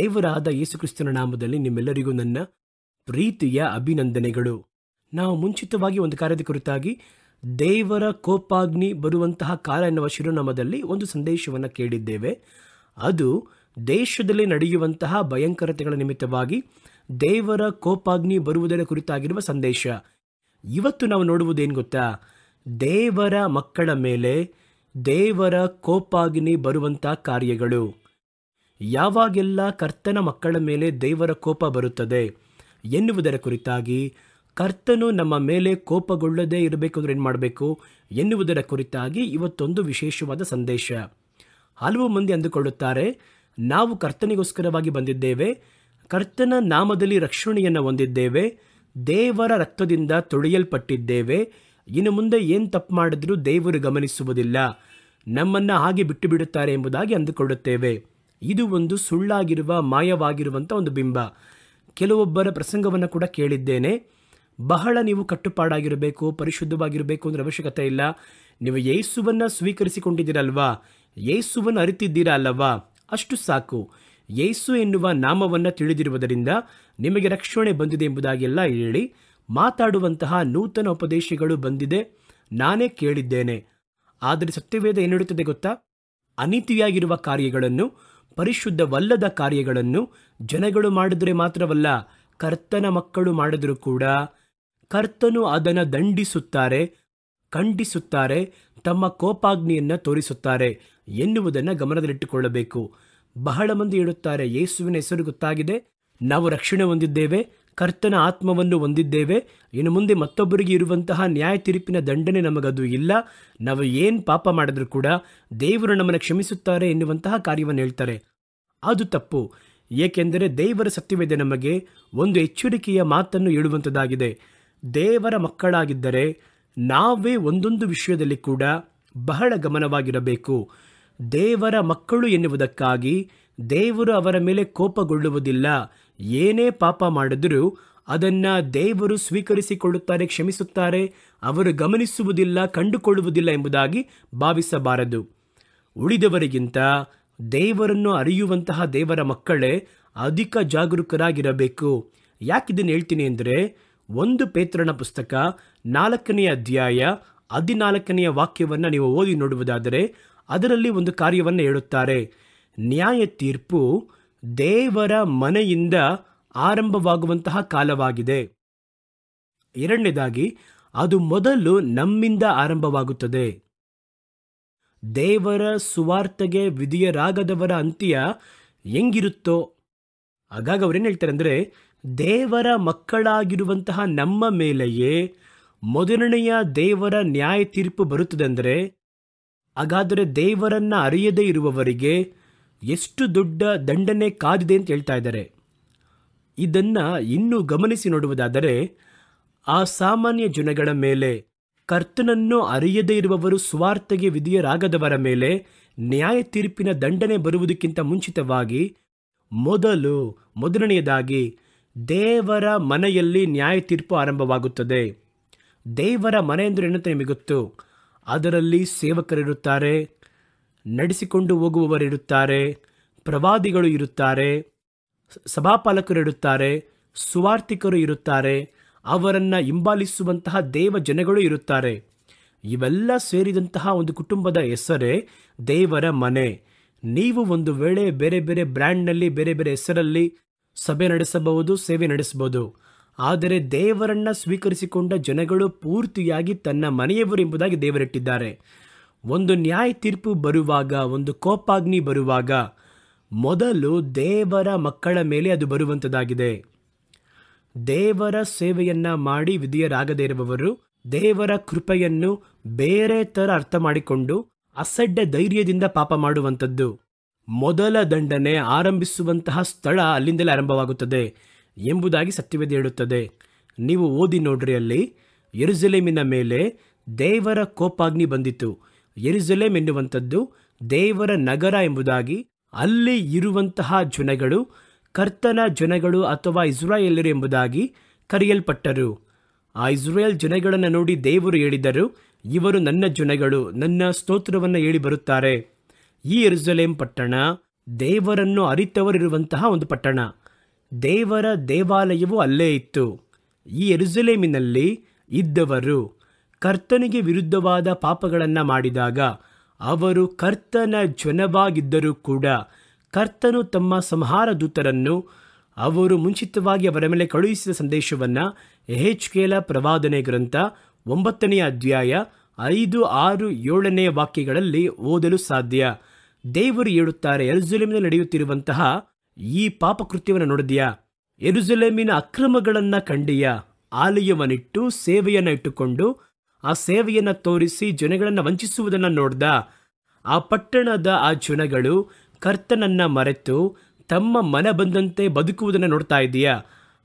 ದೇವರಾದ ಯೇಸುಕ್ರಿಸ್ತನ ನಾಮದಲ್ಲಿ ನಿಮ್ಮೆಲ್ಲರಿಗೂ ನನ್ನ ಪ್ರೀತಿಯ ಅಭಿನಂದನೆಗಳು. ನಾವು ಮುಂಚಿತವಾಗಿ ಒಂದು ಕಾರ್ಯದ ಕುರಿತಾಗಿ ದೇವರ ಕೋಪಾಗ್ನಿ ಬರುವಂತಹ ಕಾಲ ಎನ್ನುವ ಶಿರೋನಾಮದಲ್ಲಿ ಒಂದು ಸಂದೇಶವನ್ನು ಕೇಳಿದ್ದೇವೆ. ಅದು ದೇಶದಲ್ಲಿ ನಡೆಯುವಂತಹ ಭಯಂಕರತೆಗಳ ನಿಮಿತ್ತವಾಗಿ ದೇವರ ಕೋಪಾಗ್ನಿ ಬರುವುದರ ಕುರಿತಾಗಿರುವ ಸಂದೇಶ. ಇವತ್ತು ನಾವು ನೋಡುವುದೇನು ಗೊತ್ತಾ? ದೇವರ ಮಕ್ಕಳ ಮೇಲೆ ದೇವರ ಕೋಪಾಗ್ನಿ ಬರುವಂಥ ಕಾರ್ಯಗಳು. ಯಾವಾಗೆಲ್ಲ ಕರ್ತನ ಮಕ್ಕಳ ಮೇಲೆ ದೇವರ ಕೋಪ ಬರುತ್ತದೆ ಎನ್ನುವುದರ ಕುರಿತಾಗಿ, ಕರ್ತನು ನಮ್ಮ ಮೇಲೆ ಕೋಪಗೊಳ್ಳದೇ ಇರಬೇಕು ಅಂದರೆ ಏನು ಮಾಡಬೇಕು ಎನ್ನುವುದರ ಕುರಿತಾಗಿ ಇವತ್ತೊಂದು ವಿಶೇಷವಾದ ಸಂದೇಶ. ಹಲವು ಮಂದಿ ಅಂದುಕೊಳ್ಳುತ್ತಾರೆ, ನಾವು ಕರ್ತನಿಗೋಸ್ಕರವಾಗಿ ಬಂದಿದ್ದೇವೆ, ಕರ್ತನ ನಾಮದಲ್ಲಿ ರಕ್ಷಣೆಯನ್ನು ಹೊಂದಿದ್ದೇವೆ, ದೇವರ ರಕ್ತದಿಂದ ತೊಳೆಯಲ್ಪಟ್ಟಿದ್ದೇವೆ, ಇನ್ನು ಮುಂದೆ ಏನು ತಪ್ಪು ಮಾಡಿದ್ರೂ ದೇವರು ಗಮನಿಸುವುದಿಲ್ಲ, ನಮ್ಮನ್ನು ಹಾಗೆ ಬಿಟ್ಟು ಬಿಡುತ್ತಾರೆ ಎಂಬುದಾಗಿ ಅಂದುಕೊಳ್ಳುತ್ತೇವೆ. ಇದು ಒಂದು ಸುಳ್ಳಾಗಿರುವ ಮಾಯವಾಗಿರುವಂಥ ಒಂದು ಬಿಂಬ. ಕೆಲವೊಬ್ಬರ ಪ್ರಸಂಗವನ್ನು ಕೂಡ ಕೇಳಿದ್ದೇನೆ. ಬಹಳ ನೀವು ಕಟ್ಟುಪಾಡಾಗಿರಬೇಕು, ಪರಿಶುದ್ಧವಾಗಿರಬೇಕು ಅಂದರೆ ಅವಶ್ಯಕತೆ ಇಲ್ಲ. ನೀವು ಯೇಸುವನ್ನು ಸ್ವೀಕರಿಸಿಕೊಂಡಿದ್ದೀರಲ್ವಾ, ಯೇಸುವನ್ನು ಅರಿತಿದ್ದೀರಾ ಅಲ್ಲವಾ, ಅಷ್ಟು ಸಾಕು. ಯೇಸು ಎನ್ನುವ ನಾಮವನ್ನು ತಿಳಿದಿರುವುದರಿಂದ ನಿಮಗೆ ರಕ್ಷಣೆ ಬಂದಿದೆ ಎಂಬುದಾಗೆಲ್ಲ ಹೇಳಿ ಮಾತಾಡುವಂತಹ ನೂತನ ಉಪದೇಶಗಳು ಬಂದಿದೆ, ನಾನೇ ಕೇಳಿದ್ದೇನೆ. ಆದರೆ ಸತ್ಯವೇದ ಏನು ಹೇಳುತ್ತದೆ ಗೊತ್ತಾ? ಅನೀತಿಯಾಗಿರುವ ಕಾರ್ಯಗಳನ್ನು, ಪರಿಶುದ್ಧವಲ್ಲದ ಕಾರ್ಯಗಳನ್ನು ಜನಗಳು ಮಾಡಿದರೆ ಮಾತ್ರವಲ್ಲ, ಕರ್ತನ ಮಕ್ಕಳು ಮಾಡಿದರೂ ಕೂಡ ಕರ್ತನು ಅದನ್ನು ದಂಡಿಸುತ್ತಾರೆ, ಖಂಡಿಸುತ್ತಾರೆ, ತಮ್ಮ ಕೋಪಾಗ್ನಿಯನ್ನು ತೋರಿಸುತ್ತಾರೆ ಎನ್ನುವುದನ್ನು ಗಮನದಲ್ಲಿಟ್ಟುಕೊಳ್ಳಬೇಕು. ಬಹಳ ಮಂದಿ ಹೇಳುತ್ತಾರೆ, ಯೇಸುವಿನ ಹೆಸರು ಗೊತ್ತಾಗಿದೆ, ನಾವು ರಕ್ಷಣೆ ಹೊಂದಿದ್ದೇವೆ, ಕರ್ತನ ಆತ್ಮವನ್ನು ಹೊಂದಿದ್ದೇವೆ, ಇನ್ನು ಮುಂದೆ ಮತ್ತೊಬ್ಬರಿಗೆ ಇರುವಂತಹ ನ್ಯಾಯ ತೀರ್ಪಿನ ದಂಡನೆ ನಮಗದು ಇಲ್ಲ, ನಾವು ಏನು ಪಾಪ ಮಾಡಿದ್ರೂ ಕೂಡ ದೇವರು ನಮ್ಮನ್ನು ಕ್ಷಮಿಸುತ್ತಾರೆ ಎನ್ನುವಂತಹ ಕಾರ್ಯವನ್ನು ಹೇಳ್ತಾರೆ. ಅದು ತಪ್ಪು. ಏಕೆಂದರೆ ದೇವರ ಸತ್ಯವೇದ ನಮಗೆ ಒಂದು ಎಚ್ಚರಿಕೆಯ ಮಾತನ್ನು ಹೇಳುವಂಥದ್ದಾಗಿದೆ. ದೇವರ ಮಕ್ಕಳಾಗಿದ್ದರೆ ನಾವೇ ಒಂದೊಂದು ವಿಷಯದಲ್ಲಿ ಕೂಡ ಬಹಳ ಗಮನವಾಗಿರಬೇಕು. ದೇವರ ಮಕ್ಕಳು ಎನ್ನುವುದಕ್ಕಾಗಿ ದೇವರು ಅವರ ಮೇಲೆ ಕೋಪಗೊಳ್ಳುವುದಿಲ್ಲ. ಏನೇ ಪಾಪ ಮಾಡಿದರೂ ಅದನ್ನು ದೇವರು ಸ್ವೀಕರಿಸಿಕೊಳ್ಳುತ್ತಾರೆ, ಕ್ಷಮಿಸುತ್ತಾರೆ, ಅವರು ಗಮನಿಸುವುದಿಲ್ಲ, ಕಂಡುಕೊಳ್ಳುವುದಿಲ್ಲ ಎಂಬುದಾಗಿ ಭಾವಿಸಬಾರದು. ಉಳಿದವರಿಗಿಂತ ದೇವರನ್ನು ಅರಿಯುವಂತಹ ದೇವರ ಮಕ್ಕಳೇ ಅಧಿಕ ಜಾಗರೂಕರಾಗಿರಬೇಕು. ಯಾಕಿದನ್ನು ಹೇಳ್ತೀನಿ ಅಂದರೆ, 1 ಪೇತ್ರನ ಪುಸ್ತಕ 4ನೇ ಅಧ್ಯಾಯ 14ನೇ ವಾಕ್ಯವನ್ನು ನೀವು ಓದಿ ನೋಡುವುದಾದರೆ ಅದರಲ್ಲಿ ಒಂದು ಕಾರ್ಯವನ್ನು ಹೇಳುತ್ತಾರೆ. ನ್ಯಾಯ ತೀರ್ಪು ದೇವರ ಮನೆಯಿಂದ ಆರಂಭವಾಗುವಂತಹ ಕಾಲವಾಗಿದೆ. ಎರಡನೇದಾಗಿ, ಅದು ಮೊದಲು ನಮ್ಮಿಂದ ಆರಂಭವಾಗುತ್ತದೆ. ದೇವರ ಸುವಾರ್ತೆಗೆ ವಿಧಿಯರಾಗದವರ ಅಂತ್ಯ ಹೆಂಗಿರುತ್ತೋ, ಹಾಗಾಗಿ ಅವ್ರೇನು ಹೇಳ್ತಾರೆ ಅಂದರೆ, ದೇವರ ಮಕ್ಕಳಾಗಿರುವಂತಹ ನಮ್ಮ ಮೇಲೆಯೇ ಮೊದಲನೆಯ ದೇವರ ನ್ಯಾಯ ತೀರ್ಪು ಬರುತ್ತದೆ ಅಂದರೆ, ಹಾಗಾದರೆ ದೇವರನ್ನು ಅರಿಯದೇ ಇರುವವರಿಗೆ ಎಷ್ಟು ದೊಡ್ಡ ದಂಡನೆ ಕಾದಿದೆ ಅಂತ ಹೇಳ್ತಾ ಇದ್ದಾರೆ. ಇದನ್ನು ಇನ್ನೂ ಗಮನಿಸಿ ನೋಡುವುದಾದರೆ, ಆ ಸಾಮಾನ್ಯ ಜನಗಳ ಮೇಲೆ, ಕರ್ತನನ್ನು ಅರಿಯದೇ ಇರುವವರು, ಸ್ವಾರ್ಥಗೆ ವಿಧಿಯರಾಗದವರ ಮೇಲೆ ನ್ಯಾಯ ತೀರ್ಪಿನ ದಂಡನೆ ಬರುವುದಕ್ಕಿಂತ ಮುಂಚಿತವಾಗಿ ಮೊದಲನೆಯದಾಗಿ ದೇವರ ಮನೆಯಲ್ಲಿ ನ್ಯಾಯ ತೀರ್ಪು ಆರಂಭವಾಗುತ್ತದೆ. ದೇವರ ಮನೆ ಅಂದರೆ ಏನಂತ ನಿಮಗೆ ಗೊತ್ತು? ಅದರಲ್ಲಿ ಸೇವಕರಿರುತ್ತಾರೆ, ನಡೆಸಿಕೊಂಡು ಹೋಗುವವರಿರುತ್ತಾರೆ, ಪ್ರವಾದಿಗಳು ಇರುತ್ತಾರೆ, ಸಭಾಪಾಲಕರು ಇರುತ್ತಾರೆ, ಸುವಾರ್ತಿಕರು ಇರುತ್ತಾರೆ, ಅವರನ್ನು ಹಿಂಬಾಲಿಸುವಂತಹ ದೇವ ಜನಗಳು ಇರುತ್ತಾರೆ. ಇವೆಲ್ಲ ಸೇರಿದಂತಹ ಒಂದು ಕುಟುಂಬದ ಹೆಸರೇ ದೇವರ ಮನೆ. ನೀವು ಒಂದು ವೇಳೆ ಬೇರೆ ಬೇರೆ ಬ್ರ್ಯಾಂಡ್ನಲ್ಲಿ, ಬೇರೆ ಬೇರೆ ಹೆಸರಲ್ಲಿ ಸಭೆ ನಡೆಸಬಹುದು, ಸೇವೆ ನಡೆಸಬಹುದು. ಆದರೆ ದೇವರನ್ನು ಸ್ವೀಕರಿಸಿಕೊಂಡ ಜನಗಳು ಪೂರ್ತಿಯಾಗಿ ತನ್ನ ಮನೆಯವರು ಎಂಬುದಾಗಿ ದೇವರಿಟ್ಟಿದ್ದಾರೆ. ಒಂದು ನ್ಯಾಯ ತೀರ್ಪು ಬರುವಾಗ, ಒಂದು ಕೋಪಾಗ್ನಿ ಬರುವಾಗ ಮೊದಲು ದೇವರ ಮಕ್ಕಳ ಮೇಲೆ ಅದು ಬರುವಂಥದ್ದಾಗಿದೆ. ದೇವರ ಸೇವೆಯನ್ನು ಮಾಡಿ ವಿಧಿಯರಾಗದೇ ಇರುವವರು ದೇವರ ಕೃಪೆಯನ್ನು ಬೇರೆ ಥರ ಅರ್ಥ ಮಾಡಿಕೊಂಡು ಅಸಡ್ಡೆ ಧೈರ್ಯದಿಂದ ಪಾಪ ಮಾಡುವಂಥದ್ದು. ಮೊದಲ ದಂಡನೆ ಆರಂಭಿಸುವಂತಹ ಸ್ಥಳ ಅಲ್ಲಿಂದಲೇ ಆರಂಭವಾಗುತ್ತದೆ ಎಂಬುದಾಗಿ ಸತ್ಯವೇದ ಹೇಳುತ್ತದೆ. ನೀವು ಓದಿ ನೋಡ್ರಿ, ಅಲ್ಲಿ ಯೆರೂಸಲೇಮಿನ ಮೇಲೆ ದೇವರ ಕೋಪಾಗ್ನಿ ಬಂದಿತು. ಯೆರೂಸಲೇಮ್ ಎನ್ನುವಂಥದ್ದು ದೇವರ ನಗರ ಎಂಬುದಾಗಿ ಅಲ್ಲಿ ಇರುವಂತಹ ಜನಗಳು ಕರ್ತನ ಜನಗಳು ಅಥವಾ ಇಸ್ರಾಯೇಲರು ಎಂಬುದಾಗಿ ಕರೆಯಲ್ಪಟ್ಟರು. ಆ ಇಸ್ರಾಯೇಲ್ ಜನಗಳನ್ನು ನೋಡಿ ದೇವರು ಹೇಳಿದರು, ಇವರು ನನ್ನ ಜನಗಳು, ನನ್ನ ಸ್ತೋತ್ರವನ್ನು ಹೇಳಿ ಬರುತ್ತಾರೆ. ಈ ಯೆರೂಸಲೇಮ್ ಪಟ್ಟಣ ದೇವರನ್ನು ಅರಿತವರಿರುವಂತಹ ಒಂದು ಪಟ್ಟಣ. ದೇವರ ದೇವಾಲಯವು ಅಲ್ಲೇ ಇತ್ತು. ಈ ಯೆರೂಸಲೇಮಿನಲ್ಲಿ ಇದ್ದವರು ಕರ್ತನಿಗೆ ವಿರುದ್ಧವಾದ ಪಾಪಗಳನ್ನು ಮಾಡಿದಾಗ ಅವರು ಕರ್ತನ ಜನವಾಗಿದ್ದರೂ ಕೂಡ ಕರ್ತನು ತಮ್ಮ ಸಂಹಾರ ದೂತರನ್ನು ಅವರು ಮುಂಚಿತವಾಗಿ ಅವರ ಮೇಲೆ ಕಳುಹಿಸಿದ ಸಂದೇಶವನ್ನು ಯೆಹೆಜ್ಕೇಲ ಪ್ರವಾದನೆ ಗ್ರಂಥ 9ನೇ ಅಧ್ಯಾಯ 5, 6, 7ನೇ ವಾಕ್ಯಗಳಲ್ಲಿ ಓದಲು ಸಾಧ್ಯ. ದೇವರು ಹೇಳುತ್ತಾರೆ, ಯೆರೂಸಲೇಮಿನಲ್ಲಿ ನಡೆಯುತ್ತಿರುವಂತಹ ಈ ಪಾಪಕೃತ್ಯವನ್ನು ನೋಡಿದ್ಯಾ? ಯೆರೂಸಲೇಮಿನ ಅಕ್ರಮಗಳನ್ನು ಕಂಡಿಯಾ? ಆಲಯವನ್ನಿಟ್ಟು ಸೇವೆಯನ್ನು ಇಟ್ಟುಕೊಂಡು ಆ ಸೇವೆಯನ್ನು ತೋರಿಸಿ ಜನಗಳನ್ನು ವಂಚಿಸುವುದನ್ನು ನೋಡ್ದ. ಆ ಪಟ್ಟಣದ ಆ ಜನಗಳು ಕರ್ತನನ್ನು ಮರೆತು ತಮ್ಮ ಮನ ಬಂದಂತೆ ಬದುಕುವುದನ್ನು ನೋಡ್ತಾ ಇದೆಯಾ?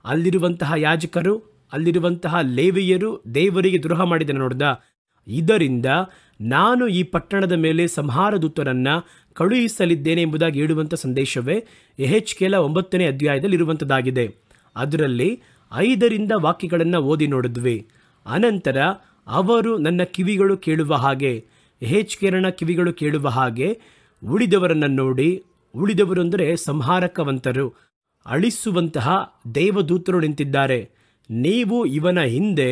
ಅಲ್ಲಿರುವಂತಹ ಯಾಜಕರು, ಅಲ್ಲಿರುವಂತಹ ಲೇವಿಯರು ದೇವರಿಗೆ ದ್ರೋಹ ಮಾಡಿದ್ದನ್ನು ನೋಡ್ದ. ಇದರಿಂದ ನಾನು ಈ ಪಟ್ಟಣದ ಮೇಲೆ ಸಂಹಾರ ದೂತರನ್ನು ಕಳುಹಿಸಲಿದ್ದೇನೆ ಎಂಬುದಾಗಿ ಹೇಳುವಂಥ ಸಂದೇಶವೇ ಯೆಹೆಜ್ಕೇಲ 9ನೇ ಅಧ್ಯಾಯದಲ್ಲಿ ಇರುವಂಥದ್ದಾಗಿದೆ. ಅದರಲ್ಲಿ 5ರಿಂದ ವಾಕ್ಯಗಳನ್ನು ಓದಿ ನೋಡಿದ್ವಿ. ಅನಂತರ ಅವರು ನನ್ನ ಕಿವಿಗಳು ಕೇಳುವ ಹಾಗೆ, ಯೆಹೆಜ್ಕೇಲನ ಕಿವಿಗಳು ಕೇಳುವ ಹಾಗೆ ಉಳಿದವರನ್ನು ನೋಡಿ, ಉಳಿದವರು ಅಂದರೆ ಸಂಹಾರಕವಂತರು, ಅಳಿಸುವಂತಹ ದೇವದೂತರು ನಿಂತಿದ್ದಾರೆ. ನೀವು ಇವನ ಹಿಂದೆ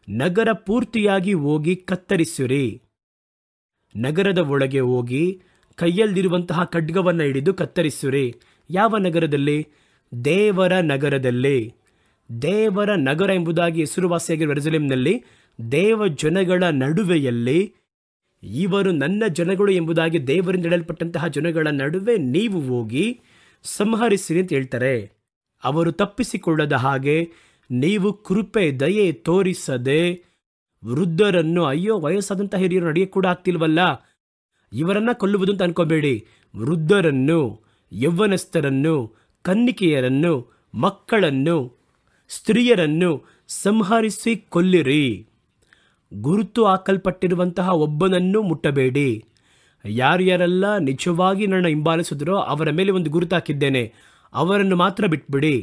ನಗರ ಪೂರ್ತಿಯಾಗಿ ಹೋಗಿ ಕತ್ತರಿಸಿರಿ. ನಗರದ ಒಳಗೆ ಹೋಗಿ ಕೈಯಲ್ಲಿರುವಂತಹ ಖಡ್ಗವನ್ನು ಹಿಡಿದು ಕತ್ತರಿಸಿರಿ. ಯಾವ ನಗರದಲ್ಲಿ? ದೇವರ ನಗರದಲ್ಲಿ. ದೇವರ ನಗರ ಎಂಬುದಾಗಿ ಹೆಸರುವಾಸಿಯಾಗಿರುವ ಯೆರೂಸಲೇಮಿನಲ್ಲಿ ದೇವ ಜನಗಳ ನಡುವೆಯಲ್ಲಿ ಇವರು ನನ್ನ ಜನಗಳು ಎಂಬುದಾಗಿ ದೇವರಿಂದ ಹೇಳಲ್ಪಟ್ಟಂತಹ ಜನಗಳ ನಡುವೆ ನೀವು ಹೋಗಿ ಸಂಹರಿಸಿರಿ ಅಂತ ಹೇಳ್ತಾರೆ. ಅವರು ತಪ್ಪಿಸಿಕೊಳ್ಳದ ಹಾಗೆ ನೀವು ಕೃಪೆ ದಯೆ ತೋರಿಸದೆ ವೃದ್ಧರನ್ನು, ಅಯ್ಯೋ ವಯಸ್ಸಾದಂಥ ಹಿರಿಯರು ನಡೆಯಕ್ಕೆ ಕೂಡ ಆಗ್ತಿಲ್ವಲ್ಲ, ಇವರನ್ನು ಕೊಲ್ಲುವುದು ಅಂತ ಅನ್ಕೋಬೇಡಿ. ವೃದ್ಧರನ್ನು, ಯೌವನಸ್ಥರನ್ನು, ಕನ್ನಿಕೆಯರನ್ನು, ಮಕ್ಕಳನ್ನು, ಸ್ತ್ರೀಯರನ್ನು ಸಂಹರಿಸಿ ಕೊಲ್ಲಿರಿ. ಗುರುತು ಹಾಕಲ್ಪಟ್ಟಿರುವಂತಹ ಒಬ್ಬನನ್ನು ಮುಟ್ಟಬೇಡಿ. ಯಾರ್ಯಾರೆಲ್ಲ ನಿಜವಾಗಿ ನನ್ನ ಹಿಂಬಾಲಿಸಿದ್ರೋ ಅವರ ಮೇಲೆ ಒಂದು ಗುರುತು ಹಾಕಿದ್ದೇನೆ, ಅವರನ್ನು ಮಾತ್ರ ಬಿಟ್ಬಿಡಿ.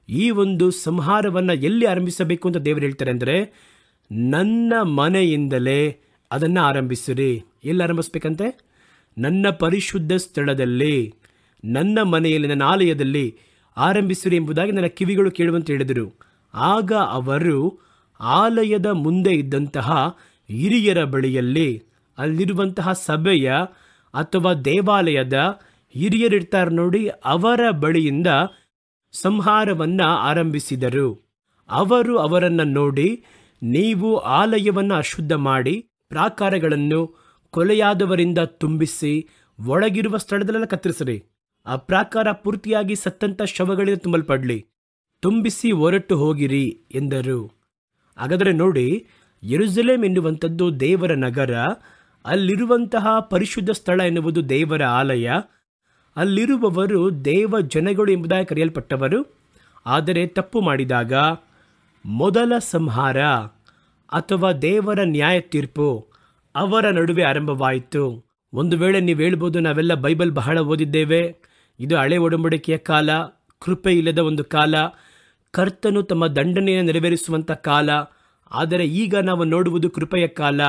ಈ ಒಂದು ಸಂಹಾರವನ್ನು ಎಲ್ಲಿ ಆರಂಭಿಸಬೇಕು ಅಂತ ದೇವರು ಹೇಳ್ತಾರೆ ಅಂದರೆ, ನನ್ನ ಮನೆಯಿಂದಲೇ ಅದನ್ನು ಆರಂಭಿಸಿರಿ. ಎಲ್ಲಿ ಆರಂಭಿಸ್ಬೇಕಂತೆ? ನನ್ನ ಪರಿಶುದ್ಧ ಸ್ಥಳದಲ್ಲಿ, ನನ್ನ ಮನೆಯಲ್ಲಿ, ನನ್ನ ಆಲಯದಲ್ಲಿ ಆರಂಭಿಸಿರಿ ಎಂಬುದಾಗಿ ನನ್ನ ಕಿವಿಗಳು ಕೇಳುವಂತ ಹೇಳಿದರು. ಆಗ ಅವರು ಆಲಯದ ಮುಂದೆ ಇದ್ದಂತಹ ಹಿರಿಯರ ಬಳಿಯಲ್ಲಿ, ಅಲ್ಲಿರುವಂತಹ ಸಭೆಯ ಅಥವಾ ದೇವಾಲಯದ ಹಿರಿಯರಿರ್ತಾರೆ ನೋಡಿ, ಅವರ ಬಳಿಯಿಂದ ಸಂಹಾರವನ್ನು ಆರಂಭಿಸಿದರು. ಅವರು ಅವರನ್ನು ನೋಡಿ, ನೀವು ಆಲಯವನ್ನು ಅಶುದ್ಧ ಮಾಡಿ ಪ್ರಾಕಾರಗಳನ್ನು ಕೊಲೆಯಾದವರಿಂದ ತುಂಬಿಸಿ ಒಳಗಿರುವ ಸ್ಥಳದಲ್ಲೆಲ್ಲ ಕತ್ತರಿಸಿರಿ. ಆ ಪ್ರಾಕಾರ ಪೂರ್ತಿಯಾಗಿ ಸತ್ತಂಥ ಶವಗಳಿಂದ ತುಂಬಲ್ಪಡಲಿ, ತುಂಬಿಸಿ ಹೊರಟು ಹೋಗಿರಿ ಎಂದರು. ಹಾಗಾದರೆ ನೋಡಿ, ಯೆರೂಸಲೇಮ್ ಎನ್ನುವಂಥದ್ದು ದೇವರ ನಗರ, ಅಲ್ಲಿರುವಂತಹ ಪರಿಶುದ್ಧ ಸ್ಥಳ ಎನ್ನುವುದು ದೇವರ ಆಲಯ, ಅಲ್ಲಿರುವವರು ದೇವ ಜನಗಳು ಎಂಬುದಾಗಿ ಕರೆಯಲ್ಪಟ್ಟವರು. ಆದರೆ ತಪ್ಪು ಮಾಡಿದಾಗ ಮೊದಲ ಸಂಹಾರ ಅಥವಾ ದೇವರ ನ್ಯಾಯ ತೀರ್ಪು ಅವರ ನಡುವೆ ಆರಂಭವಾಯಿತು. ಒಂದು ವೇಳೆ ನೀವು ಹೇಳ್ಬೋದು, ನಾವೆಲ್ಲ ಬೈಬಲ್ ಬಹಳ ಓದಿದ್ದೇವೆ, ಇದು ಹಳೆ ಒಡಂಬಡಿಕೆಯ ಕಾಲ, ಕೃಪೆ ಇಲ್ಲದ ಒಂದು ಕಾಲ, ಕರ್ತನು ತಮ್ಮ ದಂಡನೆಯನ್ನು ನೆರವೇರಿಸುವಂಥ ಕಾಲ. ಆದರೆ ಈಗ ನಾವು ನೋಡುವುದು ಕೃಪೆಯ ಕಾಲ.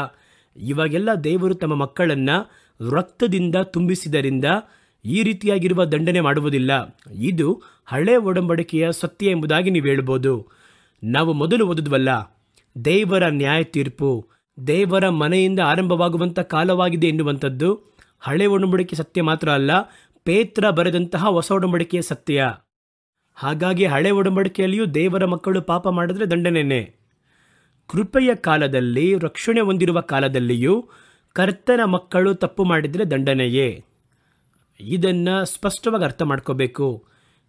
ಇವಾಗೆಲ್ಲ ದೇವರು ತಮ್ಮ ಮಕ್ಕಳನ್ನು ರಕ್ತದಿಂದ ತುಂಬಿಸಿದರಿಂದ ಈ ರೀತಿಯಾಗಿರುವ ದಂಡನೆ ಮಾಡುವುದಿಲ್ಲ. ಇದು ಹಳೆ ಒಡಂಬಡಿಕೆಯ ಸತ್ಯ ಎಂಬುದಾಗಿ ನೀವು ಹೇಳ್ಬೋದು. ನಾವು ಮೊದಲು ಓದಿದ್ವಲ್ಲ, ದೇವರ ನ್ಯಾಯ ತೀರ್ಪು ದೇವರ ಮನೆಯಿಂದ ಆರಂಭವಾಗುವಂಥ ಕಾಲವಾಗಿದೆ ಎನ್ನುವಂಥದ್ದು ಹಳೆ ಒಡಂಬಡಿಕೆ ಸತ್ಯ ಮಾತ್ರ ಅಲ್ಲ, ಪೇತ್ರ ಬರೆದಂತಹ ಹೊಸ ಒಡಂಬಡಿಕೆಯ ಸತ್ಯ. ಹಾಗಾಗಿ ಹಳೆ ಒಡಂಬಡಿಕೆಯಲ್ಲಿಯೂ ದೇವರ ಮಕ್ಕಳು ಪಾಪ ಮಾಡಿದ್ರೆ ದಂಡನೆಯೇ. ಕೃಪೆಯ ಕಾಲದಲ್ಲಿ, ರಕ್ಷಣೆ ಹೊಂದಿರುವ ಕಾಲದಲ್ಲಿಯೂ ಕರ್ತನ ಮಕ್ಕಳು ತಪ್ಪು ಮಾಡಿದರೆ ದಂಡನೆಯೇ. ಇದನ್ನು ಸ್ಪಷ್ಟವಾಗಿ ಅರ್ಥ ಮಾಡ್ಕೋಬೇಕು.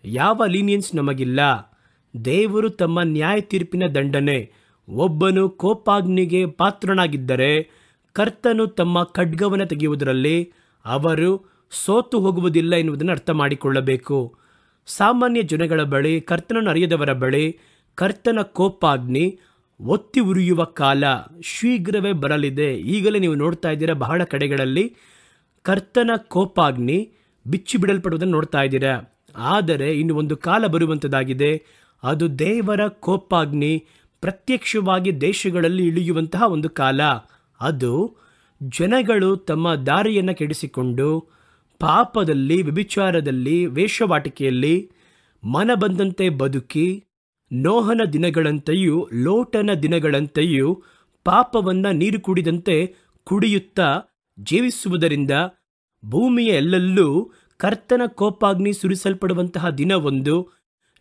ಯಾವ ಲೀನಿಯನ್ಸ್ ನಮಗಿಲ್ಲ. ದೇವರು ತಮ್ಮ ನ್ಯಾಯ ತೀರ್ಪಿನ ದಂಡನೆ, ಒಬ್ಬನು ಕೋಪಾಗ್ನಿಗೆ ಪಾತ್ರನಾಗಿದ್ದರೆ ಕರ್ತನು ತಮ್ಮ ಖಡ್ಗವನ್ನು ತೆಗೆಯುವುದರಲ್ಲಿ ಅವರು ಸೋತು ಹೋಗುವುದಿಲ್ಲ ಎನ್ನುವುದನ್ನು ಅರ್ಥ ಮಾಡಿಕೊಳ್ಳಬೇಕು. ಸಾಮಾನ್ಯ ಜನಗಳ ಬಳಿ, ಕರ್ತನನ್ನು ಅರಿಯದವರ ಬಳಿ ಕರ್ತನ ಕೋಪಾಗ್ನಿ ಒತ್ತಿ ಉರಿಯುವ ಕಾಲ ಶೀಘ್ರವೇ ಬರಲಿದೆ. ಈಗಲೇ ನೀವು ನೋಡ್ತಾ ಇದ್ದೀರಾ, ಬಹಳ ಕಡೆಗಳಲ್ಲಿ ಕರ್ತನ ಕೋಪಾಗ್ನಿ ಬಿಚ್ಚಿ ಬಿಡಲ್ಪಡುವುದನ್ನು ನೋಡ್ತಾ ಇದ್ದೀರಾ. ಆದರೆ ಇನ್ನು ಒಂದು ಕಾಲ ಬರುವಂಥದ್ದಾಗಿದೆ, ಅದು ದೇವರ ಕೋಪಾಗ್ನಿ ಪ್ರತ್ಯಕ್ಷವಾಗಿ ದೇಶಗಳಲ್ಲಿ ಇಳಿಯುವಂತಹ ಒಂದು ಕಾಲ. ಅದು ಜನಗಳು ತಮ್ಮ ದಾರಿಯನ್ನು ಕೆಡಿಸಿಕೊಂಡು ಪಾಪದಲ್ಲಿ, ವ್ಯಭಿಚಾರದಲ್ಲಿ, ವೇಷವಾಟಿಕೆಯಲ್ಲಿ ಮನ ಬಂದಂತೆ ಬದುಕಿ ನೋಹನ ದಿನಗಳಂತೆಯೂ ಲೋಟನ ದಿನಗಳಂತೆಯೂ ಪಾಪವನ್ನ ನೀರು ಕುಡಿದಂತೆ ಕುಡಿಯುತ್ತಾ ಜೀವಿಸುವುದರಿಂದ ಭೂಮಿಯ ಎಲ್ಲೆಲ್ಲೂ ಕರ್ತನ ಕೋಪಾಗ್ನಿ ಸುರಿಸಲ್ಪಡುವಂತಹ ದಿನವೊಂದು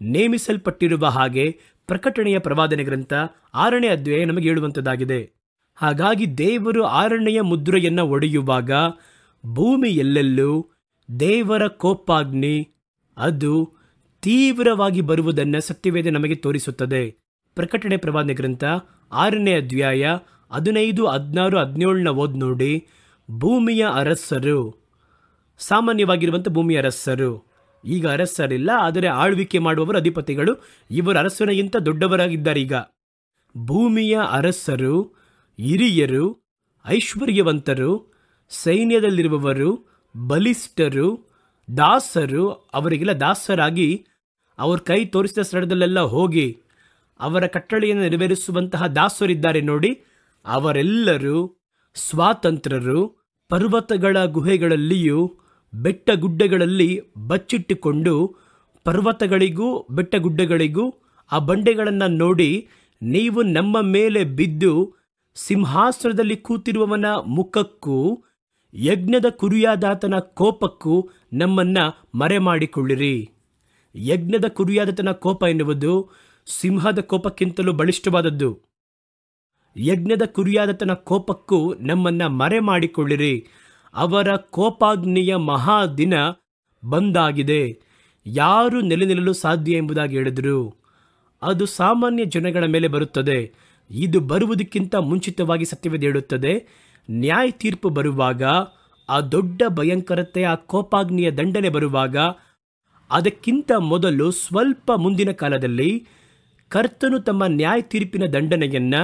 ನೇಮಿಸಲ್ಪಟ್ಟಿರುವ ಹಾಗೆ ಪ್ರಕಟಣೆಯ ಪ್ರವಾದನೆ ಗ್ರಂಥ 6ನೇ ಅಧ್ಯಾಯ ನಮಗೆ ಹೇಳುವಂಥದ್ದಾಗಿದೆ. ಹಾಗಾಗಿ ದೇವರು 6ನೆಯ ಮುದ್ರೆಯನ್ನ ಒಡೆಯುವಾಗ ಭೂಮಿ ಎಲ್ಲೆಲ್ಲೂ ದೇವರ ಕೋಪಾಗ್ನಿ ಅದು ತೀವ್ರವಾಗಿ ಬರುವುದನ್ನು ಸತ್ಯವೇದ ನಮಗೆ ತೋರಿಸುತ್ತದೆ. ಪ್ರಕಟಣೆ ಪ್ರವಾದನೆ ಗ್ರಂಥ 6ನೇ ಅಧ್ಯಾಯ 15, 16, 17 ಓದ್ ನೋಡಿ. ಭೂಮಿಯ ಅರಸರು, ಸಾಮಾನ್ಯವಾಗಿರುವಂಥ ಭೂಮಿಯ ಅರಸರು, ಈಗ ಅರಸರಿಲ್ಲ, ಆದರೆ ಆಳ್ವಿಕೆ ಮಾಡುವವರು, ಅಧಿಪತಿಗಳು, ಇವರು ಅರಸನಿಗಿಂತ ದೊಡ್ಡವರಾಗಿದ್ದಾರೆ. ಈಗ ಭೂಮಿಯ ಅರಸರು, ಹಿರಿಯರು, ಐಶ್ವರ್ಯವಂತರು, ಸೈನ್ಯದಲ್ಲಿರುವವರು, ಬಲಿಷ್ಠರು, ದಾಸರು, ಅವರಿಗೆಲ್ಲ ದಾಸರಾಗಿ ಅವ್ರ ಕೈ ತೋರಿಸಿದ ಸ್ಥಳದಲ್ಲೆಲ್ಲ ಹೋಗಿ ಅವರ ಕಟ್ಟಳೆಯನ್ನು ನೆರವೇರಿಸುವಂತಹ ದಾಸರಿದ್ದಾರೆ ನೋಡಿ. ಅವರೆಲ್ಲರೂ ಸ್ವಾತಂತ್ರ್ಯರು, ಪರ್ವತಗಳ ಗುಹೆಗಳಲ್ಲಿಯೂ ಬೆಟ್ಟ ಗುಡ್ಡಗಳಲ್ಲಿ ಬಚ್ಚಿಟ್ಟುಕೊಂಡು ಪರ್ವತಗಳಿಗೂ ಬೆಟ್ಟ ಗುಡ್ಡಗಳಿಗೂ ಆ ಬಂಡೆಗಳನ್ನು ನೋಡಿ, ನೀವು ನಮ್ಮ ಮೇಲೆ ಬಿದ್ದು ಸಿಂಹಾಸನದಲ್ಲಿ ಕೂತಿರುವವನ ಮುಖಕ್ಕೂ ಯಜ್ಞದ ಕುರಿಯಾದಾತನ ಕೋಪಕ್ಕೂ ನಮ್ಮನ್ನ ಮರೆಮಾಡಿಕೊಳ್ಳಿರಿ. ಯಜ್ಞದ ಕುರಿಯಾದಾತನ ಕೋಪ ಎನ್ನುವುದು ಸಿಂಹದ ಕೋಪಕ್ಕಿಂತಲೂ ಬಲಿಷ್ಠವಾದದ್ದು. ಯಜ್ಞದ ಕುರಿಯಾದಾತನ ಕೋಪಕ್ಕೂ ನಮ್ಮನ್ನ ಮರೆಮಾಡಿಕೊಳ್ಳಿರಿ. ಅವರ ಕೋಪಾಗ್ನಿಯ ಮಹಾದಿನ ಬಂದಾಗಿದೆ, ಯಾರು ನೆಲೆ ನಿಲ್ಲಲು ಸಾಧ್ಯ ಎಂಬುದಾಗಿ ಹೇಳಿದರು. ಅದು ಸಾಮಾನ್ಯ ಜನಗಳ ಮೇಲೆ ಬರುತ್ತದೆ. ಇದು ಬರುವುದಕ್ಕಿಂತ ಮುಂಚಿತವಾಗಿ ಸತ್ಯವೇದ ಹೇಳುತ್ತದೆ, ನ್ಯಾಯ ತೀರ್ಪು ಬರುವಾಗ, ಆ ದೊಡ್ಡ ಭಯಂಕರತೆ, ಆ ಕೋಪಾಗ್ನಿಯ ದಂಡನೆ ಬರುವಾಗ, ಅದಕ್ಕಿಂತ ಮೊದಲು ಸ್ವಲ್ಪ ಮುಂದಿನ ಕಾಲದಲ್ಲಿ ಕರ್ತನು ತಮ್ಮ ನ್ಯಾಯ ತೀರ್ಪಿನ ದಂಡನೆಯನ್ನ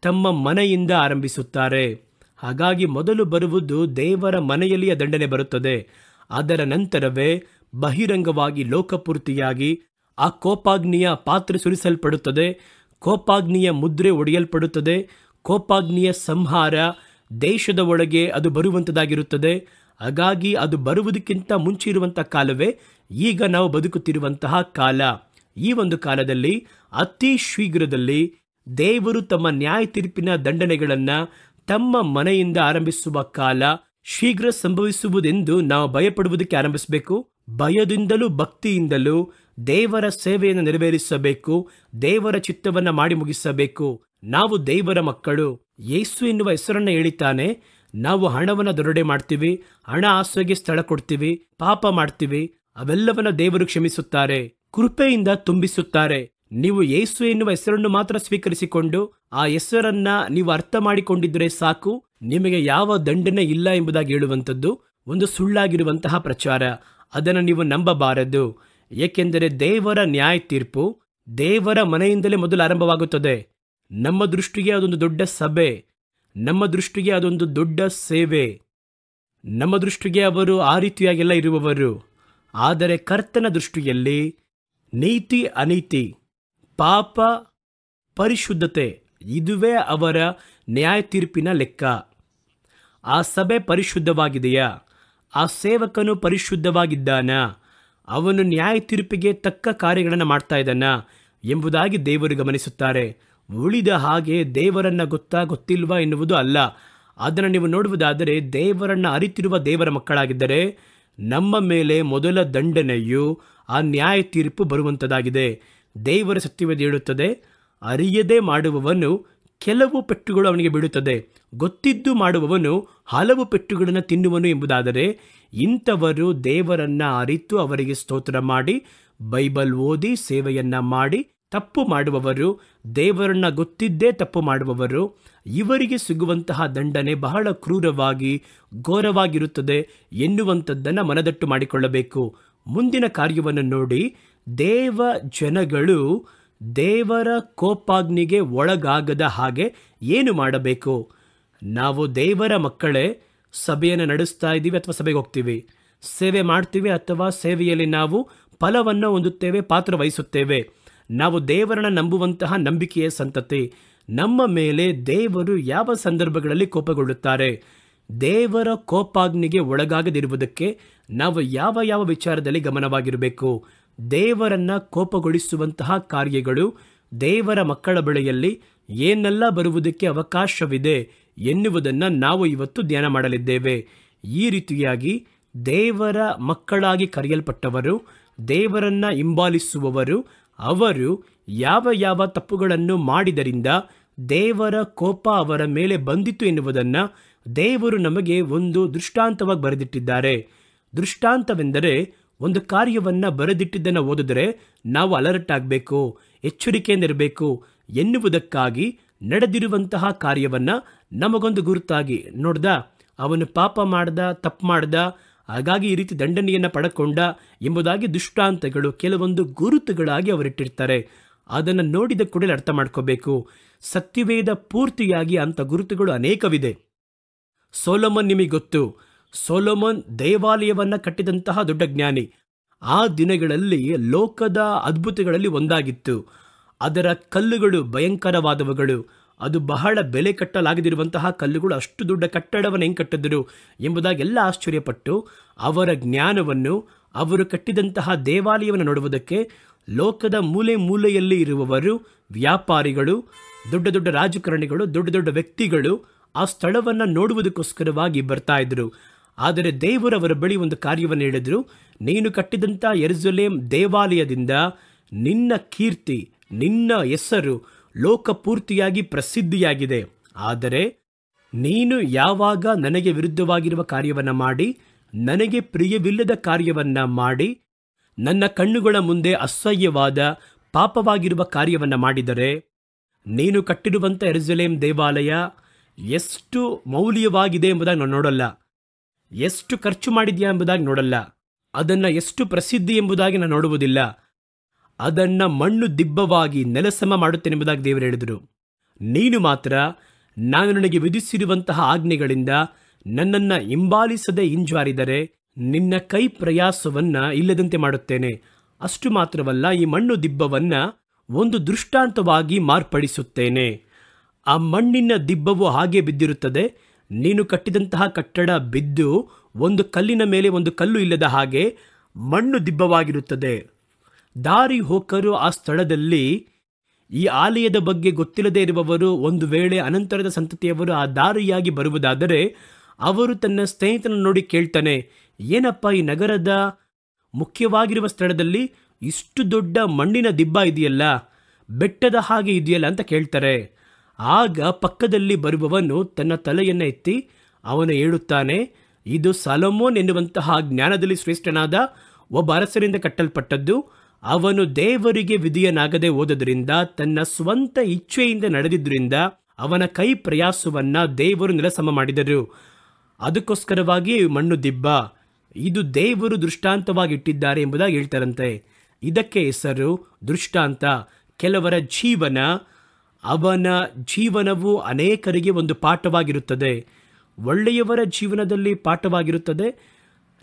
ತಮ್ಮ ಮನೆಯಿಂದ ಆರಂಭಿಸುತ್ತಾರೆ. ಹಾಗಾಗಿ ಮೊದಲು ಬರುವುದು ದೇವರ ಮನೆಯಲ್ಲಿಯ ದಂಡನೆ ಬರುತ್ತದೆ. ಅದರ ನಂತರವೇ ಬಹಿರಂಗವಾಗಿ ಲೋಕಪೂರ್ತಿಯಾಗಿ ಆ ಕೋಪಾಗ್ನಿಯ ಪಾತ್ರೆ ಸುರಿಸಲ್ಪಡುತ್ತದೆ, ಕೋಪಾಗ್ನಿಯ ಮುದ್ರೆ ಒಡೆಯಲ್ಪಡುತ್ತದೆ, ಕೋಪಾಗ್ನಿಯ ಸಂಹಾರ ದೇಶದ ಒಳಗೆ ಅದು ಬರುವಂಥದ್ದಾಗಿರುತ್ತದೆ. ಹಾಗಾಗಿ ಅದು ಬರುವುದಕ್ಕಿಂತ ಮುಂಚೆ ಇರುವಂತಹ ಕಾಲವೇ ಈಗ ನಾವು ಬದುಕುತ್ತಿರುವಂತಹ ಕಾಲ. ಈ ಒಂದು ಕಾಲದಲ್ಲಿ ಅತಿ ಶೀಘ್ರದಲ್ಲಿ ದೇವರು ತಮ್ಮ ನ್ಯಾಯ ತೀರ್ಪಿನ ದಂಡನೆಗಳನ್ನು ತಮ್ಮ ಮನೆಯಿಂದ ಆರಂಭಿಸುವ ಕಾಲ ಶೀಘ್ರ ಸಂಭವಿಸುವುದೆಂದು ನಾವು ಭಯಪಡುವುದಕ್ಕೆ ಆರಂಭಿಸಬೇಕು. ಭಯದಿಂದಲೂ ಭಕ್ತಿಯಿಂದಲೂ ದೇವರ ಸೇವೆಯನ್ನು ನೆರವೇರಿಸಬೇಕು, ದೇವರ ಚಿತ್ತವನ್ನು ಮಾಡಿ ಮುಗಿಸಬೇಕು. ನಾವು ದೇವರ ಮಕ್ಕಳು. ಯೇಸು ಎನ್ನುವ ಹೆಸರನ್ನು ಹೇಳಿತಾನೆ. ನಾವು ಹಣವನ್ನು ದೊರಡೆ ಮಾಡ್ತೀವಿ, ಹಣ ಆಸೆಗೆ ಸ್ಥಳ ಕೊಡ್ತೀವಿ, ಪಾಪ ಮಾಡ್ತೀವಿ, ಅವೆಲ್ಲವನ್ನ ದೇವರು ಕ್ಷಮಿಸುತ್ತಾರೆ, ಕೃಪೆಯಿಂದ ತುಂಬಿಸುತ್ತಾರೆ. ನೀವು ಯೇಸು ಎನ್ನುವ ಹೆಸರನ್ನು ಮಾತ್ರ ಸ್ವೀಕರಿಸಿಕೊಂಡು ಆ ಹೆಸರನ್ನ ನೀವು ಅರ್ಥ ಮಾಡಿಕೊಂಡಿದ್ರೆ ಸಾಕು, ನಿಮಗೆ ಯಾವ ದಂಡನೆ ಇಲ್ಲ ಎಂಬುದಾಗಿ ಹೇಳುವಂಥದ್ದು ಒಂದು ಸುಳ್ಳಾಗಿರುವಂತಹ ಪ್ರಚಾರ. ಅದನ್ನು ನೀವು ನಂಬಬಾರದು. ಏಕೆಂದರೆ ದೇವರ ನ್ಯಾಯ ತೀರ್ಪು ದೇವರ ಮನೆಯಿಂದಲೇ ಮೊದಲು ಆರಂಭವಾಗುತ್ತದೆ. ನಮ್ಮ ದೃಷ್ಟಿಗೆ ಅದೊಂದು ದೊಡ್ಡ ಸಭೆ, ನಮ್ಮ ದೃಷ್ಟಿಗೆ ಅದೊಂದು ದೊಡ್ಡ ಸೇವೆ, ನಮ್ಮ ದೃಷ್ಟಿಗೆ ಅವರು ಆ ರೀತಿಯಾಗೆಲ್ಲ ಇರುವವರು. ಆದರೆ ಕರ್ತನ ದೃಷ್ಟಿಯಲ್ಲಿ ನೀತಿ, ಅನೀತಿ, ಪಾಪ, ಪರಿಶುದ್ಧತೆ, ಇದುವೇ ಅವರ ನ್ಯಾಯ ತೀರ್ಪಿನ ಲೆಕ್ಕ. ಆ ಸಭೆ ಪರಿಶುದ್ಧವಾಗಿದೆಯಾ? ಆ ಸೇವಕನು ಪರಿಶುದ್ಧವಾಗಿದ್ದಾನ? ಅವನು ನ್ಯಾಯ ತೀರ್ಪಿಗೆ ತಕ್ಕ ಕಾರ್ಯಗಳನ್ನು ಮಾಡ್ತಾ ಇದ್ದಾನ ಎಂಬುದಾಗಿ ದೇವರು ಗಮನಿಸುತ್ತಾರೆ. ಉಳಿದ ಹಾಗೆ ದೇವರನ್ನ ಗೊತ್ತಿಲ್ವಾ ಎನ್ನುವುದು ಅಲ್ಲ. ಅದನ್ನು ನೀವು ನೋಡುವುದಾದರೆ ದೇವರನ್ನ ಅರಿತಿರುವ ದೇವರ ಮಕ್ಕಳಾಗಿದ್ದರೆ ನಮ್ಮ ಮೇಲೆ ಮೊದಲ ದಂಡನೆಯು ಆ ನ್ಯಾಯ ತೀರ್ಪು ಬರುವಂಥದ್ದಾಗಿದೆ. ದೇವರ ಸತ್ಯವೇದ ಹೇಳುತ್ತದೆ, ಅರಿಯದೆ ಮಾಡುವವನು ಕೆಲವು ಪೆಟ್ಟುಗಳು ಅವನಿಗೆ ಬೀಳುತ್ತದೆ, ಗೊತ್ತಿದ್ದು ಮಾಡುವವನು ಹಲವು ಪೆಟ್ಟುಗಳನ್ನು ತಿನ್ನುವನು ಎಂಬುದಾದರೆ ಇಂಥವರು ದೇವರನ್ನ ಅರಿತು ಅವರಿಗೆ ಸ್ತೋತ್ರ ಮಾಡಿ ಬೈಬಲ್ ಓದಿ ಸೇವೆಯನ್ನ ಮಾಡಿ ತಪ್ಪು ಮಾಡುವವರು, ದೇವರನ್ನ ಗೊತ್ತಿದ್ದೇ ತಪ್ಪು ಮಾಡುವವರು, ಇವರಿಗೆ ಸಿಗುವಂತಹ ದಂಡನೆ ಬಹಳ ಕ್ರೂರವಾಗಿ ಘೋರವಾಗಿರುತ್ತದೆ ಎನ್ನುವಂಥದ್ದನ್ನು ಮನದಟ್ಟು ಮಾಡಿಕೊಳ್ಳಬೇಕು. ಮುಂದಿನ ಕಾರ್ಯವನ್ನು ನೋಡಿ, ದೇವ ಜನಗಳು ದೇವರ ಕೋಪಾಗ್ನಿಗೆ ಒಳಗಾಗದ ಹಾಗೆ ಏನು ಮಾಡಬೇಕು? ನಾವು ದೇವರ ಮಕ್ಕಳೇ ಸಭೆಯನ್ನು ನಡೆಸ್ತಾ ಇದ್ದೀವಿ ಅಥವಾ ಸಭೆಗೆ ಹೋಗ್ತೀವಿ, ಸೇವೆ ಮಾಡ್ತೀವಿ ಅಥವಾ ಸೇವೆಯಲ್ಲಿ ನಾವು ಫಲವನ್ನು ಹೊಂದುತ್ತೇವೆ, ಪಾತ್ರ ವಹಿಸುತ್ತೇವೆ. ನಾವು ದೇವರನ್ನ ನಂಬುವಂತಹ ನಂಬಿಕೆಯ ಸಂತತಿ. ನಮ್ಮ ಮೇಲೆ ದೇವರು ಯಾವ ಸಂದರ್ಭಗಳಲ್ಲಿ ಕೋಪಗೊಳ್ಳುತ್ತಾರೆ? ದೇವರ ಕೋಪಾಗ್ನಿಗೆ ಒಳಗಾಗದಿರುವುದಕ್ಕೆ ನಾವು ಯಾವ ಯಾವ ವಿಚಾರದಲ್ಲಿ ಗಮನವಾಗಿರಬೇಕು? ದೇವರನ್ನ ಕೋಪಗೊಳಿಸುವಂತಹ ಕಾರ್ಯಗಳು ದೇವರ ಮಕ್ಕಳ ಬಳಿಯಲ್ಲಿ ಏನೆಲ್ಲ ಬರುವುದಕ್ಕೆ ಅವಕಾಶವಿದೆ ಎನ್ನುವುದನ್ನು ನಾವು ಇವತ್ತು ಧ್ಯಾನ ಮಾಡಲಿದ್ದೇವೆ. ಈ ರೀತಿಯಾಗಿ ದೇವರ ಮಕ್ಕಳಾಗಿ ಕರೆಯಲ್ಪಟ್ಟವರು, ದೇವರನ್ನ ಹಿಂಬಾಲಿಸುವವರು, ಅವರು ಯಾವ ಯಾವ ತಪ್ಪುಗಳನ್ನು ಮಾಡಿದರಿಂದ ದೇವರ ಕೋಪ ಅವರ ಮೇಲೆ ಬಂದಿತು ಎನ್ನುವುದನ್ನು ದೇವರು ನಮಗೆ ಒಂದು ದೃಷ್ಟಾಂತವಾಗಿ ಬರೆದಿಟ್ಟಿದ್ದಾರೆ. ದೃಷ್ಟಾಂತವೆಂದರೆ ಒಂದು ಕಾರ್ಯವನ್ನು ಬರೆದಿಟ್ಟಿದ್ದನ್ನು ಓದಿದರೆ ನಾವು ಅಲರ್ಟ್ ಆಗಬೇಕು, ಎಚ್ಚರಿಕೆಯಿಂದಿರಬೇಕು ಎನ್ನುವುದಕ್ಕಾಗಿ ನಡೆದಿರುವಂತಹ ಕಾರ್ಯವನ್ನು ನಮಗೊಂದು ಗುರುತಾಗಿ ನೋಡ್ದ, ಅವನು ಪಾಪ ಮಾಡ್ದ, ತಪ್ಪು ಮಾಡ್ದ, ಹಾಗಾಗಿ ಈ ರೀತಿ ದಂಡನೆಯನ್ನು ಪಡ್ಕೊಂಡ ಎಂಬುದಾಗಿ ದೃಷ್ಟಾಂತಗಳು ಕೆಲವೊಂದು ಗುರುತುಗಳಾಗಿ ಅವರಿಟ್ಟಿರ್ತಾರೆ. ಅದನ್ನು ನೋಡಿದ ಕೂಡಲೇ ಅರ್ಥ ಮಾಡ್ಕೋಬೇಕು. ಸತ್ಯವೇದ ಪೂರ್ತಿಯಾಗಿ ಅಂಥ ಗುರುತುಗಳು ಅನೇಕವಿದೆ. ಸೊಲೊಮನ್ ನಿಮಗೆ ಗೊತ್ತು, ಸೊಲೊಮನ್ ದೇವಾಲಯವನ್ನು ಕಟ್ಟಿದಂತಹ ದೊಡ್ಡ ಜ್ಞಾನಿ. ಆ ದಿನಗಳಲ್ಲಿ ಲೋಕದ ಅದ್ಭುತಗಳಲ್ಲಿ ಒಂದಾಗಿತ್ತು. ಅದರ ಕಲ್ಲುಗಳು ಭಯಂಕರವಾದವುಗಳು. ಅದು ಬಹಳ ಬೆಲೆ ಕಟ್ಟಲಾಗದಿರುವಂತಹ ಕಲ್ಲುಗಳು. ಅಷ್ಟು ದೊಡ್ಡ ಕಟ್ಟಡವನ್ನು ಹೆಂಗೆ ಕಟ್ಟಿದ್ರು ಎಂಬುದಾಗೆಲ್ಲ ಆಶ್ಚರ್ಯಪಟ್ಟು ಅವರ ಜ್ಞಾನವನ್ನು, ಅವರು ಕಟ್ಟಿದಂತಹ ದೇವಾಲಯವನ್ನು ನೋಡುವುದಕ್ಕೆ ಲೋಕದ ಮೂಲೆ ಮೂಲೆಯಲ್ಲಿ ಇರುವವರು, ವ್ಯಾಪಾರಿಗಳು, ದೊಡ್ಡ ದೊಡ್ಡ ರಾಜಕಾರಣಿಗಳು, ದೊಡ್ಡ ದೊಡ್ಡ ವ್ಯಕ್ತಿಗಳು ಆ ಸ್ಥಳವನ್ನು ನೋಡುವುದಕ್ಕೋಸ್ಕರವಾಗಿ ಬರ್ತಾ ಇದ್ರು. ಆದರೆ ದೇವರು ಅವರ ಬಳಿ ಒಂದು ಕಾರ್ಯವನ್ನು ಹೇಳಿದ್ರು, ನೀನು ಕಟ್ಟಿದಂಥ ಯೆರೂಸಲೇಮ್ ದೇವಾಲಯದಿಂದ ನಿನ್ನ ಕೀರ್ತಿ, ನಿನ್ನ ಹೆಸರು ಲೋಕಪೂರ್ತಿಯಾಗಿ ಪ್ರಸಿದ್ಧಿಯಾಗಿದೆ. ಆದರೆ ನೀನು ಯಾವಾಗ ನನಗೆ ವಿರುದ್ಧವಾಗಿರುವ ಕಾರ್ಯವನ್ನು ಮಾಡಿ, ನನಗೆ ಪ್ರಿಯವಿಲ್ಲದ ಕಾರ್ಯವನ್ನು ಮಾಡಿ, ನನ್ನ ಕಣ್ಣುಗಳ ಮುಂದೆ ಅಸಹ್ಯವಾದ ಪಾಪವಾಗಿರುವ ಕಾರ್ಯವನ್ನು ಮಾಡಿದರೆ, ನೀನು ಕಟ್ಟಿರುವಂಥ ಯೆರೂಸಲೇಮ್ ದೇವಾಲಯ ಎಷ್ಟು ಮೌಲ್ಯವಾಗಿದೆ ಎಂಬುದಾಗಿ ನಾನು ನೋಡಲ್ಲ, ಎಷ್ಟು ಖರ್ಚು ಮಾಡಿದ್ಯಾ ಎಂಬುದಾಗಿ ನೋಡಲ್ಲ, ಅದನ್ನು ಎಷ್ಟು ಪ್ರಸಿದ್ಧಿ ಎಂಬುದಾಗಿ ನಾನು ನೋಡುವುದಿಲ್ಲ. ಅದನ್ನು ಮಣ್ಣು ದಿಬ್ಬವಾಗಿ ನೆಲಸಮ ಮಾಡುತ್ತೇನೆ ಎಂಬುದಾಗಿ ದೇವರು ಹೇಳಿದರು. ನೀನು ಮಾತ್ರ ನಾನು ನನಗೆ ವಿಧಿಸಿರುವಂತಹ ಆಜ್ಞೆಗಳಿಂದ ನನ್ನನ್ನು ಹಿಂಬಾಲಿಸದೆ ಹಿಂಜಾರಿದರೆ ನಿನ್ನ ಕೈ ಪ್ರಯಾಸವನ್ನು ಇಲ್ಲದಂತೆ ಮಾಡುತ್ತೇನೆ. ಅಷ್ಟು ಮಾತ್ರವಲ್ಲ, ಈ ಮಣ್ಣು ದಿಬ್ಬವನ್ನು ಒಂದು ದೃಷ್ಟಾಂತವಾಗಿ ಮಾರ್ಪಡಿಸುತ್ತೇನೆ. ಆ ಮಣ್ಣಿನ ದಿಬ್ಬವು ಹಾಗೆ ಬಿದ್ದಿರುತ್ತದೆ. ನೀನು ಕಟ್ಟಿದಂತಹ ಕಟ್ಟಡ ಬಿದ್ದು ಒಂದು ಕಲ್ಲಿನ ಮೇಲೆ ಒಂದು ಕಲ್ಲು ಇಲ್ಲದ ಹಾಗೆ ಮಣ್ಣು ದಿಬ್ಬವಾಗಿರುತ್ತದೆ. ದಾರಿ ಹೋಕರು ಆ ಸ್ಥಳದಲ್ಲಿ ಈ ಆಲಯದ ಬಗ್ಗೆ ಗೊತ್ತಿಲ್ಲದೆ ಇರುವವರು, ಒಂದು ವೇಳೆ ಅನಂತರದ ಸಂತತಿಯವರು ಆ ದಾರಿಯಾಗಿ ಬರುವುದಾದರೆ ಅವರು ತನ್ನ ಸ್ನೇಹಿತನನ್ನು ನೋಡಿ ಕೇಳ್ತಾನೆ, ಏನಪ್ಪ ಈ ನಗರದ ಮುಖ್ಯವಾಗಿರುವ ಸ್ಥಳದಲ್ಲಿ ಇಷ್ಟು ದೊಡ್ಡ ಮಣ್ಣಿನ ದಿಬ್ಬ ಇದೆಯಲ್ಲ, ಬೆಟ್ಟದ ಹಾಗೆ ಇದೆಯಲ್ಲ ಅಂತ ಕೇಳ್ತಾರೆ. ಆಗ ಪಕ್ಕದಲ್ಲಿ ಬರುವವನು ತನ್ನ ತಲೆಯನ್ನು ಎತ್ತಿ ಅವನು ಹೇಳುತ್ತಾನೆ, ಇದು ಸೊಲೊಮೋನ್ ಎನ್ನುವಂತಹ ಜ್ಞಾನದಲ್ಲಿ ಶ್ರೇಷ್ಠನಾದ ಒಬ್ಬ ಅರಸರಿಂದ ಕಟ್ಟಲ್ಪಟ್ಟದ್ದು. ಅವನು ದೇವರಿಗೆ ವಿಧಿಯನಾಗದೆ ಹೋದದ್ರಿಂದ, ತನ್ನ ಸ್ವಂತ ಇಚ್ಛೆಯಿಂದ ನಡೆದಿದ್ದರಿಂದ ಅವನ ಕೈ ಪ್ರಯಾಸವನ್ನ ದೇವರು ನೆಲಸಮ ಮಾಡಿದರು. ಅದಕ್ಕೋಸ್ಕರವಾಗಿ ಮಣ್ಣು ದಿಬ್ಬ, ಇದು ದೇವರು ದೃಷ್ಟಾಂತವಾಗಿ ಇಟ್ಟಿದ್ದಾರೆ ಎಂಬುದಾಗಿ ಹೇಳ್ತಾರಂತೆ. ಇದಕ್ಕೆ ಹೆಸರು ದೃಷ್ಟಾಂತ. ಕೆಲವರ ಜೀವನ, ಅವನ ಜೀವನವು ಅನೇಕರಿಗೆ ಒಂದು ಪಾಠವಾಗಿರುತ್ತದೆ. ಒಳ್ಳೆಯವರ ಜೀವನದಲ್ಲಿ ಪಾಠವಾಗಿರುತ್ತದೆ,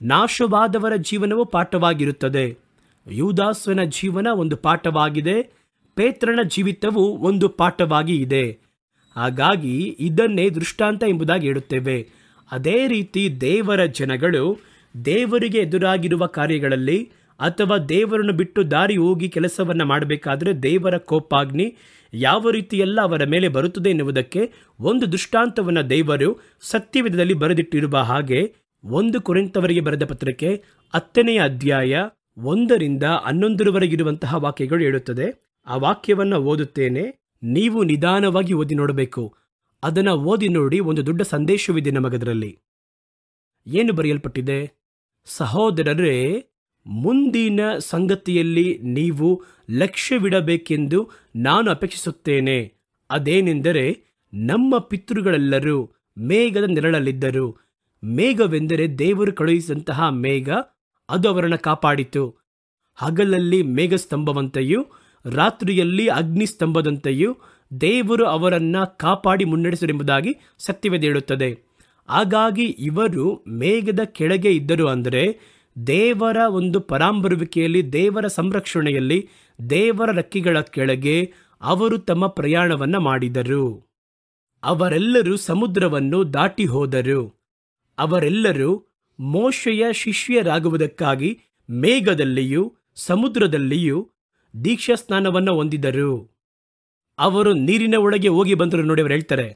ನಾಶವಾದವರ ಜೀವನವು ಪಾಠವಾಗಿರುತ್ತದೆ. ಯೂದಾಸನ ಜೀವನ ಒಂದು ಪಾಠವಾಗಿದೆ, ಪೇತ್ರನ ಜೀವಿತವು ಒಂದು ಪಾಠವಾಗಿ ಇದೆ. ಹಾಗಾಗಿ ಇದನ್ನೇ ದೃಷ್ಟಾಂತ ಎಂಬುದಾಗಿ ಹೇಳುತ್ತೇವೆ. ಅದೇ ರೀತಿ ದೇವರ ಜನಗಳು ದೇವರಿಗೆ ಎದುರಾಗಿರುವ ಕಾರ್ಯಗಳಲ್ಲಿ ಅಥವಾ ದೇವರನ್ನು ಬಿಟ್ಟು ದಾರಿ ಹೋಗಿ ಕೆಲಸವನ್ನು ಮಾಡಬೇಕಾದ್ರೆ ದೇವರ ಕೋಪಾಗ್ನಿ ಯಾವ ರೀತಿಯೆಲ್ಲ ಅವರ ಮೇಲೆ ಬರುತ್ತದೆ ಎನ್ನುವುದಕ್ಕೆ ಒಂದು ದೃಷ್ಟಾಂತವನ್ನು ದೇವರು ಸತ್ಯವೇದದಲ್ಲಿ ಬರೆದಿಟ್ಟಿರುವ ಹಾಗೆ 1 ಕೊರಿಂಥದವರಿಗೆ ಬರೆದ ಪತ್ರಕ್ಕೆ 10ನೇ ಅಧ್ಯಾಯ 1-11 ವಾಕ್ಯಗಳು ಹೇಳುತ್ತದೆ. ಆ ವಾಕ್ಯವನ್ನು ಓದುತ್ತೇನೆ, ನೀವು ನಿಧಾನವಾಗಿ ಓದಿ ನೋಡಬೇಕು. ಅದನ್ನು ಓದಿ ನೋಡಿ, ಒಂದು ದೊಡ್ಡ ಸಂದೇಶವಿದೆ ನಮಗದರಲ್ಲಿ. ಏನು ಬರೆಯಲ್ಪಟ್ಟಿದೆ? ಸಹೋದರರೇ, ಮುಂದಿನ ಸಂಗತಿಯಲ್ಲಿ ನೀವು ಲಕ್ಷ್ಯವಿಡಬೇಕೆಂದು ನಾನು ಅಪೇಕ್ಷಿಸುತ್ತೇನೆ. ಅದೇನೆಂದರೆ, ನಮ್ಮ ಪಿತೃಗಳೆಲ್ಲರೂ ಮೇಘದ ನೆರಳಲ್ಲಿದ್ದರು. ಮೇಘವೆಂದರೆ ದೇವರು ಕಳುಹಿಸಿದಂತಹ ಮೇಘ, ಅದು ಅವರನ್ನು ಕಾಪಾಡಿತು. ಹಗಲಲ್ಲಿ ಮೇಘಸ್ತಂಭವಂತೆಯೂ ರಾತ್ರಿಯಲ್ಲಿ ಅಗ್ನಿಸ್ತಂಭದಂತೆಯೂ ದೇವರು ಅವರನ್ನು ಕಾಪಾಡಿ ಮುನ್ನಡೆಸರೆಂಬುದಾಗಿ ಸತ್ಯವೇದ ಹೇಳುತ್ತದೆ. ಹಾಗಾಗಿ ಇವರು ಮೇಘದ ಕೆಳಗೆ ಇದ್ದರು ಅಂದರೆ ದೇವರ ಒಂದು ಪರಾಂಬರುವಿಕೆಯಲ್ಲಿ, ದೇವರ ಸಂರಕ್ಷಣೆಯಲ್ಲಿ, ದೇವರ ರೆಕ್ಕೆಗಳ ಕೆಳಗೆ ಅವರು ತಮ್ಮ ಪ್ರಯಾಣವನ್ನು ಮಾಡಿದರು. ಅವರೆಲ್ಲರೂ ಸಮುದ್ರವನ್ನು ದಾಟಿ ಹೋದರು. ಅವರೆಲ್ಲರೂ ಮೋಶೆಯ ಶಿಷ್ಯರಾಗುವುದಕ್ಕಾಗಿ ಮೇಘದಲ್ಲಿಯೂ ಸಮುದ್ರದಲ್ಲಿಯೂ ದೀಕ್ಷಾಸ್ನಾನವನ್ನು ಹೊಂದಿದರು. ಅವರು ನೀರಿನ ಒಳಗೆ ಹೋಗಿ ಬಂದರು ನೋಡಿ. ಅವರು ಹೇಳ್ತಾರೆ,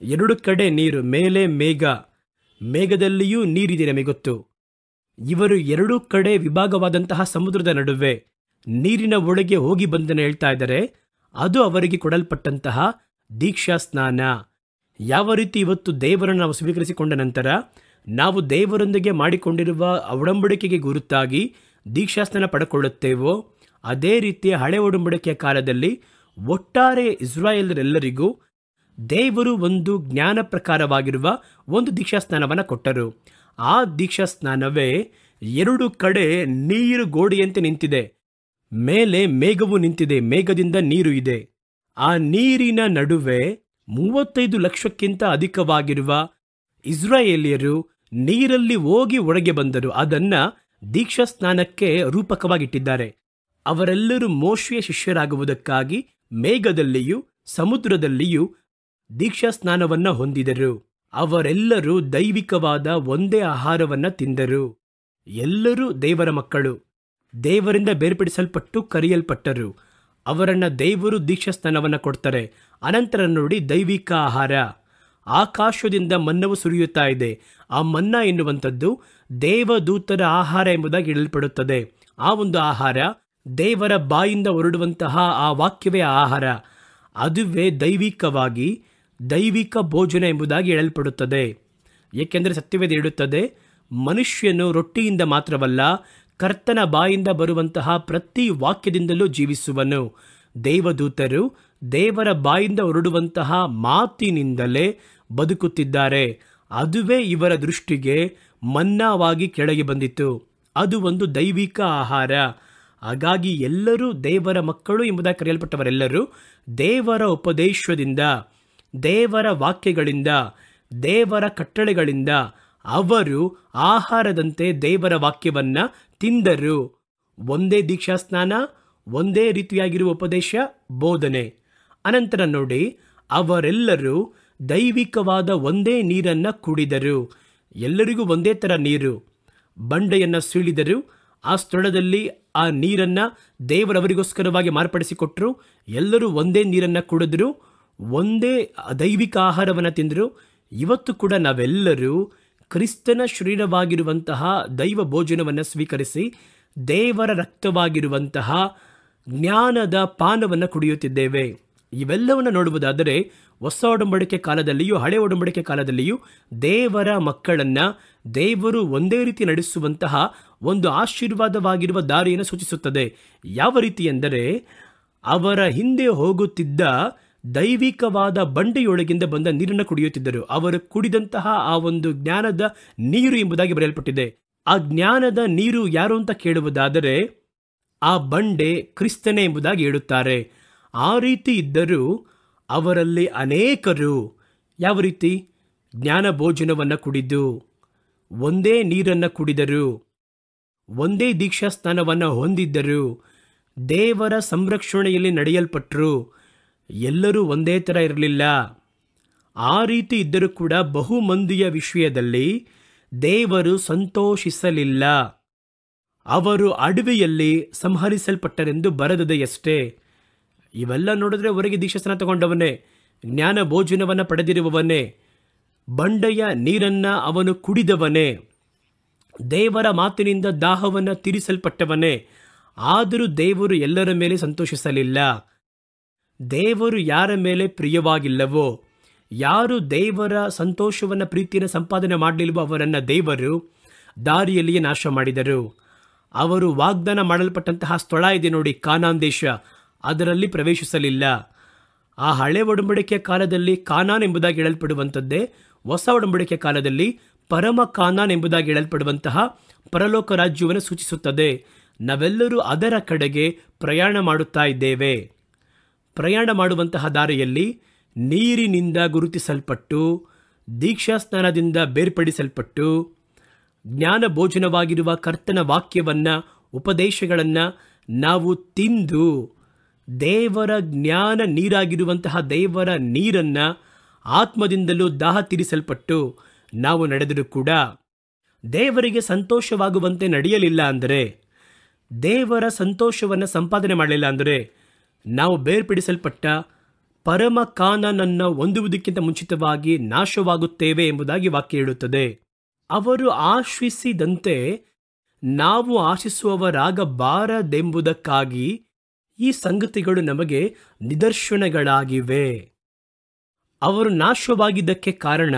2 ಕಡೆ ನೀರು, ಮೇಲೆ ಮೇಘ, ಮೇಘದಲ್ಲಿಯೂ ನೀರಿದೆ, ನಮಗೆ ಗೊತ್ತು. ಇವರು 2 ಕಡೆ ವಿಭಾಗವಾದಂತಹ ಸಮುದ್ರದ ನಡುವೆ ನೀರಿನ ಒಳಗೆ ಹೋಗಿ ಬಂದನ್ನು ಹೇಳ್ತಾ ಇದ್ದಾರೆ. ಅದು ಅವರಿಗೆ ಕೊಡಲ್ಪಟ್ಟಂತಹ ದೀಕ್ಷಾ ಸ್ನಾನ. ಯಾವ ರೀತಿ ಇವತ್ತು ದೇವರನ್ನು ನಾವು ಸ್ವೀಕರಿಸಿಕೊಂಡ ನಂತರ ನಾವು ದೇವರೊಂದಿಗೆ ಮಾಡಿಕೊಂಡಿರುವ ಒಡಂಬಡಿಕೆಗೆ ಗುರುತಾಗಿ ದೀಕ್ಷಾಸ್ನಾನ ಪಡೆದುಕೊಳ್ಳುತ್ತೇವೋ, ಅದೇ ರೀತಿಯ ಹಳೆ ಒಡಂಬಡಿಕೆಯ ಕಾಲದಲ್ಲಿ ಒಟ್ಟಾರೆ ಇಸ್ರಾಯೇಲರೆಲ್ಲರಿಗೂ ದೇವರು ಒಂದು ಜ್ಞಾನ ಪ್ರಕಾರವಾಗಿರುವ ಒಂದು ದೀಕ್ಷಾಸ್ನಾನವನ್ನು ಕೊಟ್ಟರು. ಆ ದೀಕ್ಷಾಸ್ನಾನವೇ 2 ಕಡೆ ನೀರು ಗೋಡೆಯಂತೆ ನಿಂತಿದೆ. ಮೇಲೆ ಮೇಘವು ನಿಂತಿದೆ, ಮೇಘದಿಂದ ನೀರು ಇದೆ. ಆ ನೀರಿನ ನಡುವೆ 35 ಲಕ್ಷಕ್ಕಿಂತ ಅಧಿಕವಾಗಿರುವ ಇಸ್ರಾಯೇಲಿಯರು ನೀರಲ್ಲಿ ಹೋಗಿ ಒಳಗೆ ಬಂದರು. ಅದನ್ನ ದೀಕ್ಷಾಸ್ನಾನಕ್ಕೆ ರೂಪಕವಾಗಿಟ್ಟಿದ್ದಾರೆ. ಅವರೆಲ್ಲರೂ ಮೋಶೆಯ ಶಿಷ್ಯರಾಗುವುದಕ್ಕಾಗಿ ಮೇಘದಲ್ಲಿಯೂ ಸಮುದ್ರದಲ್ಲಿಯೂ ದೀಕ್ಷಾಸ್ನಾನವನ್ನು ಹೊಂದಿದರು. ಅವರೆಲ್ಲರೂ ದೈವಿಕವಾದ ಒಂದೇ ಆಹಾರವನ್ನು ತಿಂದರು. ಎಲ್ಲರೂ ದೇವರ ಮಕ್ಕಳು, ದೇವರಿಂದ ಬೇರ್ಪಡಿಸಲ್ಪಟ್ಟು ಕರೆಯಲ್ಪಟ್ಟರು. ಅವರನ್ನು ದೇವರು ದೀಕ್ಷಾಸ್ನಾನವನ್ನು ಕೊಡ್ತಾರೆ. ಅನಂತರ ನೋಡಿ, ದೈವಿಕ ಆಹಾರ. ಆಕಾಶದಿಂದ ಮನ್ನವು ಸುರಿಯುತ್ತಾ ಇದೆ. ಆ ಮನ್ನ ಎನ್ನುವಂಥದ್ದು ದೇವದೂತರ ಆಹಾರ ಎಂಬುದಾಗಿ ಹೇಳಲ್ಪಡುತ್ತದೆ. ಆ ಒಂದು ಆಹಾರ ದೇವರ ಬಾಯಿಂದ ಹೊರಡುವಂತಹ ಆ ವಾಕ್ಯವೇ ಆಹಾರ. ಅದುವೇ ದೈವಿಕವಾಗಿ ದೈವಿಕ ಭೋಜನ ಎಂಬುದಾಗಿ ಹೇಳಲ್ಪಡುತ್ತದೆ. ಏಕೆಂದರೆ ಸತ್ಯವೇದ ಹೇಳುತ್ತದೆ, ಮನುಷ್ಯನು ರೊಟ್ಟಿಯಿಂದ ಮಾತ್ರವಲ್ಲ, ಕರ್ತನ ಬಾಯಿಂದ ಬರುವಂತಹ ಪ್ರತಿ ವಾಕ್ಯದಿಂದಲೂ ಜೀವಿಸುವನು. ದೇವದೂತರು ದೇವರ ಬಾಯಿಂದ ಹೊರಡುವಂತಹ ಮಾತಿನಿಂದಲೇ ಬದುಕುತ್ತಿದ್ದಾರೆ. ಅದುವೇ ಇವರ ದೃಷ್ಟಿಗೆ ಮನ್ನಾವಾಗಿ ಕೆಳಗೆ ಬಂದಿತು. ಅದು ಒಂದು ದೈವಿಕ ಆಹಾರ. ಹಾಗಾಗಿ ಎಲ್ಲರೂ ದೇವರ ಮಕ್ಕಳು ಎಂಬುದಾಗಿ ಕರೆಯಲ್ಪಟ್ಟವರೆಲ್ಲರೂ ದೇವರ ಉಪದೇಶದಿಂದ, ದೇವರ ವಾಕ್ಯಗಳಿಂದ, ದೇವರ ಕಟ್ಟಳೆಗಳಿಂದ ಅವರು ಆಹಾರದಂತೆ ದೇವರ ವಾಕ್ಯವನ್ನ ತಿಂದರು. ಒಂದೇ ದೀಕ್ಷಾಸ್ನಾನ, ಒಂದೇ ರೀತಿಯಾಗಿರುವ ಉಪದೇಶ, ಬೋಧನೆ. ಅನಂತರ ನೋಡಿ, ಅವರೆಲ್ಲರೂ ದೈವಿಕವಾದ ಒಂದೇ ನೀರನ್ನು ಕುಡಿದರು. ಎಲ್ಲರಿಗೂ ಒಂದೇ ಥರ ನೀರು. ಬಂಡೆಯನ್ನು ಸೀಳಿದರು. ಆ ಸ್ಥಳದಲ್ಲಿ ಆ ನೀರನ್ನು ದೇವರವರಿಗೋಸ್ಕರವಾಗಿ ಮಾರ್ಪಡಿಸಿಕೊಟ್ರು. ಎಲ್ಲರೂ ಒಂದೇ ನೀರನ್ನು ಕುಡಿದ್ರು, ಒಂದೇ ದೈವಿಕ ಆಹಾರವನ್ನು ತಿಂದರು. ಇವತ್ತು ಕೂಡ ನಾವೆಲ್ಲರೂ ಕ್ರಿಸ್ತನ ಶರೀರವಾಗಿರುವಂತಹ ದೈವ ಭೋಜನವನ್ನು ಸ್ವೀಕರಿಸಿ ದೇವರ ರಕ್ತವಾಗಿರುವಂತಹ ಜ್ಞಾನದ ಪಾನವನ್ನು ಕುಡಿಯುತ್ತಿದ್ದೇವೆ. ಇವೆಲ್ಲವನ್ನು ನೋಡುವುದಾದರೆ ಹೊಸ ಒಡಂಬಡಿಕೆ ಕಾಲದಲ್ಲಿಯೂ ಹಳೆ ಒಡಂಬಡಿಕೆ ಕಾಲದಲ್ಲಿಯೂ ದೇವರ ಮಕ್ಕಳನ್ನು ದೇವರು ಒಂದೇ ರೀತಿ ನಡೆಸುವಂತಹ ಒಂದು ಆಶೀರ್ವಾದವಾಗಿರುವ ದಾರಿಯನ್ನು ಸೂಚಿಸುತ್ತದೆ. ಯಾವ ರೀತಿ ಎಂದರೆ, ಅವರ ಹಿಂದೆ ಹೋಗುತ್ತಿದ್ದ ದೈವಿಕವಾದ ಬಂಡೆಯೊಳಗಿಂದ ಬಂದ ನೀರನ್ನು ಕುಡಿಯುತ್ತಿದ್ದರು. ಅವರು ಕುಡಿದಂತಹ ಆ ಒಂದು ಜ್ಞಾನದ ನೀರು ಎಂಬುದಾಗಿ ಬರೆಯಲ್ಪಟ್ಟಿದೆ. ಆ ಜ್ಞಾನದ ನೀರು ಯಾರು ಅಂತ ಕೇಳುವುದಾದರೆ ಆ ಬಂಡೆ ಕ್ರಿಸ್ತನೇ ಎಂಬುದಾಗಿ ಹೇಳುತ್ತಾರೆ. ಆ ರೀತಿ ಇದ್ದರೂ ಅವರಲ್ಲಿ ಅನೇಕರು ಯಾವ ರೀತಿ ಜ್ಞಾನ ಭೋಜನವನ್ನು ಕುಡಿದು ಒಂದೇ ನೀರನ್ನು ಕುಡಿದರು, ಒಂದೇ ದೀಕ್ಷಾಸ್ನಾನವನ್ನು ಹೊಂದಿದ್ದರು, ದೇವರ ಸಂರಕ್ಷಣೆಯಲ್ಲಿ ನಡೆಯಲ್ಪಟ್ಟರು. ಎಲ್ಲರೂ ಒಂದೇ ಥರ ಇರಲಿಲ್ಲ. ಆ ರೀತಿ ಇದ್ದರೂ ಕೂಡ ಬಹುಮಂದಿಯ ವಿಷಯದಲ್ಲಿ ದೇವರು ಸಂತೋಷಿಸಲಿಲ್ಲ. ಅವರು ಅಡವಿಯಲ್ಲಿ ಸಂಹರಿಸಲ್ಪಟ್ಟರೆಂದು ಬರೆದದೆಯಷ್ಟೇ. ಇವೆಲ್ಲ ನೋಡಿದ್ರೆ ಹೊರಗೆ ದೀಕ್ಷಾಸ್ನಾನ ತಗೊಂಡವನೇ, ಜ್ಞಾನ ಭೋಜನವನ್ನು ಪಡೆದಿರುವವನೇ, ಬಂಡೆಯ ನೀರನ್ನು ಅವನು ಕುಡಿದವನೇ, ದೇವರ ಮಾತಿನಿಂದ ದಾಹವನ್ನು ತೀರಿಸಲ್ಪಟ್ಟವನೇ. ಆದರೂ ದೇವರು ಎಲ್ಲರ ಮೇಲೆ ಸಂತೋಷಿಸಲಿಲ್ಲ. ದೇವರು ಯಾರ ಮೇಲೆ ಪ್ರಿಯವಾಗಿಲ್ಲವೋ, ಯಾರು ದೇವರ ಸಂತೋಷವನ್ನು ಪ್ರೀತಿಯನ್ನು ಸಂಪಾದನೆ ಮಾಡಲಿಲ್ವೋ ಅವರನ್ನು ದೇವರು ದಾರಿಯಲ್ಲಿಯೇ ನಾಶ ಮಾಡಿದರು. ಅವರು ವಾಗ್ದಾನ ಮಾಡಲ್ಪಟ್ಟಂತಹ ಸ್ಥಳ ಇದೆ ನೋಡಿ, ಕಾನಾನ್ ದೇಶ, ಅದರಲ್ಲಿ ಪ್ರವೇಶಿಸಲಿಲ್ಲ. ಆ ಹಳೆ ಒಡಂಬಡಿಕೆಯ ಕಾಲದಲ್ಲಿ ಕಾನಾನ್ ಎಂಬುದಾಗಿ ಹೇಳಲ್ಪಡುವಂಥದ್ದೇ ಹೊಸ ಒಡಂಬಡಿಕೆಯ ಕಾಲದಲ್ಲಿ ಪರಮ ಕಾನಾನ್ ಎಂಬುದಾಗಿ ಹೇಳಲ್ಪಡುವಂತಹ ಪರಲೋಕ ರಾಜ್ಯವನ್ನು ಸೂಚಿಸುತ್ತದೆ. ನಾವೆಲ್ಲರೂ ಅದರ ಕಡೆಗೆ ಪ್ರಯಾಣ ಮಾಡುತ್ತಾ ಇದ್ದೇವೆ. ಪ್ರಯಾಣ ಮಾಡುವಂತಹ ದಾರಿಯಲ್ಲಿ ನೀರಿನಿಂದ ಗುರುತಿಸಲ್ಪಟ್ಟು, ದೀಕ್ಷಾಸ್ನಾನದಿಂದ ಬೇರ್ಪಡಿಸಲ್ಪಟ್ಟು, ಜ್ಞಾನ ಭೋಜನವಾಗಿರುವ ಕರ್ತನ ವಾಕ್ಯವನ್ನು, ಉಪದೇಶಗಳನ್ನು ನಾವು ತಿಂದು ದೇವರ ಜ್ಞಾನ ನೀರಾಗಿರುವಂತಹ ದೇವರ ನೀರನ್ನು ಆತ್ಮದಿಂದಲೂ ದಾಹ ತೀರಿಸಲ್ಪಟ್ಟು ನಾವು ನಡೆದರೂ ಕೂಡ ದೇವರಿಗೆ ಸಂತೋಷವಾಗುವಂತೆ ನಡೆಯಲಿಲ್ಲ ಅಂದರೆ, ದೇವರ ಸಂತೋಷವನ್ನು ಸಂಪಾದನೆ ಮಾಡಲಿಲ್ಲ ಅಂದರೆ, ನಾವು ಬೇರ್ಪಡಿಸಲ್ಪಟ್ಟ ಪರಮ ಕಾನಾನನ್ನು ಹೊಂದುವುದಕ್ಕಿಂತ ಮುಂಚಿತವಾಗಿ ನಾಶವಾಗುತ್ತೇವೆ ಎಂಬುದಾಗಿ ವಾಕ್ಯ ಹೇಳುತ್ತದೆ. ಅವರು ಆಶಿಸಿದಂತೆ ನಾವು ಆಶಿಸುವವರಾಗಬಾರದೆಂಬುದಕ್ಕಾಗಿ ಈ ಸಂಗತಿಗಳು ನಮಗೆ ನಿದರ್ಶನಗಳಾಗಿವೆ. ಅವರು ನಾಶವಾಗಿದ್ದಕ್ಕೆ ಕಾರಣ,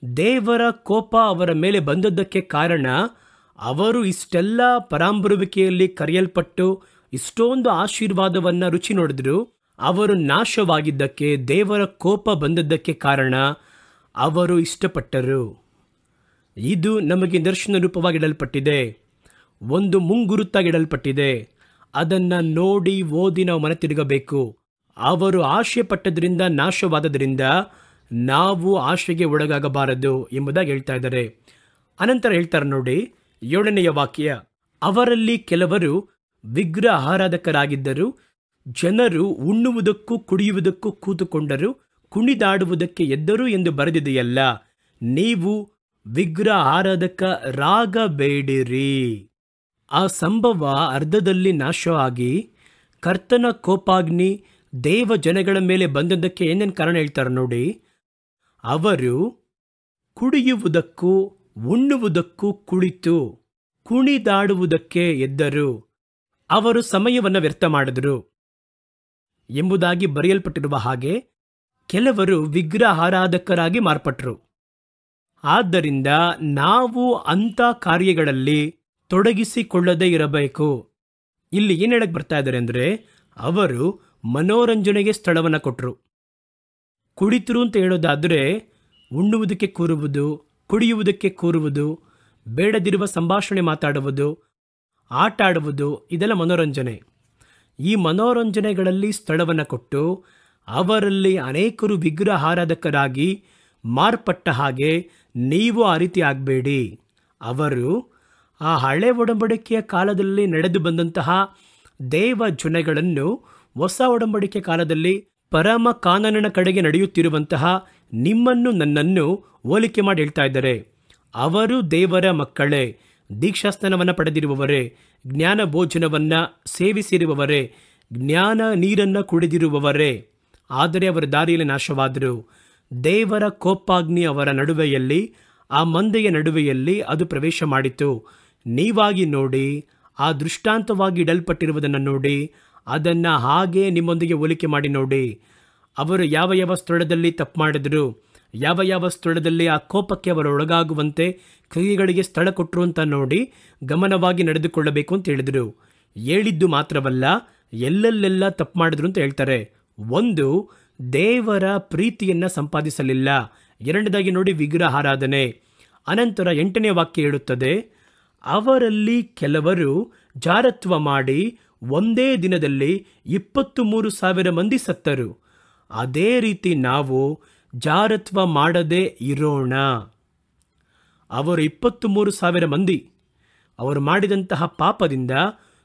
ದೇವರ ಕೋಪ ಅವರ ಮೇಲೆ ಬಂದದ್ದಕ್ಕೆ ಕಾರಣ, ಅವರು ಇಷ್ಟೆಲ್ಲ ಪರಾಂಬರುವಿಕೆಯಲ್ಲಿ ಕರೆಯಲ್ಪಟ್ಟು ಇಷ್ಟೊಂದು ಆಶೀರ್ವಾದವನ್ನು ರುಚಿ ನೋಡಿದ್ರು. ಅವರು ನಾಶವಾಗಿದ್ದಕ್ಕೆ, ದೇವರ ಕೋಪ ಬಂದದ್ದಕ್ಕೆ ಕಾರಣ ಅವರು ಇಷ್ಟಪಟ್ಟರು. ಇದು ನಮಗೆ ದರ್ಶನ ರೂಪವಾಗಿಡಲ್ಪಟ್ಟಿದೆ, ಒಂದು ಮುಂಗುರುತಾಗಿಡಲ್ಪಟ್ಟಿದೆ. ಅದನ್ನು ನೋಡಿ ಓದಿ ನಾವು ಮನೆ ತಿರುಗಬೇಕು. ಅವರು ಆಶೆ ಪಟ್ಟದ್ರಿಂದ ನಾಶವಾದದ್ರಿಂದ ನಾವು ಆಶೆಗೆ ಒಳಗಾಗಬಾರದು ಎಂಬುದಾಗಿ ಹೇಳ್ತಾ ಇದ್ದಾರೆ. ಅನಂತರ ಹೇಳ್ತಾರೆ ನೋಡಿ 7ನೇ ವಾಕ್ಯ, ಅವರಲ್ಲಿ ಕೆಲವರು ವಿಗ್ರಹ ಆರಾಧಕರಾಗಿದ್ದರು. ಜನರು ಉಣ್ಣುವುದಕ್ಕೂ ಕುಡಿಯುವುದಕ್ಕೂ ಕೂತುಕೊಂಡರು, ಕುಣಿದಾಡುವುದಕ್ಕೆ ಎದ್ದರು ಎಂದು ಬರೆದಿದೆಯಲ್ಲ. ನೀವು ವಿಗ್ರಹ ಆರಾಧಕರಾಗಬೇಡಿರಿ. ಆ ಸಂಭವ ಅರ್ಧದಲ್ಲಿ ನಾಶ ಆಗಿ ಕರ್ತನ ಕೋಪಾಗ್ನಿ ದೇವ ಜನಗಳ ಮೇಲೆ ಬಂದದ್ದಕ್ಕೆ ಏನೇನು ಕಾರಣ ಹೇಳ್ತಾರೆ ನೋಡಿ. ಅವರು ಕುಡಿಯುವುದಕ್ಕೂ ಉಣ್ಣುವುದಕ್ಕೂ ಕುಳಿತು ಕುಣಿದಾಡುವುದಕ್ಕೆ ಎದ್ದರು. ಅವರು ಸಮಯವನ್ನು ವ್ಯರ್ಥ ಮಾಡಿದರು ಎಂಬುದಾಗಿ ಬರೆಯಲ್ಪಟ್ಟಿರುವ ಹಾಗೆ ಕೆಲವರು ವಿಗ್ರಹ ಆರಾಧಕರಾಗಿ ಮಾರ್ಪಟ್ಟರು. ಆದ್ದರಿಂದ ನಾವು ಅಂಥ ಕಾರ್ಯಗಳಲ್ಲಿ ತೊಡಗಿಸಿಕೊಳ್ಳದೇ ಇರಬೇಕು. ಇಲ್ಲಿ ಏನು ಹೇಳಕ್ಕೆ ಬರ್ತಾ ಇದ್ದಾರೆ ಅಂದರೆ, ಅವರು ಮನೋರಂಜನೆಗೆ ಸ್ಥಳವನ್ನು ಕೊಟ್ಟರು. ಕುಳಿತರು ಅಂತ ಹೇಳೋದಾದರೆ ಉಣ್ಣುವುದಕ್ಕೆ ಕೂರುವುದು, ಕುಡಿಯುವುದಕ್ಕೆ ಕೂರುವುದು, ಬೇಡದಿರುವ ಸಂಭಾಷಣೆ ಮಾತಾಡುವುದು, ಆಟ ಆಡುವುದು, ಇದೆಲ್ಲ ಮನೋರಂಜನೆ. ಈ ಮನೋರಂಜನೆಗಳಲ್ಲಿ ಸ್ಥಳವನ್ನು ಕೊಟ್ಟು ಅವರಲ್ಲಿ ಅನೇಕರು ವಿಗ್ರಹ ಆರಾಧಕರಾಗಿ ಮಾರ್ಪಟ್ಟ ಹಾಗೆ ನೀವು ಆ ರೀತಿ ಆಗಬೇಡಿ. ಅವರು ಆ ಹಳೆ ಒಡಂಬಡಿಕೆಯ ಕಾಲದಲ್ಲಿ ನಡೆದು ಬಂದಂತಹ ದೇವ ಜನಗಳನ್ನು ಹೊಸ ಒಡಂಬಡಿಕೆ ಕಾಲದಲ್ಲಿ ಪರಮ ಕಾನೂನಿನ ಕಡೆಗೆ ನಡೆಯುತ್ತಿರುವಂತಹ ನಿಮ್ಮನ್ನು ನನ್ನನ್ನು ಹೋಲಿಕೆ ಮಾಡಿ ಹೇಳ್ತಾ ಇದ್ದಾರೆ. ಅವರು ದೇವರ ಮಕ್ಕಳೇ, ದೀಕ್ಷಾಸ್ನಾನವನ್ನು ಪಡೆದಿರುವವರೇ, ಜ್ಞಾನ ಭೋಜನವನ್ನು ಸೇವಿಸಿರುವವರೇ, ಜ್ಞಾನ ನೀರನ್ನು ಕುಡಿದಿರುವವರೇ. ಆದರೆ ಅವರ ದಾರಿಯಲ್ಲಿ ನಾಶವಾದರು. ದೇವರ ಕೋಪಾಗ್ನಿ ಅವರ ನಡುವೆಯಲ್ಲಿ, ಆ ಮಂದೆಯ ನಡುವೆಯಲ್ಲಿ ಅದು ಪ್ರವೇಶ ಮಾಡಿತು. ನೀವಾಗಿ ನೋಡಿ, ಆ ದೃಷ್ಟಾಂತವಾಗಿ ಇಡಲ್ಪಟ್ಟಿರುವುದನ್ನು ನೋಡಿ, ಅದನ್ನು ಹಾಗೆ ನಿಮ್ಮೊಂದಿಗೆ ಹೋಲಿಕೆ ಮಾಡಿ ನೋಡಿ. ಅವರು ಯಾವ ಯಾವ ಸ್ಥಳದಲ್ಲಿ ತಪ್ಪು ಮಾಡಿದರು, ಯಾವ ಯಾವ ಸ್ಥಳದಲ್ಲಿ ಆ ಕೋಪಕ್ಕೆ ಅವರು ಒಳಗಾಗುವಂತೆ ಕ್ರಿಯೆಗಳಿಗೆ ಸ್ಥಳ ಕೊಟ್ಟರು ಅಂತ ನೋಡಿ ಗಮನವಾಗಿ ನಡೆದುಕೊಳ್ಳಬೇಕು ಅಂತ ಹೇಳಿದರು. ಹೇಳಿದ್ದು ಮಾತ್ರವಲ್ಲ, ಎಲ್ಲೆಲ್ಲೆಲ್ಲ ತಪ್ಪು ಮಾಡಿದ್ರು ಅಂತ ಹೇಳ್ತಾರೆ. ಒಂದು, ದೇವರ ಪ್ರೀತಿಯನ್ನು ಸಂಪಾದಿಸಲಿಲ್ಲ. ಎರಡನೇದಾಗಿ ನೋಡಿ ವಿಗ್ರಹ ಆರಾಧನೆ. ಅನಂತರ 8ನೇ ವಾಕ್ಯ ಹೇಳುತ್ತದೆ, ಅವರಲ್ಲಿ ಕೆಲವರು ಜಾರತ್ವ ಮಾಡಿ ಒಂದೇ ದಿನದಲ್ಲಿ 23,000 ಮಂದಿ ಸತ್ತರು. ಅದೇ ರೀತಿ ನಾವು ಜಾರತ್ವ ಮಾಡದೇ ಇರೋಣ. ಅವರು 23,000 ಮಂದಿ ಅವರು ಮಾಡಿದಂತಹ ಪಾಪದಿಂದ,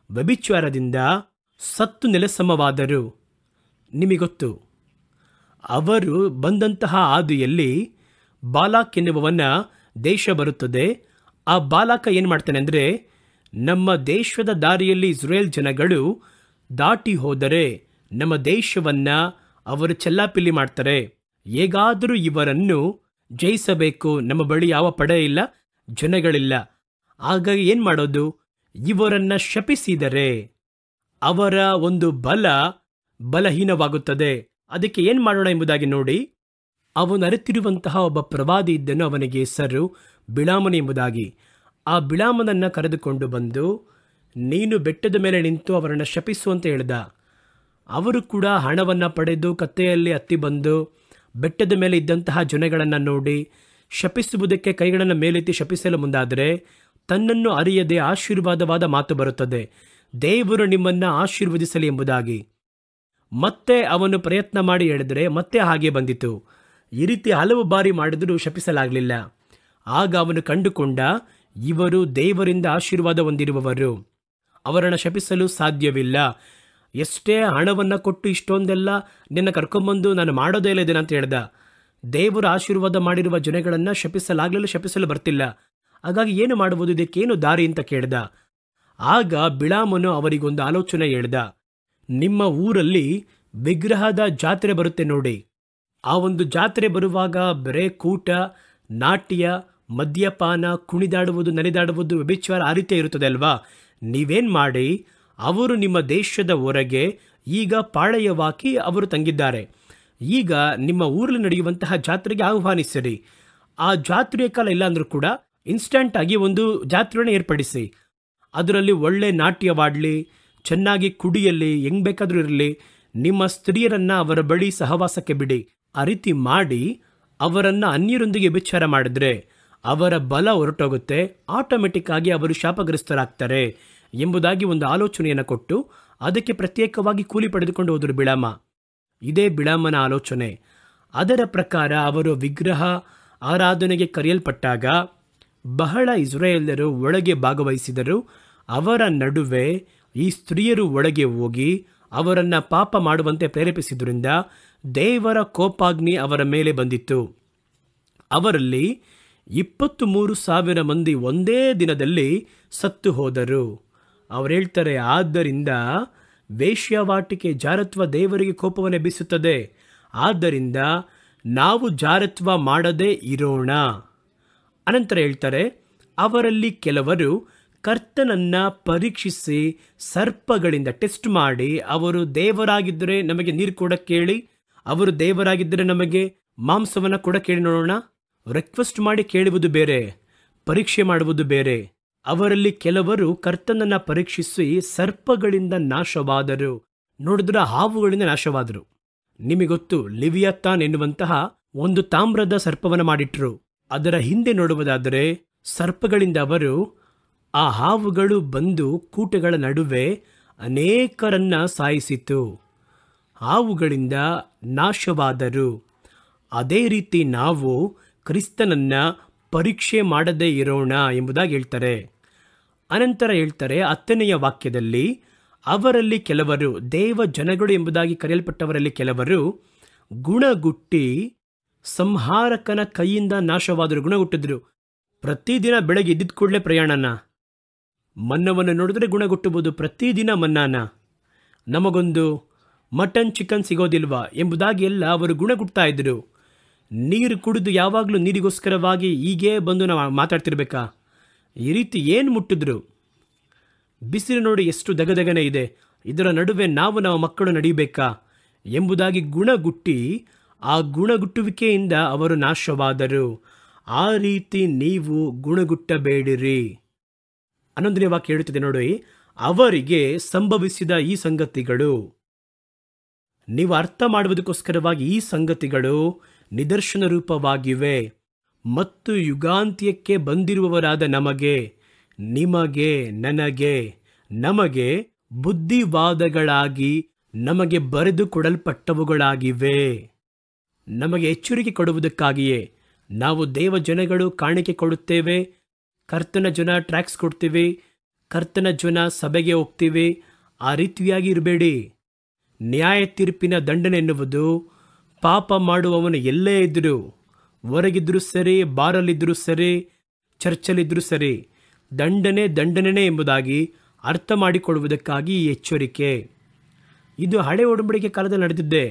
ವ್ಯಭಿಚಾರದಿಂದ ಸತ್ತು ನೆಲಸಮವಾದರು. ನಿಮಗೊತ್ತು, ಅವರು ಬಂದಂತಹ ಹಾದಿಯಲ್ಲಿ ಬಾಲಾಕ್ ಎನ್ನುವವನ ದೇಶ ಬರುತ್ತದೆ. ಆ ಬಾಲಾಕ ಏನು ಮಾಡ್ತಾನೆ ಅಂದರೆ, ನಮ್ಮ ದೇಶದ ದಾರಿಯಲ್ಲಿ ಇಸ್ರೇಲ್ ಜನಗಳು ದಾಟಿ ಹೋದರೆ ನಮ್ಮ ದೇಶವನ್ನು ಅವರು ಚೆಲ್ಲಾಪಿಲ್ಲಿ ಮಾಡ್ತಾರೆ. ಹೇಗಾದರೂ ಇವರನ್ನು ಜಯಿಸಬೇಕು, ನಮ್ಮ ಬಳಿ ಯಾವ ಪಡೆ ಇಲ್ಲ, ಜನಗಳಿಲ್ಲ. ಹಾಗಾಗಿ ಏನು ಮಾಡೋದು, ಇವರನ್ನು ಶಪಿಸಿದರೆ ಅವರ ಒಂದು ಬಲಹೀನವಾಗುತ್ತದೆ. ಅದಕ್ಕೆ ಏನು ಮಾಡೋಣ ಎಂಬುದಾಗಿ ನೋಡಿ, ಅವನು ಅರಿತಿರುವಂತಹ ಒಬ್ಬ ಪ್ರವಾದಿ ಇದ್ದನು. ಅವನಿಗೆ ಹೆಸರು ಬಿಳಾಮನ ಎಂಬುದಾಗಿ. ಆ ಬಿಳಾಮನನ್ನು ಕರೆದುಕೊಂಡು ಬಂದು, ನೀನು ಬೆಟ್ಟದ ಮೇಲೆ ನಿಂತು ಅವರನ್ನು ಶಪಿಸು ಅಂತ ಹೇಳ್ದ. ಅವರು ಕೂಡ ಹಣವನ್ನು ಪಡೆದು ಕತ್ತೆಯಲ್ಲಿ ಹತ್ತಿ ಬಂದು ಬೆಟ್ಟದ ಮೇಲೆ ಇದ್ದಂತಹ ಜನಗಳನ್ನು ನೋಡಿ ಶಪಿಸುವುದಕ್ಕೆ ಕೈಗಳನ್ನು ಮೇಲೆತ್ತಿ ಶಪಿಸಲು ಮುಂದಾದರೆ ತನ್ನನ್ನು ಅರಿಯದೆ ಆಶೀರ್ವಾದವಾದ ಮಾತು ಬರುತ್ತದೆ, ದೇವರು ನಿಮ್ಮನ್ನು ಆಶೀರ್ವದಿಸಲಿ ಎಂಬುದಾಗಿ. ಮತ್ತೆ ಅವನು ಪ್ರಯತ್ನ ಮಾಡಿ ಹೇಳಿದರೆ ಮತ್ತೆ ಹಾಗೆ ಬಂದಿತು. ಈ ರೀತಿ ಹಲವು ಬಾರಿ ಮಾಡಿದರೂ ಶಪಿಸಲಾಗಲಿಲ್ಲ. ಆಗ ಅವನು ಕಂಡುಕೊಂಡ, ಇವರು ದೇವರಿಂದ ಆಶೀರ್ವಾದ ಹೊಂದಿರುವವರು, ಅವರನ್ನು ಶಪಿಸಲು ಸಾಧ್ಯವಿಲ್ಲ. ಎಷ್ಟೇ ಹಣವನ್ನು ಕೊಟ್ಟು ಇಷ್ಟೊಂದೆಲ್ಲ ನಿನ್ನ ಕರ್ಕೊಂಬಂದು ನಾನು ಮಾಡೋದೇ ಇಲ್ಲ ಇದನ್ನ ಅಂತ ಹೇಳ್ದ. ದೇವರು ಆಶೀರ್ವಾದ ಮಾಡಿರುವ ಜನಗಳನ್ನು ಶಪಿಸಲು ಬರ್ತಿಲ್ಲ. ಹಾಗಾಗಿ ಏನು ಮಾಡುವುದು, ಇದಕ್ಕೇನು ದಾರಿ ಅಂತ ಕೇಳ್ದ. ಆಗ ಬಿಳಾಮನು ಅವರಿಗೊಂದು ಆಲೋಚನೆ ಹೇಳ್ದ. ನಿಮ್ಮ ಊರಲ್ಲಿ ವಿಗ್ರಹದ ಜಾತ್ರೆ ಬರುತ್ತೆ ನೋಡಿ. ಆ ಒಂದು ಜಾತ್ರೆ ಬರುವಾಗ ಬರೇ ಕೂಟ, ನಾಟ್ಯ, ಮದ್ಯಪಾನ, ಕುಣಿದಾಡುವುದು, ನಲಿದಾಡುವುದು, ವ್ಯಭಿಚಾರ ಆ ರೀತಿ ಇರುತ್ತದೆ ಅಲ್ವಾ. ನೀವೇನು ಮಾಡಿ, ಅವರು ನಿಮ್ಮ ದೇಶದ ಹೊರಗೆ ಈಗ ಪಾಳೆಯವಾಕಿ ಅವರು ತಂಗಿದ್ದಾರೆ. ಈಗ ನಿಮ್ಮ ಊರಲ್ಲಿ ನಡೆಯುವಂತಹ ಜಾತ್ರೆಗೆ ಆಹ್ವಾನಿಸಿರಿ. ಆ ಜಾತ್ರೆಯ ಕಾಲ ಇಲ್ಲ ಅಂದರೂ ಕೂಡ ಇನ್ಸ್ಟಂಟ್ ಆಗಿ ಒಂದು ಜಾತ್ರೆಯನ್ನು ಏರ್ಪಡಿಸಿ. ಅದರಲ್ಲಿ ಒಳ್ಳೆ ನಾಟ್ಯವಾಡಲಿ, ಚೆನ್ನಾಗಿ ಕುಡಿಯಲಿ, ಹೆಂಗ್ ಬೇಕಾದರೂ ಇರಲಿ. ನಿಮ್ಮ ಸ್ತ್ರೀಯರನ್ನು ಅವರ ಬಳಿ ಸಹವಾಸಕ್ಕೆ ಬಿಡಿ. ಆ ರೀತಿ ಮಾಡಿ ಅವರನ್ನು ಅನ್ಯರೊಂದಿಗೆ ವಿಚಾರ ಮಾಡಿದ್ರೆ ಅವರ ಬಲ ಹೊರಟೋಗುತ್ತೆ, ಆಟೋಮೆಟಿಕ್ ಆಗಿ ಅವರು ಶಾಪಗ್ರಸ್ತರಾಗ್ತಾರೆ ಎಂಬುದಾಗಿ ಒಂದು ಆಲೋಚನೆಯನ್ನು ಕೊಟ್ಟು ಅದಕ್ಕೆ ಪ್ರತ್ಯೇಕವಾಗಿ ಕೂಲಿ ಪಡೆದುಕೊಂಡು ಹೋದರು ಬಿಳಾಮ. ಇದೇ ಬಿಳಾಮನ ಆಲೋಚನೆ. ಅದರ ಪ್ರಕಾರ ಅವರು ವಿಗ್ರಹ ಆರಾಧನೆಗೆ ಕರೆಯಲ್ಪಟ್ಟಾಗ ಬಹಳ ಇಸ್ರಾಯೇಲ್ಯರು ಒಳಗೆ ಭಾಗವಹಿಸಿದರು. ಅವರ ನಡುವೆ ಈ ಸ್ತ್ರೀಯರು ಒಳಗೆ ಹೋಗಿ ಅವರನ್ನು ಪಾಪ ಮಾಡುವಂತೆ ಪ್ರೇರೇಪಿಸಿದ್ರಿಂದ ದೇವರ ಕೋಪಾಗ್ನಿ ಅವರ ಮೇಲೆ ಬಂದಿತ್ತು. ಅವರಲ್ಲಿ 23,000 ಮಂದಿ ಒಂದೇ ದಿನದಲ್ಲಿ ಸತ್ತು ಹೋದರು. ಅವರು ಹೇಳ್ತಾರೆ, ಆದ್ದರಿಂದ ವೇಶ್ಯಾವಾಟಿಕೆ, ಜಾರತ್ವ ದೇವರಿಗೆ ಕೋಪವನ್ನು ಎಬ್ಬಿಸುತ್ತದೆ. ಆದ್ದರಿಂದ ನಾವು ಜಾರತ್ವ ಮಾಡದೇ ಇರೋಣ. ಅನಂತರ ಹೇಳ್ತಾರೆ, ಅವರಲ್ಲಿ ಕೆಲವರು ಕರ್ತನನ್ನ ಪರೀಕ್ಷಿಸಿ ಸರ್ಪಗಳಿಂದ ಟೆಸ್ಟ್ ಮಾಡಿ, ಅವರು ದೇವರಾಗಿದ್ದರೆ ನಮಗೆ ನೀರು ಕೊಡಕ್ಕೆ ಹೇಳಿ, ಅವರು ದೇವರಾಗಿದ್ದರೆ ನಮಗೆ ಮಾಂಸವನ್ನು ಕೊಡಕ್ಕೆ ಹೇಳಿ ನೋಡೋಣ. ರಿಕ್ವೆಸ್ಟ್ ಮಾಡಿ ಕೇಳುವುದು ಬೇರೆ, ಪರೀಕ್ಷೆ ಮಾಡುವುದು ಬೇರೆ. ಅವರಲ್ಲಿ ಕೆಲವರು ಕರ್ತನನ್ನ ಪರೀಕ್ಷಿಸಿ ಸರ್ಪಗಳಿಂದ ನಾಶವಾದರು. ನೋಡಿದ್ರೆ ಹಾವುಗಳಿಂದ ನಾಶವಾದರು. ನಿಮಗೊತ್ತು, ಲಿವಿಯತಾನ್ ಎನ್ನುವಂತಹ ಒಂದು ತಾಮ್ರದ ಸರ್ಪವನ್ನು ಮಾಡಿಟ್ರು. ಅದರ ಹಿಂದೆ ನೋಡುವುದಾದರೆ ಸರ್ಪಗಳಿಂದ ಅವರು, ಆ ಹಾವುಗಳು ಬಂದು ಕೂಟಗಳ ನಡುವೆ ಅನೇಕರನ್ನ ಸಾಯಿಸಿತು. ಹಾವುಗಳಿಂದ ನಾಶವಾದರು. ಅದೇ ರೀತಿ ನಾವು ಕ್ರಿಸ್ತನನ್ನ ಪರೀಕ್ಷೆ ಮಾಡದೇ ಇರೋಣ ಎಂಬುದಾಗಿ ಹೇಳ್ತಾರೆ. ಅನಂತರ ಹೇಳ್ತಾರೆ 10ನೇ ವಾಕ್ಯದಲ್ಲಿ, ಅವರಲ್ಲಿ ಕೆಲವರು, ದೇವ ಜನಗಳು ಎಂಬುದಾಗಿ ಕರೆಯಲ್ಪಟ್ಟವರಲ್ಲಿ ಕೆಲವರು ಗುಣಗುಟ್ಟಿ ಸಂಹಾರಕನ ಕೈಯಿಂದ ನಾಶವಾದರು. ಗುಣಗುಟ್ಟಿದ್ರು. ಪ್ರತಿದಿನ ಬೆಳಗ್ಗೆ ಎದ್ದಿದ ಕೂಡಲೇ ಪ್ರಯಾಣನ, ಮನ್ನವನ್ನು ನೋಡಿದ್ರೆ ಗುಣಗುಟ್ಟಬಹುದು. ಪ್ರತಿದಿನ ಮನ್ನಾನ, ನಮಗೊಂದು ಮಟನ್ ಚಿಕನ್ ಸಿಗೋದಿಲ್ವಾ ಎಂಬುದಾಗಿ ಎಲ್ಲ ಅವರು ಗುಣಗುಟ್ತಾ ಇದ್ರು. ನೀರು ಕುಡಿದು ಯಾವಾಗಲೂ ನೀರಿಗೋಸ್ಕರವಾಗಿ ಹೀಗೇ ಬಂದು ನಾವು ಮಾತಾಡ್ತಿರ್ಬೇಕಾ? ಈ ರೀತಿ ಏನು ಮುಟ್ಟಿದ್ರು? ಬಿಸಿಲು ನೋಡಿ ಎಷ್ಟು ದಗದಗನೆ ಇದೆ, ಇದರ ನಡುವೆ ನಾವು ಮಕ್ಕಳು ನಡೆಯಬೇಕಾ ಎಂಬುದಾಗಿ ಗುಣಗುಟ್ಟಿ ಆ ಗುಣಗುಟ್ಟುವಿಕೆಯಿಂದ ಅವರು ನಾಶವಾದರು. ಆ ರೀತಿ ನೀವು ಗುಣಗುಟ್ಟಬೇಡಿರಿ. 11ನೇ ವಾಕ್ಯ ಹೇಳುತ್ತದೆ ನೋಡಿ, ಅವರಿಗೆ ಸಂಭವಿಸಿದ ಈ ಸಂಗತಿಗಳು, ನೀವು ಅರ್ಥ ಮಾಡುವುದಕ್ಕೋಸ್ಕರವಾಗಿ ಈ ಸಂಗತಿಗಳು ನಿದರ್ಶನ ರೂಪವಾಗಿವೆ ಮತ್ತು ಯುಗಾಂತ್ಯಕ್ಕೆ ಬಂದಿರುವವರಾದ ನಮಗೆ, ನಿಮಗೆ, ನನಗೆ, ನಮಗೆ ಬುದ್ಧಿವಾದಗಳಾಗಿ ನಮಗೆ ಬರೆದು ಕೊಡಲ್ಪಟ್ಟವುಗಳಾಗಿವೆ. ನಮಗೆ ಎಚ್ಚರಿಕೆ ಕೊಡುವುದಕ್ಕಾಗಿಯೇ ನಾವು ದೇವ ಜನಗಳು ಕಾಣಿಕೆ ಕೊಡುತ್ತೇವೆ, ಕರ್ತನ ಜನ ಟ್ಯಾಕ್ಸ್ ಕೊಡ್ತೀವಿ, ಕರ್ತನ ಜನ ಸಭೆಗೆ ಹೋಗ್ತೀವಿ. ಆ ರೀತಿಯಾಗಿ ಇರಬೇಡಿ. ನ್ಯಾಯ ತೀರ್ಪಿನ ದಂಡನೆ ಎನ್ನುವುದು ಪಾಪ ಮಾಡುವವನು ಎಲ್ಲೇ ಇದ್ದರೂ, ಹೊರಗಿದ್ರೂ ಸರಿ, ಬಾರಲ್ಲಿದ್ದರೂ ಸರಿ, ಚರ್ಚಲ್ಲಿದ್ದರೂ ಸರಿ, ದಂಡನೆ ಎಂಬುದಾಗಿ ಅರ್ಥ ಮಾಡಿಕೊಳ್ಳುವುದಕ್ಕಾಗಿ ಈ ಎಚ್ಚರಿಕೆ. ಇದು ಹಳೆ ಒಡಂಬಡಿಕೆ ಕಾಲದಲ್ಲಿ ನಡೆದಿದ್ದೆ.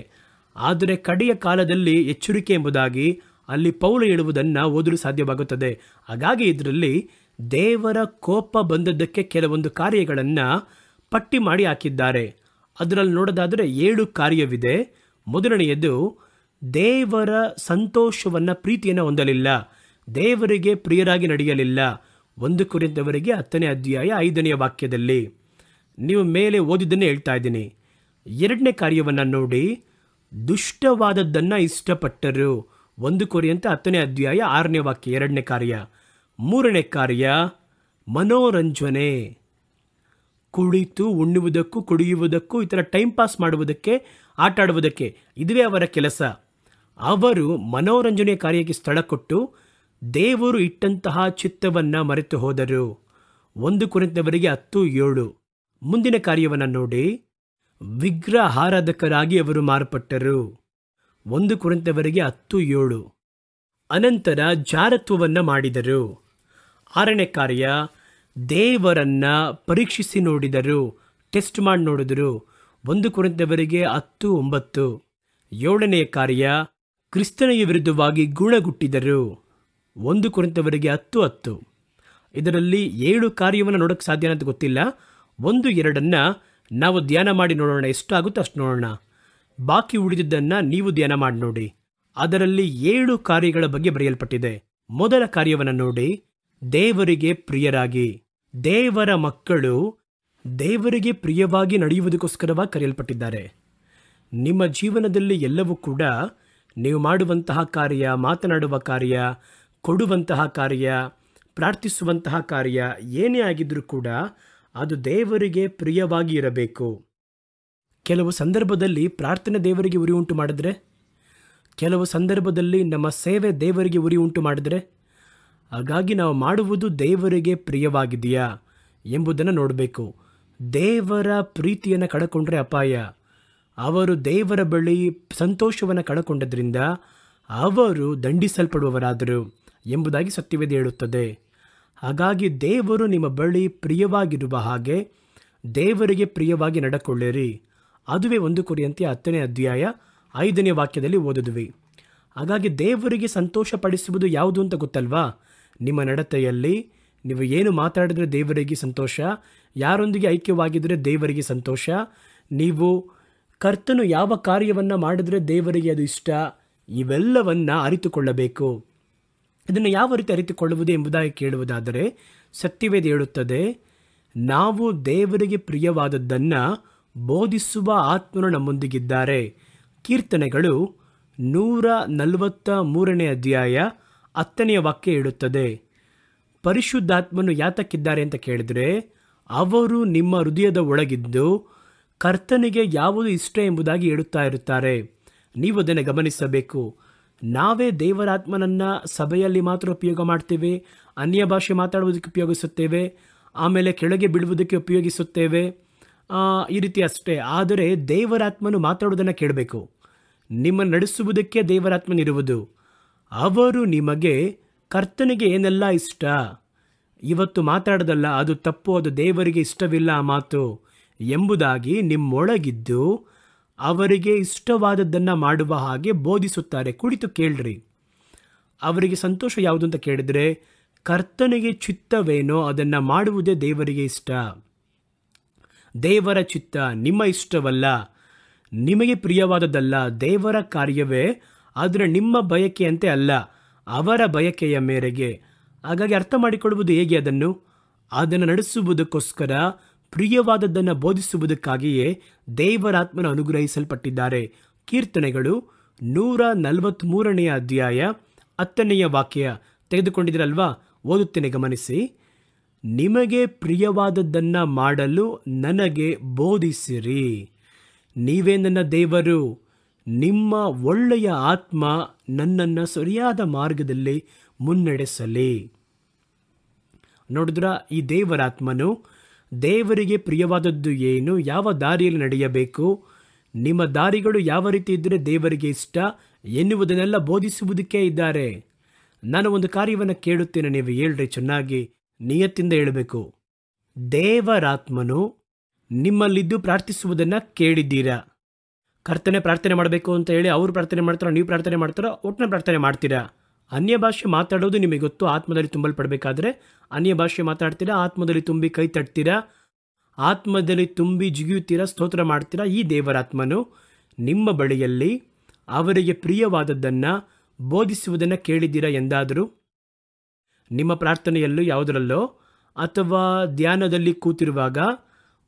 ಆದರೆ ಕಡೆಯ ಕಾಲದಲ್ಲಿ ಎಚ್ಚರಿಕೆ ಎಂಬುದಾಗಿ ಅಲ್ಲಿ ಪೌಲ ಹೇಳುವುದನ್ನು ಓದಲು ಸಾಧ್ಯವಾಗುತ್ತದೆ. ಹಾಗಾಗಿ ಇದರಲ್ಲಿ ದೇವರ ಕೋಪ ಬಂದದ್ದಕ್ಕೆ ಕೆಲವೊಂದು ಕಾರ್ಯಗಳನ್ನು ಪಟ್ಟಿ ಮಾಡಿ ಹಾಕಿದ್ದಾರೆ. ಅದರಲ್ಲಿ ನೋಡೋದಾದರೆ 7 ಕಾರ್ಯವಿದೆ. ಮೊದಲನೆಯದು, ದೇವರ ಸಂತೋಷವನ್ನು, ಪ್ರೀತಿಯನ್ನು ಹೊಂದಲಿಲ್ಲ, ದೇವರಿಗೆ ಪ್ರಿಯರಾಗಿ ನಡೆಯಲಿಲ್ಲ. 1 ಕೊರಿಂಥದವರಿಗೆ 10ನೇ ಅಧ್ಯಾಯ 5ನೇ ವಾಕ್ಯದಲ್ಲಿ ನೀವು ಮೇಲೆ ಓದಿದ್ದನ್ನೇ ಹೇಳ್ತಾ ಇದ್ದೀನಿ. 2ನೇ ಕಾರ್ಯವನ್ನು ನೋಡಿ, ದುಷ್ಟವಾದದ್ದನ್ನು ಇಷ್ಟಪಟ್ಟರು. 1 ಕೊರಿಂಥ 10ನೇ ಅಧ್ಯಾಯ 6ನೇ ವಾಕ್ಯ 2ನೇ ಕಾರ್ಯ. 3ನೇ ಕಾರ್ಯ ಮನೋರಂಜನೆ, ಕುಳಿತು ಉಣ್ಣುವುದಕ್ಕೂ ಕುಡಿಯುವುದಕ್ಕೂ ಈ ಥರ ಟೈಮ್ ಪಾಸ್ ಮಾಡುವುದಕ್ಕೆ, ಆಟ ಆಡುವುದಕ್ಕೆ, ಇದುವೇ ಅವರ ಕೆಲಸ. ಅವರು ಮನೋರಂಜನೆ ಕಾರ್ಯಕ್ಕೆ ಸ್ಥಳ ಕೊಟ್ಟು ದೇವರು ಇಟ್ಟಂತಹ ಚಿತ್ತವನ್ನು ಮರೆತು ಹೋದರು. 1 ಕೊರಿಂಥದವರಿಗೆ 10:7. ಮುಂದಿನ ಕಾರ್ಯವನ್ನು ನೋಡಿ, ವಿಗ್ರಹಾರಾಧಕರಾಗಿ ಅವರು ಮಾರ್ಪಟ್ಟರು. 1 ಕೊರಿಂಥದವರಿಗೆ 10:7. ಅನಂತರ ಜಾರತ್ವವನ್ನು ಮಾಡಿದರು. 6ನೇ ಕಾರ್ಯ, ದೇವರನ್ನ ಪರೀಕ್ಷಿಸಿ ನೋಡಿದರು, ಟೆಸ್ಟ್ ಮಾಡಿ ನೋಡಿದರು. 1 ಕೊರಿಂಥದವರಿಗೆ 10:9. 7ನೇ ಕಾರ್ಯ, ಕ್ರಿಸ್ತನಿಗೆ ವಿರುದ್ಧವಾಗಿ ಗುಣಗುಟ್ಟಿದರು. 1 ಕೊರಿಂಥದವರಿಗೆ 10:10. ಇದರಲ್ಲಿ 7 ಕಾರ್ಯವನ್ನು ನೋಡೋಕ್ಕೆ ಸಾಧ್ಯ ಅಂತ ಗೊತ್ತಿಲ್ಲ. 1, 2 ನಾವು ಧ್ಯಾನ ಮಾಡಿ ನೋಡೋಣ, ಎಷ್ಟು ಆಗುತ್ತೋ ಅಷ್ಟು ನೋಡೋಣ. ಬಾಕಿ ಉಳಿದಿದ್ದನ್ನು ನೀವು ಧ್ಯಾನ ಮಾಡಿ ನೋಡಿ. ಅದರಲ್ಲಿ 7 ಕಾರ್ಯಗಳ ಬಗ್ಗೆ ಬರೆಯಲ್ಪಟ್ಟಿದೆ. ಮೊದಲ ಕಾರ್ಯವನ್ನು ನೋಡಿ, ದೇವರಿಗೆ ಪ್ರಿಯರಾಗಿ. ದೇವರ ಮಕ್ಕಳು ದೇವರಿಗೆ ಪ್ರಿಯವಾಗಿ ನಡೆಯುವುದಕ್ಕೋಸ್ಕರವಾಗಿ ಕರೆಯಲ್ಪಟ್ಟಿದ್ದಾರೆ. ನಿಮ್ಮ ಜೀವನದಲ್ಲಿ ಎಲ್ಲವೂ ಕೂಡ ನೀವು ಮಾಡುವಂತಹ ಕಾರ್ಯ, ಮಾತನಾಡುವ ಕಾರ್ಯ, ಕೊಡುವಂತಹ ಕಾರ್ಯ, ಪ್ರಾರ್ಥಿಸುವಂತಹ ಕಾರ್ಯ ಏನೇ ಆಗಿದ್ರೂ ಕೂಡ ಅದು ದೇವರಿಗೆ ಪ್ರಿಯವಾಗಿ ಇರಬೇಕು. ಕೆಲವು ಸಂದರ್ಭದಲ್ಲಿ ಪ್ರಾರ್ಥನೆ ದೇವರಿಗೆ ಉರಿ ಉಂಟು ಮಾಡಿದ್ರೆ, ಕೆಲವು ಸಂದರ್ಭದಲ್ಲಿ ನಮ್ಮ ಸೇವೆ ದೇವರಿಗೆ ಉರಿ ಉಂಟು ಮಾಡಿದ್ರೆ, ಹಾಗಾಗಿ ನಾವು ಮಾಡುವುದು ದೇವರಿಗೆ ಪ್ರಿಯವಾಗಿದೆಯಾ ಎಂಬುದನ್ನು ನೋಡಬೇಕು. ದೇವರ ಪ್ರೀತಿಯನ್ನು ಕಳಕೊಂಡ್ರೆ ಅಪಾಯ. ಅವರು ದೇವರ ಬಳಿ ಸಂತೋಷವನ್ನು ಕಳಕೊಂಡದ್ರಿಂದ ಅವರು ದಂಡಿಸಲ್ಪಡುವವರಾದರು ಎಂಬುದಾಗಿ ಸತ್ಯವೇದ ಹೇಳುತ್ತದೆ. ಹಾಗಾಗಿ ದೇವರು ನಿಮ್ಮ ಬಳಿ ಪ್ರಿಯವಾಗಿರುವ ಹಾಗೆ ದೇವರಿಗೆ ಪ್ರಿಯವಾಗಿ ನಡ್ಕೊಳ್ಳಿರಿ. ಅದುವೇ 1 ಕೊರಿಂಥಿ 10ನೇ ಅಧ್ಯಾಯ 5ನೇ ವಾಕ್ಯದಲ್ಲಿ ಓದಿದ್ವಿ. ಹಾಗಾಗಿ ದೇವರಿಗೆ ಸಂತೋಷಪಡಿಸುವುದು ಯಾವುದು ಅಂತ ಗೊತ್ತಲ್ವಾ? ನಿಮ್ಮ ನಡತೆಯಲ್ಲಿ ನೀವು ಏನು ಮಾತಾಡಿದ್ರೆ ದೇವರಿಗೆ ಸಂತೋಷ, ಯಾರೊಂದಿಗೆ ಐಕ್ಯವಾಗಿದ್ದರೆ ದೇವರಿಗೆ ಸಂತೋಷ, ನೀವು ಕರ್ತನು ಯಾವ ಕಾರ್ಯವನ್ನು ಮಾಡಿದ್ರೆ ದೇವರಿಗೆ ಅದು ಇಷ್ಟ, ಇವೆಲ್ಲವನ್ನು ಅರಿತುಕೊಳ್ಳಬೇಕು. ಇದನ್ನು ಯಾವ ರೀತಿ ಅರಿತುಕೊಳ್ಳುವುದು ಎಂಬುದಾಗಿ ಕೇಳುವುದಾದರೆ ಸತ್ಯವೇದ ಹೇಳುತ್ತದೆ, ನಾವು ದೇವರಿಗೆ ಪ್ರಿಯವಾದದ್ದನ್ನು ಬೋಧಿಸುವ ಆತ್ಮನು ನಮ್ಮೊಂದಿಗಿದ್ದಾರೆ. ಕೀರ್ತನೆಗಳು 143ನೇ ಅಧ್ಯಾಯ 10ನೇ ವಾಕ್ಯ ಹೇಳುತ್ತದೆ. ಪರಿಶುದ್ಧಾತ್ಮನು ಯಾತಕ್ಕಿದ್ದಾರೆ ಅಂತ ಕೇಳಿದರೆ, ಅವರು ನಿಮ್ಮ ಹೃದಯದ ಒಳಗಿದ್ದು ಕರ್ತನಿಗೆ ಯಾವುದು ಇಷ್ಟ ಎಂಬುದಾಗಿ ಹೇಳುತ್ತಾ ಇರುತ್ತಾರೆ. ನೀವು ಅದನ್ನು ಗಮನಿಸಬೇಕು. ನಾವೇ ದೇವರಾತ್ಮನನ್ನು ಸಭೆಯಲ್ಲಿ ಮಾತ್ರ ಉಪಯೋಗ ಮಾಡ್ತೇವೆ, ಅನ್ಯ ಭಾಷೆ ಮಾತಾಡುವುದಕ್ಕೆ ಉಪಯೋಗಿಸುತ್ತೇವೆ, ಆಮೇಲೆ ಕೆಳಗೆ ಬೀಳುವುದಕ್ಕೆ ಉಪಯೋಗಿಸುತ್ತೇವೆ, ಈ ರೀತಿ ಅಷ್ಟೇ. ಆದರೆ ದೇವರಾತ್ಮನು ಮಾತಾಡುವುದನ್ನು ಕೇಳಬೇಕು. ನಿಮ್ಮನ್ನು ನಡೆಸುವುದಕ್ಕೆ ದೇವರಾತ್ಮನಿರುವುದು. ಅವರು ನಿಮಗೆ ಕರ್ತನಿಗೆ ಏನೆಲ್ಲ ಇಷ್ಟ, ಇವತ್ತು ಮಾತಾಡೋದಲ್ಲ, ಅದು ತಪ್ಪು, ಅದು ದೇವರಿಗೆ ಇಷ್ಟವಿಲ್ಲ ಆ ಮಾತು ಎಂಬುದಾಗಿ ನಿಮ್ಮೊಳಗಿದ್ದು ಅವರಿಗೆ ಇಷ್ಟವಾದದ್ದನ್ನು ಮಾಡುವ ಹಾಗೆ ಬೋಧಿಸುತ್ತಾರೆ. ಕುಳಿತು ಕೇಳ್ರಿ. ಅವರಿಗೆ ಸಂತೋಷ ಯಾವುದು ಅಂತ ಕೇಳಿದರೆ, ಕರ್ತನಿಗೆ ಚಿತ್ತವೇನೋ ಅದನ್ನು ಮಾಡುವುದೇ ದೇವರಿಗೆ ಇಷ್ಟ. ದೇವರ ಚಿತ್ತ ನಿಮ್ಮ ಇಷ್ಟವಲ್ಲ, ನಿಮಗೆ ಪ್ರಿಯವಾದದ್ದಲ್ಲ, ದೇವರ ಕಾರ್ಯವೇ. ಆದರೆ ನಿಮ್ಮ ಬಯಕೆಯಂತೆ ಅಲ್ಲ, ಅವರ ಬಯಕೆಯ ಮೇರೆಗೆ. ಹಾಗಾಗಿ ಅರ್ಥ ಮಾಡಿಕೊಳ್ಳುವುದು ಹೇಗೆ? ಅದನ್ನು ನಡೆಸುವುದಕ್ಕೋಸ್ಕರ, ಪ್ರಿಯವಾದದ್ದನ್ನು ಬೋಧಿಸುವುದಕ್ಕಾಗಿಯೇ ದೇವರಾತ್ಮನ ಅನುಗ್ರಹಿಸಲ್ಪಟ್ಟಿದ್ದಾರೆ. ಕೀರ್ತನೆಗಳು 143ನೇ ಅಧ್ಯಾಯ 10ನೇ ವಾಕ್ಯ ತೆಗೆದುಕೊಂಡಿದ್ರಲ್ವಾ? ಓದುತ್ತೇನೆ, ಗಮನಿಸಿ. ನಿಮಗೆ ಪ್ರಿಯವಾದದ್ದನ್ನು ಮಾಡಲು ನನಗೆ ಬೋಧಿಸಿರಿ. ನೀವೇ ನನ್ನ ದೇವರು. ನಿಮ್ಮ ಒಳ್ಳೆಯ ಆತ್ಮ ನನ್ನನ್ನು ಸರಿಯಾದ ಮಾರ್ಗದಲ್ಲಿ ಮುನ್ನಡೆಸಲಿ. ನೋಡಿದ್ರ, ಈ ದೇವರಾತ್ಮನು ದೇವರಿಗೆ ಪ್ರಿಯವಾದದ್ದು ಏನು, ಯಾವ ದಾರಿಯಲ್ಲಿ ನಡೆಯಬೇಕು, ನಿಮ್ಮ ದಾರಿಗಳು ಯಾವ ರೀತಿ ಇದ್ದರೆ ದೇವರಿಗೆ ಇಷ್ಟ ಎನ್ನುವುದನ್ನೆಲ್ಲ ಬೋಧಿಸುವುದಕ್ಕೆ ಇದ್ದಾರೆ. ನಾನು ಒಂದು ಕಾರ್ಯವನ್ನು ಕೇಳುತ್ತೇನೆ, ನೀವು ಹೇಳ್ರಿ, ಚೆನ್ನಾಗಿ ನಿಯತ್ತಿಂದ ಹೇಳಬೇಕು. ದೇವರಾತ್ಮನು ನಿಮ್ಮಲ್ಲಿದ್ದು ಪ್ರಾರ್ಥಿಸುವುದನ್ನು ಕೇಳಿದ್ದೀರಾ? ಕರ್ತನೆ ಪ್ರಾರ್ಥನೆ ಮಾಡಬೇಕು ಅಂತ ಹೇಳಿ ಅವರು ಪ್ರಾರ್ಥನೆ ಮಾಡ್ತಾರೋ, ನೀವು ಪ್ರಾರ್ಥನೆ ಮಾಡ್ತಾರೋ, ಒಟ್ಟಿನ ಪ್ರಾರ್ಥನೆ ಮಾಡ್ತೀರಾ? ಅನ್ಯ ಭಾಷೆ ಮಾತಾಡೋದು ನಿಮಗೆ ಗೊತ್ತು. ಆತ್ಮದಲ್ಲಿ ತುಂಬಲ್ಪಡಬೇಕಾದ್ರೆ ಅನ್ಯ ಭಾಷೆ ಮಾತಾಡ್ತೀರಾ, ಆತ್ಮದಲ್ಲಿ ತುಂಬಿ ಕೈ ತಟ್ತೀರಾ, ಆತ್ಮದಲ್ಲಿ ತುಂಬಿ ಜಿಗಿಯುತ್ತೀರಾ, ಸ್ತೋತ್ರ ಮಾಡ್ತೀರಾ. ಈ ದೇವರಾತ್ಮನು ನಿಮ್ಮ ಬಳಿಯಲ್ಲಿ ಅವರಿಗೆ ಪ್ರಿಯವಾದದ್ದನ್ನು ಬೋಧಿಸುವುದನ್ನು ಕೇಳಿದ್ದೀರಾ ಎಂದಾದರೂ? ನಿಮ್ಮ ಪ್ರಾರ್ಥನೆಯಲ್ಲೂ ಯಾವುದರಲ್ಲೋ ಅಥವಾ ಧ್ಯಾನದಲ್ಲಿ ಕೂತಿರುವಾಗ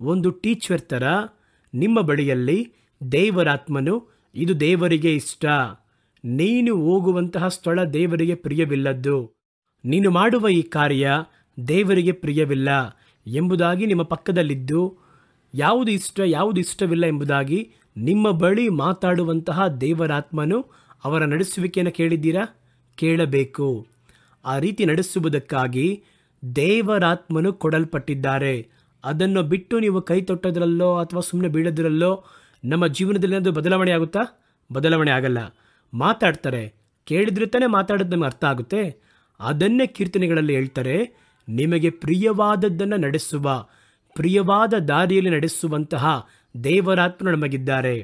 ಒಂದು ಟೀಚರ್ ಥರ ನಿಮ್ಮ ಬಳಿಯಲ್ಲಿ ದೇವರಾತ್ಮನು ಇದು ದೇವರಿಗೆ ಇಷ್ಟ, ನೀನು ಹೋಗುವಂತಹ ಸ್ಥಳ ದೇವರಿಗೆ ಪ್ರಿಯವಿಲ್ಲದ್ದು, ನೀನು ಮಾಡುವ ಈ ಕಾರ್ಯ ದೇವರಿಗೆ ಪ್ರಿಯವಿಲ್ಲ ಎಂಬುದಾಗಿ ನಿಮ್ಮ ಪಕ್ಕದಲ್ಲಿದ್ದು ಯಾವುದು ಇಷ್ಟ ಯಾವುದು ಇಷ್ಟವಿಲ್ಲ ಎಂಬುದಾಗಿ ನಿಮ್ಮ ಬಳಿ ಮಾತಾಡುವಂತಹ ದೇವರಾತ್ಮನು ಅವರ ನಡೆಸುವಿಕೆಯನ್ನು ಕೇಳಿದ್ದೀರಾ? ಕೇಳಬೇಕು. ಆ ರೀತಿ ನಡೆಸುವುದಕ್ಕಾಗಿ ದೇವರಾತ್ಮನು ಕೊಡಲ್ಪಟ್ಟಿದ್ದಾರೆ. ಅದನ್ನು ಬಿಟ್ಟು ನೀವು ಕೈ ತೊಟ್ಟೋದ್ರಲ್ಲೋ ಅಥವಾ ಸುಮ್ಮನೆ ಬೀಳೋದ್ರಲ್ಲೋ ನಮ್ಮ ಜೀವನದಲ್ಲಿ ಏನಾದರೂ ಬದಲಾವಣೆ ಆಗುತ್ತಾ? ಬದಲಾವಣೆ ಆಗಲ್ಲ. ಮಾತಾಡ್ತಾರೆ. ಕೇಳಿದ್ರೆ ತಾನೇ ಮಾತಾಡೋದು ನಮಗೆ ಅರ್ಥ ಆಗುತ್ತೆ. ಅದನ್ನೇ ಕೀರ್ತನೆಗಳಲ್ಲಿ ಹೇಳ್ತಾರೆ, ನಿಮಗೆ ಪ್ರಿಯವಾದದ್ದನ್ನು ನಡೆಸುವ, ಪ್ರಿಯವಾದ ದಾರಿಯಲ್ಲಿ ನಡೆಸುವಂತಹ ದೇವರಾತ್ಮನು ನಮಗಿದ್ದಾರೆ.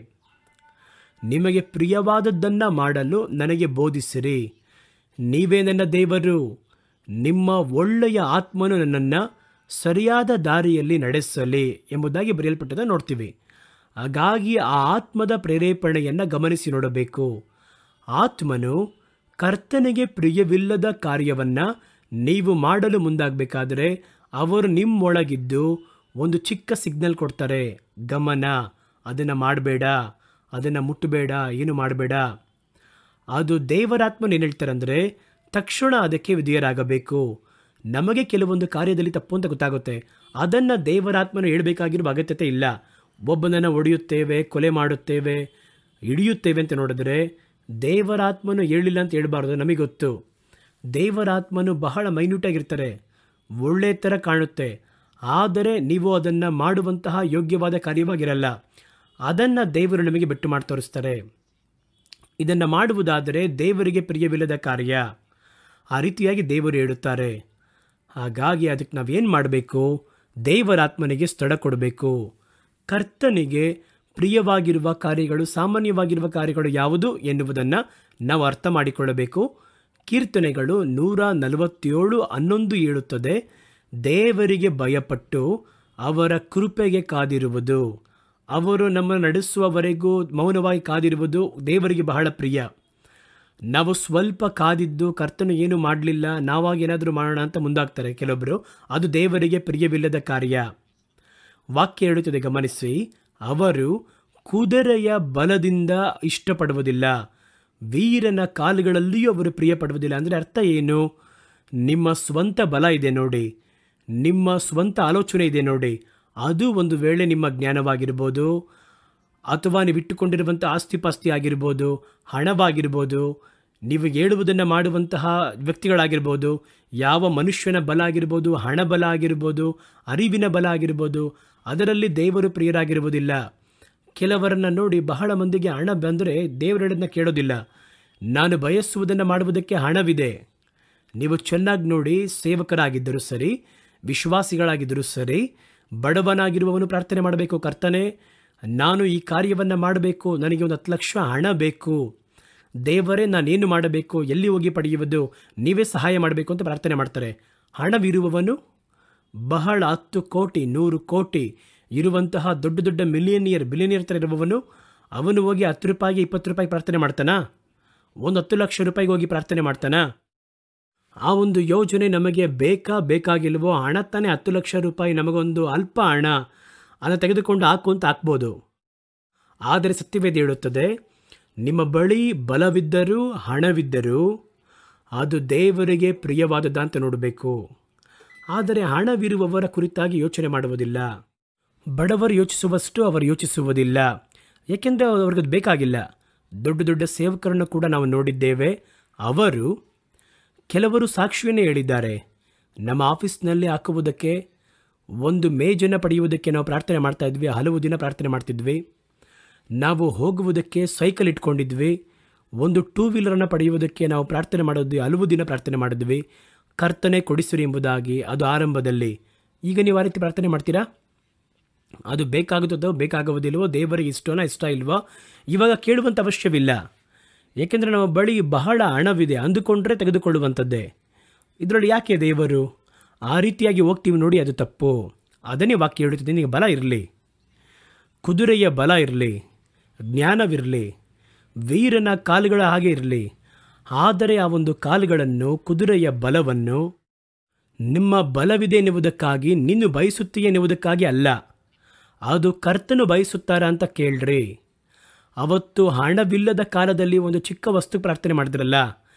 ನಿಮಗೆ ಪ್ರಿಯವಾದದ್ದನ್ನು ಮಾಡಲು ನನಗೆ ಬೋಧಿಸಿರಿ. ನೀವೇ ನನ್ನ ದೇವರು. ನಿಮ್ಮ ಒಳ್ಳೆಯ ಆತ್ಮನು ನನ್ನನ್ನು ಸರಿಯಾದ ದಾರಿಯಲ್ಲಿ ನಡೆಸಲಿ ಎಂಬುದಾಗಿ ಬರೆಯಲ್ಪಟ್ಟದನ್ನು ನೋಡ್ತೀವಿ. ಹಾಗಾಗಿ ಆ ಆತ್ಮದ ಪ್ರೇರೇಪಣೆಯನ್ನು ಗಮನಿಸಿ ನೋಡಬೇಕು. ಆತ್ಮನು ಕರ್ತನಿಗೆ ಪ್ರಿಯವಿಲ್ಲದ ಕಾರ್ಯವನ್ನು ನೀವು ಮಾಡಲು ಮುಂದಾಗಬೇಕಾದರೆ ಅವರು ನಿಮ್ಮೊಳಗಿದ್ದು ಒಂದು ಚಿಕ್ಕ ಸಿಗ್ನಲ್ ಕೊಡ್ತಾರೆ, ಗಮನ, ಅದನ್ನು ಮಾಡಬೇಡ, ಅದನ್ನು ಮುಟ್ಟಬೇಡ, ಏನು ಮಾಡಬೇಡ. ಅದು ದೇವರಾತ್ಮನ ಏನು ಹೇಳ್ತಾರಂದರೆ ತಕ್ಷಣ ಅದಕ್ಕೆ ವಿಧೇಯರಾಗಬೇಕು. ನಮಗೆ ಕೆಲವೊಂದು ಕಾರ್ಯದಲ್ಲಿ ತಪ್ಪು ಅಂತ ಗೊತ್ತಾಗುತ್ತೆ, ಅದನ್ನು ದೇವರಾತ್ಮನು ಹೇಳಬೇಕಾಗಿರುವ ಅಗತ್ಯತೆ ಇಲ್ಲ. ಒಬ್ಬನನ್ನು ಹೊಡೆಯುತ್ತೇವೆ, ಕೊಲೆ ಮಾಡುತ್ತೇವೆ, ಹಿಡಿಯುತ್ತೇವೆ ಅಂತ ನೋಡಿದ್ರೆ ದೇವರಾತ್ಮನು ಹೇಳಿಲ್ಲ ಅಂತ ಹೇಳ್ಬಾರ್ದು. ನಮಗೆ ಗೊತ್ತು, ದೇವರಾತ್ಮನು ಬಹಳ ಮೈನ್ಯೂಟಾಗಿರ್ತಾರೆ, ಒಳ್ಳೆಯ ಥರ ಕಾಣುತ್ತೆ. ಆದರೆ ನೀವು ಅದನ್ನು ಮಾಡುವಂತಹ ಯೋಗ್ಯವಾದ ಕಾರ್ಯವಾಗಿರಲ್ಲ. ಅದನ್ನು ದೇವರು ನಮಗೆ ಬಿಟ್ಟು ಮಾಡಿ ತೋರಿಸ್ತಾರೆ. ಇದನ್ನು ಮಾಡುವುದಾದರೆ ದೇವರಿಗೆ ಪ್ರಿಯವಿಲ್ಲದ ಕಾರ್ಯ, ಆ ರೀತಿಯಾಗಿ ದೇವರು ಹೇಳುತ್ತಾರೆ. ಹಾಗಾಗಿ ಅದಕ್ಕೆ ನಾವೇನು ಮಾಡಬೇಕು? ದೇವರಾತ್ಮನಿಗೆ ಸ್ಥಳ ಕೊಡಬೇಕು. ಕರ್ತನಿಗೆ ಪ್ರಿಯವಾಗಿರುವ ಕಾರ್ಯಗಳು, ಸಾಮಾನ್ಯವಾಗಿರುವ ಕಾರ್ಯಗಳು ಯಾವುದು ಎನ್ನುವುದನ್ನು ನಾವು ಅರ್ಥ ಮಾಡಿಕೊಳ್ಳಬೇಕು. ಕೀರ್ತನೆಗಳು 147:11 ಹೇಳುತ್ತದೆ, ದೇವರಿಗೆ ಭಯಪಟ್ಟು ಅವರ ಕೃಪೆಗೆ ಕಾದಿರುವುದು, ಅವರು ನಮ್ಮನ್ನು ನಡೆಸುವವರೆಗೂ ಮೌನವಾಗಿ ಕಾದಿರುವುದು ದೇವರಿಗೆ ಬಹಳ ಪ್ರಿಯ. ನಾವು ಸ್ವಲ್ಪ ಕಾದಿದ್ದು ಕರ್ತನು ಏನು ಮಾಡಲಿಲ್ಲ, ನಾವಾಗಿ ಏನಾದರೂ ಮಾಡೋಣ ಅಂತ ಮುಂದಾಗ್ತಾರೆ ಕೆಲವೊಬ್ಬರು, ಅದು ದೇವರಿಗೆ ಪ್ರಿಯವಿಲ್ಲದ ಕಾರ್ಯ. ವಾಕ್ಯ ಹೇಳುತ್ತದೆ, ಗಮನಿಸಿ, ಅವರು ಕುದುರೆಯ ಬಲದಿಂದ ಇಷ್ಟಪಡುವುದಿಲ್ಲ, ವೀರನ ಕಾಲುಗಳಲ್ಲಿಯೂ ಅವರು ಪ್ರಿಯಪಡುವುದಿಲ್ಲ. ಅಂದರೆ ಅರ್ಥ ಏನು? ನಿಮ್ಮ ಸ್ವಂತ ಬಲ ಇದೆ ನೋಡಿ, ನಿಮ್ಮ ಸ್ವಂತ ಆಲೋಚನೆ ಇದೆ ನೋಡಿ, ಅದು ಒಂದು ವೇಳೆ ನಿಮ್ಮ ಜ್ಞಾನವಾಗಿರ್ಬೋದು, ಅಥವಾ ನೀವು ಇಟ್ಟುಕೊಂಡಿರುವಂಥ ಆಸ್ತಿಪಾಸ್ತಿ ಆಗಿರ್ಬೋದು, ಹಣವಾಗಿರ್ಬೋದು, ನೀವು ಹೇಳುವುದನ್ನು ಮಾಡುವಂತಹ ವ್ಯಕ್ತಿಗಳಾಗಿರ್ಬೋದು, ಯಾವ ಮನುಷ್ಯನ ಬಲ ಆಗಿರ್ಬೋದು, ಹಣ ಬಲ ಆಗಿರ್ಬೋದು, ಅರಿವಿನ ಬಲ ಆಗಿರ್ಬೋದು, ಅದರಲ್ಲಿ ದೇವರು ಪ್ರಿಯರಾಗಿರುವುದಿಲ್ಲ. ಕೆಲವರನ್ನು ನೋಡಿ, ಬಹಳ ಮಂದಿಗೆ ಹಣ ಬಂದರೆ ದೇವರನ್ನ ಕೇಳೋದಿಲ್ಲ. ನಾನು ಬಯಸುವುದನ್ನು ಮಾಡುವುದಕ್ಕೆ ಹಣವಿದೆ. ನೀವು ಚೆನ್ನಾಗಿ ನೋಡಿ, ಸೇವಕರಾಗಿದ್ದರೂ ಸರಿ, ವಿಶ್ವಾಸಿಗಳಾಗಿದ್ದರೂ ಸರಿ, ಬಡವನಾಗಿರುವವನು ಪ್ರಾರ್ಥನೆ ಮಾಡಬೇಕು, ಕರ್ತನೇ ನಾನು ಈ ಕಾರ್ಯವನ್ನು ಮಾಡಬೇಕು, ನನಗೆ ಒಂದು 10 ಲಕ್ಷ ಹಣ ಬೇಕು, ದೇವರೇ ನಾನೇನು ಮಾಡಬೇಕು, ಎಲ್ಲಿ ಹೋಗಿ ಪಡೆಯುವುದು, ನೀವೇ ಸಹಾಯ ಮಾಡಬೇಕು ಅಂತ ಪ್ರಾರ್ಥನೆ ಮಾಡ್ತಾರೆ. ಹಣವಿರುವವನು ಬಹಳ 10 ಕೋಟಿ 100 ಕೋಟಿ ಇರುವಂತಹ ದೊಡ್ಡ ದೊಡ್ಡ ಬಿಲಿಯನಿಯರ್ ಥರ ಇರುವವನು, ಅವನು ಹೋಗಿ 10 ರೂಪಾಯಿಗೆ 20 ರೂಪಾಯಿಗೆ ಪ್ರಾರ್ಥನೆ ಮಾಡ್ತಾನಾ? ಒಂದು 10 ಲಕ್ಷ ರೂಪಾಯಿಗೆ ಹೋಗಿ ಪ್ರಾರ್ಥನೆ ಮಾಡ್ತಾನಾ? ಆ ಒಂದು ಯೋಜನೆ ನಮಗೆ ಬೇಕಾಗಿಲ್ವೋ? ಹಣ ತಾನೇ 10 ಲಕ್ಷ ರೂಪಾಯಿ, ನಮಗೊಂದು ಅಲ್ಪ ಹಣ, ಅದನ್ನು ತೆಗೆದುಕೊಂಡು ಅಂತ ಹಾಕ್ಬೋದು. ಆದರೆ ಸತ್ಯವೇದ ಹೇಳುತ್ತದೆ, ನಿಮ್ಮ ಬಳಿ ಬಲವಿದ್ದರೂ ಹಣವಿದ್ದರೂ ಅದು ದೇವರಿಗೆ ಪ್ರಿಯವಾದದ್ದ ಅಂತ ನೋಡಬೇಕು. ಆದರೆ ಹಣವಿರುವವರ ಕುರಿತಾಗಿ ಯೋಚನೆ ಮಾಡುವುದಿಲ್ಲ. ಬಡವರು ಯೋಚಿಸುವಷ್ಟು ಅವರು ಯೋಚಿಸುವುದಿಲ್ಲ, ಏಕೆಂದರೆ ಅವ್ರಿಗೆ ಬೇಕಾಗಿಲ್ಲ. ದೊಡ್ಡ ದೊಡ್ಡ ಸೇವಕರನ್ನು ಕೂಡ ನಾವು ನೋಡಿದ್ದೇವೆ. ಅವರು ಕೆಲವರು ಸಾಕ್ಷಿಯನ್ನೇ ಹೇಳಿದ್ದಾರೆ, ನಮ್ಮ ಆಫೀಸ್ನಲ್ಲಿ ಹಾಕುವುದಕ್ಕೆ ಒಂದು ಮೇಜನ್ನು ಪಡೆಯುವುದಕ್ಕೆ ನಾವು ಪ್ರಾರ್ಥನೆ ಮಾಡ್ತಾಯಿದ್ವಿ, ಹಲವು ದಿನ ಪ್ರಾರ್ಥನೆ ಮಾಡ್ತಿದ್ವಿ. ನಾವು ಹೋಗುವುದಕ್ಕೆ ಸೈಕಲ್ ಇಟ್ಕೊಂಡಿದ್ವಿ, ಒಂದು 2 ವೀಲರನ್ನು ಪಡೆಯುವುದಕ್ಕೆ ನಾವು ಪ್ರಾರ್ಥನೆ ಮಾಡೋದ್ವಿ, ಹಲವು ದಿನ ಪ್ರಾರ್ಥನೆ ಮಾಡಿದ್ವಿ, ಕರ್ತನೆ ಕೊಡಿಸಿರಿ ಎಂಬುದಾಗಿ. ಅದು ಆರಂಭದಲ್ಲಿ. ಈಗ ನೀವು ಆ ರೀತಿ ಪ್ರಾರ್ಥನೆ ಮಾಡ್ತೀರಾ? ಅದು ಬೇಕಾಗುತ್ತದೋ ಬೇಕಾಗುವುದಿಲ್ವೋ, ದೇವರಿಗೆ ಇಷ್ಟನೋ ಇಷ್ಟ ಇಲ್ವೋ, ಇವಾಗ ಕೇಳುವಂಥ ಅವಶ್ಯವಿಲ್ಲ. ಏಕೆಂದರೆ ನಮ್ಮ ಬಳಿ ಬಹಳ ಹಣವಿದೆ ಅಂದುಕೊಂಡ್ರೆ ತೆಗೆದುಕೊಳ್ಳುವಂಥದ್ದೇ. ಇದರಲ್ಲಿ ಯಾಕೆ ದೇವರು ಆ ರೀತಿಯಾಗಿ ಹೋಗ್ತೀವಿ ನೋಡಿ, ಅದು ತಪ್ಪು. ಅದನ್ನೇ ವಾಕ್ಯ ಹೇಳುತ್ತದೆ, ನಿಮಗೆ ಬಲ ಇರಲಿ, ಕುದುರೆಯ ಬಲ ಇರಲಿ, ಜ್ಞಾನವಿರಲಿ, ವೀರನ ಕಾಲುಗಳ ಹಾಗೆ ಇರಲಿ. ಆದರೆ ಆ ಒಂದು ಕಾಲುಗಳನ್ನು, ಕುದುರೆಯ ಬಲವನ್ನು ನಿಮ್ಮ ಬಲವಿದೆ ಎನ್ನುವುದಕ್ಕಾಗಿ, ನೀನು ಬಯಸುತ್ತೀಯ ಎನ್ನುವುದಕ್ಕಾಗಿ ಅಲ್ಲ, ಅದು ಕರ್ತನು ಬಯಸುತ್ತಾರ ಅಂತ ಕೇಳ್ರಿ. ಅವತ್ತು ಹಣವಿಲ್ಲದ ಕಾಲದಲ್ಲಿ ಒಂದು ಚಿಕ್ಕ ವಸ್ತು ಪ್ರಾರ್ಥನೆ ಮಾಡಿದ್ರಲ್ಲ,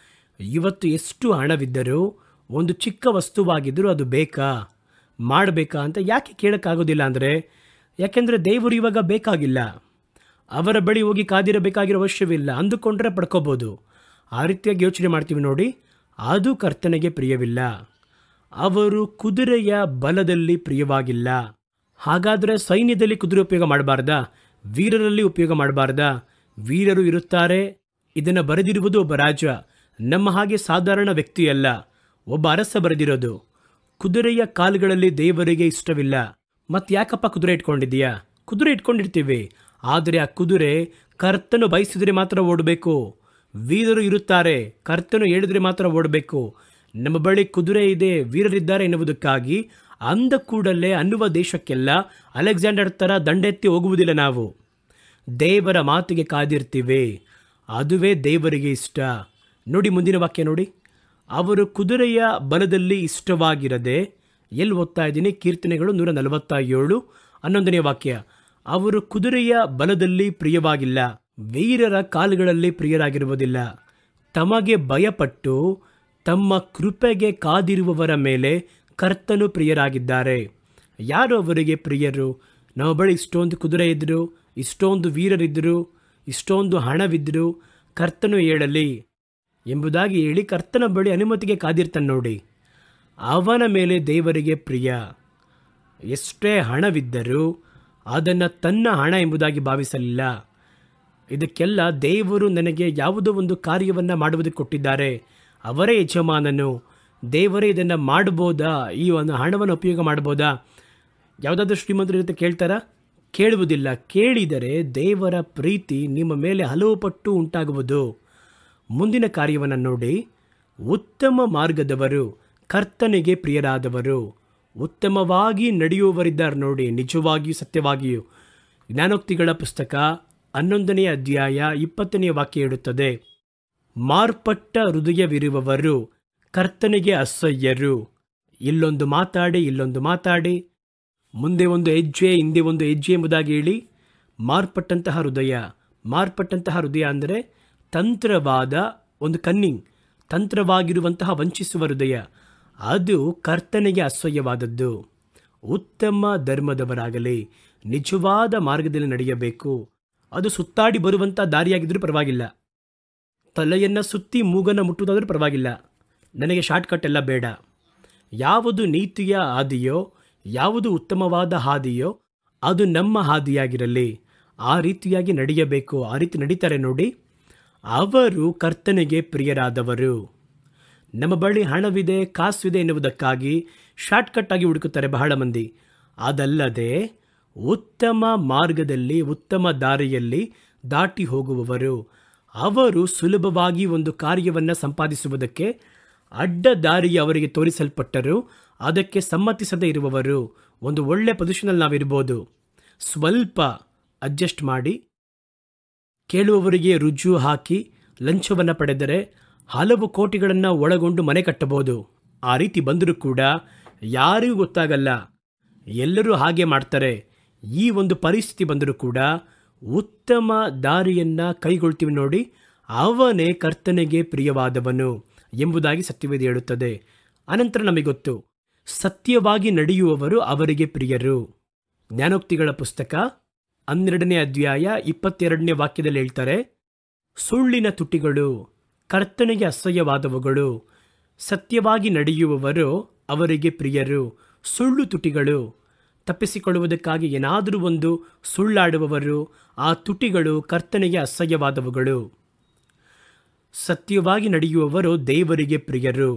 ಇವತ್ತು ಎಷ್ಟು ಹಣವಿದ್ದರೂ ಒಂದು ಚಿಕ್ಕ ವಸ್ತುವಾಗಿದ್ದರೂ ಅದು ಮಾಡಬೇಕಾ ಅಂತ ಯಾಕೆ ಕೇಳೋಕ್ಕಾಗೋದಿಲ್ಲ ಅಂದರೆ, ಯಾಕೆಂದರೆ ದೇವರು ಇವಾಗ ಬೇಕಾಗಿಲ್ಲ, ಅವರ ಬಳಿ ಹೋಗಿ ಕಾದಿರಬೇಕಾಗಿರೋ ಅವಶ್ಯವಿಲ್ಲ, ಅಂದುಕೊಂಡ್ರೆ ಪಡ್ಕೋಬೋದು. ಆ ರೀತಿಯಾಗಿ ಯೋಚನೆ ಮಾಡ್ತೀವಿ ನೋಡಿ, ಅದು ಕರ್ತನಿಗೆ ಪ್ರಿಯವಿಲ್ಲ. ಅವರು ಕುದುರೆಯ ಬಲದಲ್ಲಿ ಪ್ರಿಯವಾಗಿಲ್ಲ. ಹಾಗಾದರೆ ಸೈನ್ಯದಲ್ಲಿ ಕುದುರೆ ಉಪಯೋಗ ಮಾಡಬಾರ್ದಾ? ವೀರರಲ್ಲಿ ಉಪಯೋಗ ಮಾಡಬಾರ್ದಾ? ವೀರರು ಇರುತ್ತಾರೆ, ಇದನ್ನು ಬರೆದಿರುವುದು ಒಬ್ಬ ರಾಜ, ನಮ್ಮ ಹಾಗೆ ಸಾಧಾರಣ ವ್ಯಕ್ತಿಯಲ್ಲ, ಒಬ್ಬ ಅರಸ ಬರೆದಿರೋದು. ಕುದುರೆಯ ಕಾಲುಗಳಲ್ಲಿ ದೇವರಿಗೆ ಇಷ್ಟವಿಲ್ಲ. ಮತ್ತೆ ಯಾಕಪ್ಪ ಕುದುರೆ ಇಟ್ಕೊಂಡಿದ್ದೀಯಾ? ಕುದುರೆ ಇಟ್ಕೊಂಡಿರ್ತೀವಿ, ಆದರೆ ಆ ಕುದುರೆ ಕರ್ತನು ಬಯಸಿದರೆ ಮಾತ್ರ ಓಡಬೇಕು. ವೀರರು ಇರುತ್ತಾರೆ, ಕರ್ತನು ಹೇಳಿದರೆ ಮಾತ್ರ ಓಡಬೇಕು. ನಮ್ಮ ಬಳಿ ಕುದುರೆ ಇದೆ, ವೀರರಿದ್ದಾರೆ ಎನ್ನುವುದಕ್ಕಾಗಿ ಅಂದ ಕೂಡಲೇ ಅನ್ನುವ ದೇಶಕ್ಕೆಲ್ಲ ಅಲೆಕ್ಸಾಂಡರ್ ಥರ ದಂಡೆತ್ತಿ ಹೋಗುವುದಿಲ್ಲ. ನಾವು ದೇವರ ಮಾತಿಗೆ ಕಾದಿರ್ತೀವಿ, ಅದುವೇ ದೇವರಿಗೆ ಇಷ್ಟ. ನೋಡಿ ಮುಂದಿನ ವಾಕ್ಯ ನೋಡಿ. ಅವರು ಕುದುರೆಯ ಬಲದಲ್ಲಿ ಇಷ್ಟವಾಗಿರದೆ, ಎಲ್ಲಿ ಓದ್ತಾ ಇದ್ದೀನಿ, ಕೀರ್ತನೆಗಳು 147 11ನೇ ವಾಕ್ಯ. ಅವರು ಕುದುರೆಯ ಬಲದಲ್ಲಿ ಪ್ರಿಯವಾಗಿಲ್ಲ, ವೀರರ ಕಾಲುಗಳಲ್ಲಿ ಪ್ರಿಯರಾಗಿರುವುದಿಲ್ಲ. ತಮಗೆ ಭಯಪಟ್ಟು ತಮ್ಮ ಕೃಪೆಗೆ ಕಾದಿರುವವರ ಮೇಲೆ ಕರ್ತನು ಪ್ರಿಯರಾಗಿದ್ದಾರೆ. ಯಾರು ಅವರಿಗೆ ಪ್ರಿಯರು? ನಮ್ಮ ಬಳಿ ಇಷ್ಟೊಂದು ಕುದುರೆ ಇದ್ದರು, ಇಷ್ಟೊಂದು ವೀರರಿದ್ದರು, ಇಷ್ಟೊಂದು ಹಣವಿದ್ದರು, ಕರ್ತನು ಹೇಳಲಿ ಎಂಬುದಾಗಿ ಹೇಳಿ ಕರ್ತನ ಬಳಿ ಅನುಮತಿಗೆ ಕಾದಿರ್ತಾನೆ ನೋಡಿ. ಅವನ ಮೇಲೆ ದೇವರಿಗೆ ಪ್ರಿಯ. ಎಷ್ಟೇ ಹಣವಿದ್ದರೂ ಅದನ್ನು ತನ್ನ ಹಣ ಎಂಬುದಾಗಿ ಭಾವಿಸಲಿಲ್ಲ. ಇದಕ್ಕೆಲ್ಲ ದೇವರು ನನಗೆ ಯಾವುದೋ ಒಂದು ಕಾರ್ಯವನ್ನು ಮಾಡುವುದಕ್ಕೆ ಕೊಟ್ಟಿದ್ದಾರೆ, ಅವರೇ ಯಜಮಾನನು, ದೇವರೇ ಇದನ್ನು ಮಾಡ್ಬೋದಾ, ಈ ಒಂದು ಹಣವನ್ನು ಉಪಯೋಗ ಮಾಡ್ಬೋದಾ? ಯಾವುದಾದ್ರೂ ಶ್ರೀಮಂತರ ಜೊತೆ ಕೇಳ್ತಾರಾ? ಕೇಳುವುದಿಲ್ಲ. ಕೇಳಿದರೆ ದೇವರ ಪ್ರೀತಿ ನಿಮ್ಮ ಮೇಲೆ ಹಲವು ಪಟ್ಟು ಉಂಟಾಗುವುದು. ಮುಂದಿನ ಕಾರ್ಯವನ್ನು ನೋಡಿ. ಉತ್ತಮ ಮಾರ್ಗದವರು, ಕರ್ತನಿಗೆ ಪ್ರಿಯರಾದವರು. ಉತ್ತಮವಾಗಿ ನಡೆಯುವವರಿದ್ದಾರೆ ನೋಡಿ, ನಿಜವಾಗಿಯೂ ಸತ್ಯವಾಗಿಯೂ. ಜ್ಞಾನೋಕ್ತಿಗಳ ಪುಸ್ತಕ 11ನೇ ಅಧ್ಯಾಯ 20ನೇ ವಾಕ್ಯ ಹೇಳುತ್ತದೆ, ಮಾರ್ಪಟ್ಟ ಹೃದಯವಿರುವವರು ಕರ್ತನಿಗೆ ಅಸಹ್ಯರು. ಇಲ್ಲೊಂದು ಮಾತಾಡಿ, ಇಲ್ಲೊಂದು ಮಾತಾಡಿ, ಮುಂದೆ ಒಂದು ಹೆಜ್ಜೆ, ಹಿಂದೆ ಒಂದು ಹೆಜ್ಜೆ ಎಂಬುದಾಗಿ ಹೇಳಿ ಮಾರ್ಪಟ್ಟಂತಹ ಹೃದಯ. ಮಾರ್ಪಟ್ಟಂತಹ ಹೃದಯ ಅಂದರೆ ತಂತ್ರವಾದ ಒಂದು ಕನ್ನಿಂಗ್, ತಂತ್ರವಾಗಿರುವಂತಹ ವಂಚಿಸುವ ಹೃದಯ. ಅದು ಕರ್ತನಿಗೆ ಅಸಹ್ಯವಾದದ್ದು. ಉತ್ತಮ ಧರ್ಮದವರಾಗಲಿ, ನಿಜವಾದ ಮಾರ್ಗದಲ್ಲಿ ನಡೆಯಬೇಕು. ಅದು ಸುತ್ತಾಡಿ ಬರುವಂಥ ದಾರಿಯಾಗಿದ್ದರೂ ಪರವಾಗಿಲ್ಲ, ತಲೆಯನ್ನು ಸುತ್ತಿ ಮೂಗನ್ನು ಮುಟ್ಟುವುದಾದರೂ ಪರವಾಗಿಲ್ಲ. ನನಗೆ ಶಾರ್ಟ್ಕಟ್ ಎಲ್ಲ ಬೇಡ. ಯಾವುದು ನೀತಿಯ ಹಾದಿಯೋ, ಯಾವುದು ಉತ್ತಮವಾದ ಹಾದಿಯೋ ಅದು ನಮ್ಮ ಹಾದಿಯಾಗಿರಲಿ. ಆ ರೀತಿಯಾಗಿ ನಡೆಯಬೇಕು. ಆ ರೀತಿ ನಡೀತಾರೆ ನೋಡಿ, ಅವರು ಕರ್ತನಿಗೆ ಪ್ರಿಯರಾದವರು. ನಮ್ಮ ಬಳಿ ಹಣವಿದೆ, ಕಾಸಿದೆ ಎನ್ನುವುದಕ್ಕಾಗಿ ಶಾರ್ಟ್ಕಟ್ ಆಗಿ ಹುಡುಕುತ್ತಾರೆ ಬಹಳ ಮಂದಿ. ಅದಲ್ಲದೆ ಉತ್ತಮ ಮಾರ್ಗದಲ್ಲಿ, ಉತ್ತಮ ದಾರಿಯಲ್ಲಿ ದಾಟಿ ಹೋಗುವವರು, ಅವರು ಸುಲಭವಾಗಿ ಒಂದು ಕಾರ್ಯವನ್ನು ಸಂಪಾದಿಸುವುದಕ್ಕೆ ಅಡ್ಡ ದಾರಿ ಅವರಿಗೆ ತೋರಿಸಲ್ಪಟ್ಟರು, ಅದಕ್ಕೆ ಸಮ್ಮತಿಸದೇ ಇರುವವರು. ಒಂದು ಒಳ್ಳೆ ಪೊಸಿಷನಲ್ಲಿ ನಾವಿರ್ಬೋದು, ಸ್ವಲ್ಪ ಅಡ್ಜಸ್ಟ್ ಮಾಡಿ ಕೇಳುವವರಿಗೆ ರುಜು ಹಾಕಿ ಲಂಚವನ್ನು ಪಡೆದರೆ ಹಲವು ಕೋಟಿಗಳನ್ನು ಒಳಗೊಂಡು ಮನೆ ಕಟ್ಟಬಹುದು. ಆ ರೀತಿ ಬಂದರೂ ಕೂಡ ಯಾರಿಗೂ ಗೊತ್ತಾಗಲ್ಲ, ಎಲ್ಲರೂ ಹಾಗೆ ಮಾಡ್ತಾರೆ. ಈ ಒಂದು ಪರಿಸ್ಥಿತಿ ಬಂದರೂ ಕೂಡ ಉತ್ತಮ ದಾರಿಯನ್ನು ಕೈಗೊಳ್ತೀವಿ ನೋಡಿ, ಅವನೇ ಕರ್ತನಿಗೆ ಪ್ರಿಯವಾದವನು ಎಂಬುದಾಗಿ ಸತ್ಯವೇದ ಹೇಳುತ್ತದೆ. ಅನಂತರ ನಮಗೆ ಗೊತ್ತು, ಸತ್ಯವಾಗಿ ನಡೆಯುವವರು ಅವರಿಗೆ ಪ್ರಿಯರು. ಜ್ಞಾನೋಕ್ತಿಗಳ ಪುಸ್ತಕ 12ನೇ ಅಧ್ಯಾಯ 22ನೇ ವಾಕ್ಯದಲ್ಲಿ ಹೇಳ್ತಾರೆ, ಸುಳ್ಳಿನ ತುಟಿಗಳು ಕರ್ತನಿಗೆ ಅಸಹ್ಯವಾದವುಗಳು, ಸತ್ಯವಾಗಿ ನಡೆಯುವವರು ಅವರಿಗೆ ಪ್ರಿಯರು. ಸುಳ್ಳು ತುಟಿಗಳು, ತಪ್ಪಿಸಿಕೊಳ್ಳುವುದಕ್ಕಾಗಿ ಏನಾದರೂ ಒಂದು ಸುಳ್ಳಾಡುವವರು, ಆ ತುಟಿಗಳು ಕರ್ತನಿಗೆ ಅಸಹ್ಯವಾದವುಗಳು. ಸತ್ಯವಾಗಿ ನಡೆಯುವವರು ದೇವರಿಗೆ ಪ್ರಿಯರು.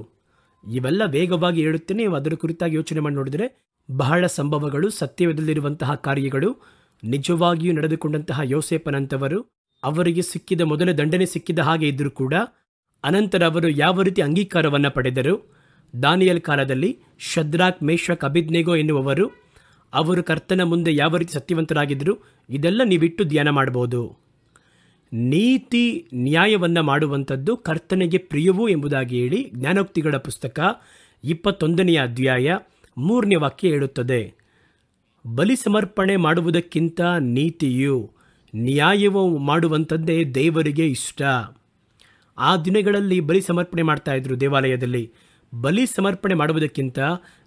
ಇವೆಲ್ಲ ವೇಗವಾಗಿ ಹೇಳುತ್ತೇನೆ, ನೀವು ಅದರ ಕುರಿತಾಗಿ ಯೋಚನೆ ಮಾಡಿ ನೋಡಿದರೆ ಬಹಳ ಸಂಭವಗಳು, ಸತ್ಯವೇದದಲ್ಲಿರುವಂತಹ ಕಾರ್ಯಗಳು, ನಿಜವಾಗಿಯೂ ನಡೆದುಕೊಂಡಂತಹ ಯೋಸೇಫನಂತವರು, ಅವರಿಗೆ ಸಿಕ್ಕಿದ ಮೊದಲ ದಂಡನೆ ಸಿಕ್ಕಿದ ಹಾಗೆ ಇದ್ದರೂ ಕೂಡ ಅನಂತರ ಅವರು ಯಾವ ರೀತಿ ಅಂಗೀಕಾರವನ್ನು ಪಡೆದರು. ದಾನಿಯಲ್ ಕಾಲದಲ್ಲಿ ಶದ್ರಾಕ್, ಮೇಷಕ್, ಅಬೇದ್ನೆಗೋ ಎನ್ನುವವರು, ಅವರು ಕರ್ತನ ಮುಂದೆ ಯಾವ ರೀತಿ ಸತ್ಯವಂತರಾಗಿದ್ದರು, ಇದೆಲ್ಲ ನೀವಿಟ್ಟು ಧ್ಯಾನ ಮಾಡಬಹುದು. ನೀತಿ ನ್ಯಾಯವನ್ನು ಮಾಡುವಂಥದ್ದು ಕರ್ತನಿಗೆ ಪ್ರಿಯವೂ ಎಂಬುದಾಗಿ ಹೇಳಿ ಜ್ಞಾನೋಕ್ತಿಗಳ ಪುಸ್ತಕ 21ನೇ ಅಧ್ಯಾಯ 3ನೇ ವಾಕ್ಯ ಹೇಳುತ್ತದೆ, ಬಲಿ ಸಮರ್ಪಣೆ ಮಾಡುವುದಕ್ಕಿಂತ ನೀತಿಯು ನ್ಯಾಯವೂ ಮಾಡುವಂಥದ್ದೇ ದೇವರಿಗೆ ಇಷ್ಟ. ಆ ದಿನಗಳಲ್ಲಿ ಬಲಿ ಸಮರ್ಪಣೆ ಮಾಡ್ತಾ ಇದ್ರು ದೇವಾಲಯದಲ್ಲಿ. ಬಲಿ ಸಮರ್ಪಣೆ ಮಾಡುವುದಕ್ಕಿಂತ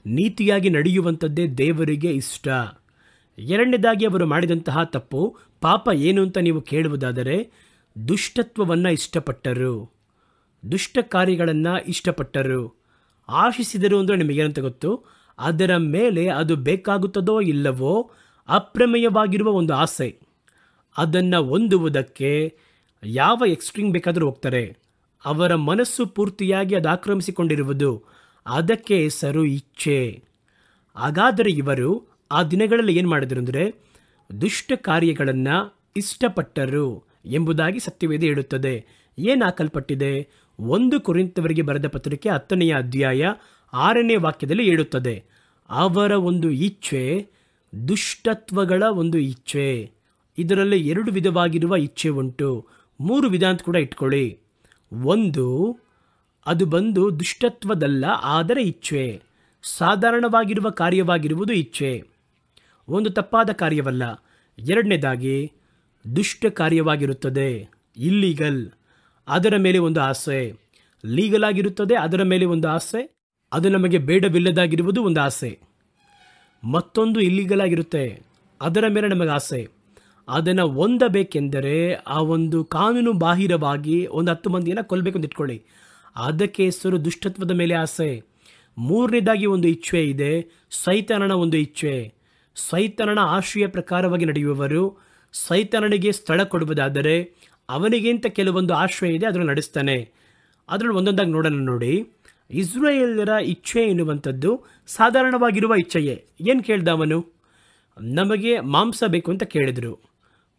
ನೀತಿಯಾಗಿ ನಡೆಯುವಂಥದ್ದೇ ದೇವರಿಗೆ ಇಷ್ಟ. ಎರಡನೇದಾಗಿ ಅವರು ಮಾಡಿದಂತಹ ತಪ್ಪು, ಪಾಪ ಏನು ಅಂತ ನೀವು ಕೇಳುವುದಾದರೆ, ದುಷ್ಟತ್ವವನ್ನು ಇಷ್ಟಪಟ್ಟರು, ದುಷ್ಟ ಕಾರ್ಯಗಳನ್ನು ಇಷ್ಟಪಟ್ಟರು. ಆಶಿಸಿದರು ಅಂದರೆ ನಿಮಗೇನಂತ ಗೊತ್ತು, ಅದರ ಮೇಲೆ ಅದು ಬೇಕಾಗುತ್ತದೋ ಇಲ್ಲವೋ ಅಪ್ರಮೇಯವಾಗಿರುವ ಒಂದು ಆಸೆ, ಅದನ್ನು ಹೊಂದುವುದಕ್ಕೆ ಯಾವ ಎಕ್ಸ್ಟ್ರೀಮ್ ಬೇಕಾದರೂ ಹೋಗ್ತಾರೆ. ಅವರ ಮನಸ್ಸು ಪೂರ್ತಿಯಾಗಿ ಅದು ಆಕ್ರಮಿಸಿಕೊಂಡಿರುವುದು. ಅದಕ್ಕೆ ಹೆಸರು ಇಚ್ಛೆ. ಹಾಗಾದರೆ ಇವರು ಆ ದಿನಗಳಲ್ಲಿ ಏನು ಮಾಡಿದರು ಅಂದರೆ ದುಷ್ಟ ಕಾರ್ಯಗಳನ್ನು ಇಷ್ಟಪಟ್ಟರು ಎಂಬುದಾಗಿ ಸತ್ಯವೇದ ಹೇಳುತ್ತದೆ. ಏನು ಹಾಕಲ್ಪಟ್ಟಿದೆ? 1 ಕೊರಿಂಥದವರಿಗೆ ಬರೆದ ಪತ್ರಿಕೆ 10ನೇ ಅಧ್ಯಾಯ 6ನೇ ವಾಕ್ಯದಲ್ಲಿ ಹೇಳುತ್ತದೆ. ಅವರ ಒಂದು ಇಚ್ಛೆ ದುಷ್ಟತ್ವಗಳ ಒಂದು ಇಚ್ಛೆ. ಇದರಲ್ಲಿ 2 ವಿಧವಾಗಿರುವ ಇಚ್ಛೆ ಉಂಟು. 3 ವಿಧ ಅಂತ ಕೂಡ ಇಟ್ಕೊಳ್ಳಿ. ಒಂದು, ಅದು ಬಂದು ದುಷ್ಟತ್ವದಲ್ಲ, ಆದರೆ ಇಚ್ಛೆ, ಸಾಧಾರಣವಾಗಿರುವ ಕಾರ್ಯವಾಗಿರುವುದು ಇಚ್ಛೆ, ಒಂದು ತಪ್ಪಾದ ಕಾರ್ಯವಲ್ಲ. 2ನೇದಾಗಿ ದುಷ್ಟ ಕಾರ್ಯವಾಗಿರುತ್ತದೆ, ಇಲ್ಲೀಗಲ್, ಅದರ ಮೇಲೆ ಒಂದು ಆಸೆ. ಲೀಗಲ್ ಆಗಿರುತ್ತದೆ, ಅದರ ಮೇಲೆ ಒಂದು ಆಸೆ, ಅದು ನಮಗೆ ಬೇಡವಿಲ್ಲದಾಗಿರುವುದು ಒಂದು ಆಸೆ. ಮತ್ತೊಂದು ಇಲ್ಲೀಗಲ್ ಆಗಿರುತ್ತೆ, ಅದರ ಮೇಲೆ ನಮಗೆ ಆಸೆ. ಅದನ್ನು ಹೊಂದಬೇಕೆಂದರೆ ಆ ಒಂದು ಕಾನೂನು ಬಾಹಿರವಾಗಿ ಒಂದು 10 ಮಂದಿಯನ್ನು ಕೊಲ್ಲಬೇಕು ಅಂತ ಇಟ್ಕೊಳ್ಳಿ. ಅದಕ್ಕೆ ಹೆಸರು ದುಷ್ಟತ್ವದ ಮೇಲೆ ಆಸೆ. 3ನೇದಾಗಿ ಒಂದು ಇಚ್ಛೆ ಇದೆ, ಸೈತಾನನ ಒಂದು ಇಚ್ಛೆ. ಸೈತಾನನ ಆಶಯ ಪ್ರಕಾರವಾಗಿ ನಡೆಯುವವರು ಸೈತಾನನಿಗೆ ಸ್ಥಳ ಕೊಡುವುದಾದರೆ ಅವನಿಗಿಂತ ಕೆಲವೊಂದು ಆಶ್ರಯ ಇದೆ, ಅದನ್ನು ನಡೆಸ್ತಾನೆ. ಅದರಲ್ಲಿ ಒಂದೊಂದಾಗಿ ನೋಡೋಣ. ನೋಡಿ, ಇಸ್ರಾಯೇಲರ ಇಚ್ಛೆ ಎನ್ನುವಂಥದ್ದು ಸಾಧಾರಣವಾಗಿರುವ ಇಚ್ಛೆಯೇ. ಏನು ಕೇಳ್ದ ಅವನು? ನಮಗೆ ಮಾಂಸ ಬೇಕು ಅಂತ ಕೇಳಿದರು,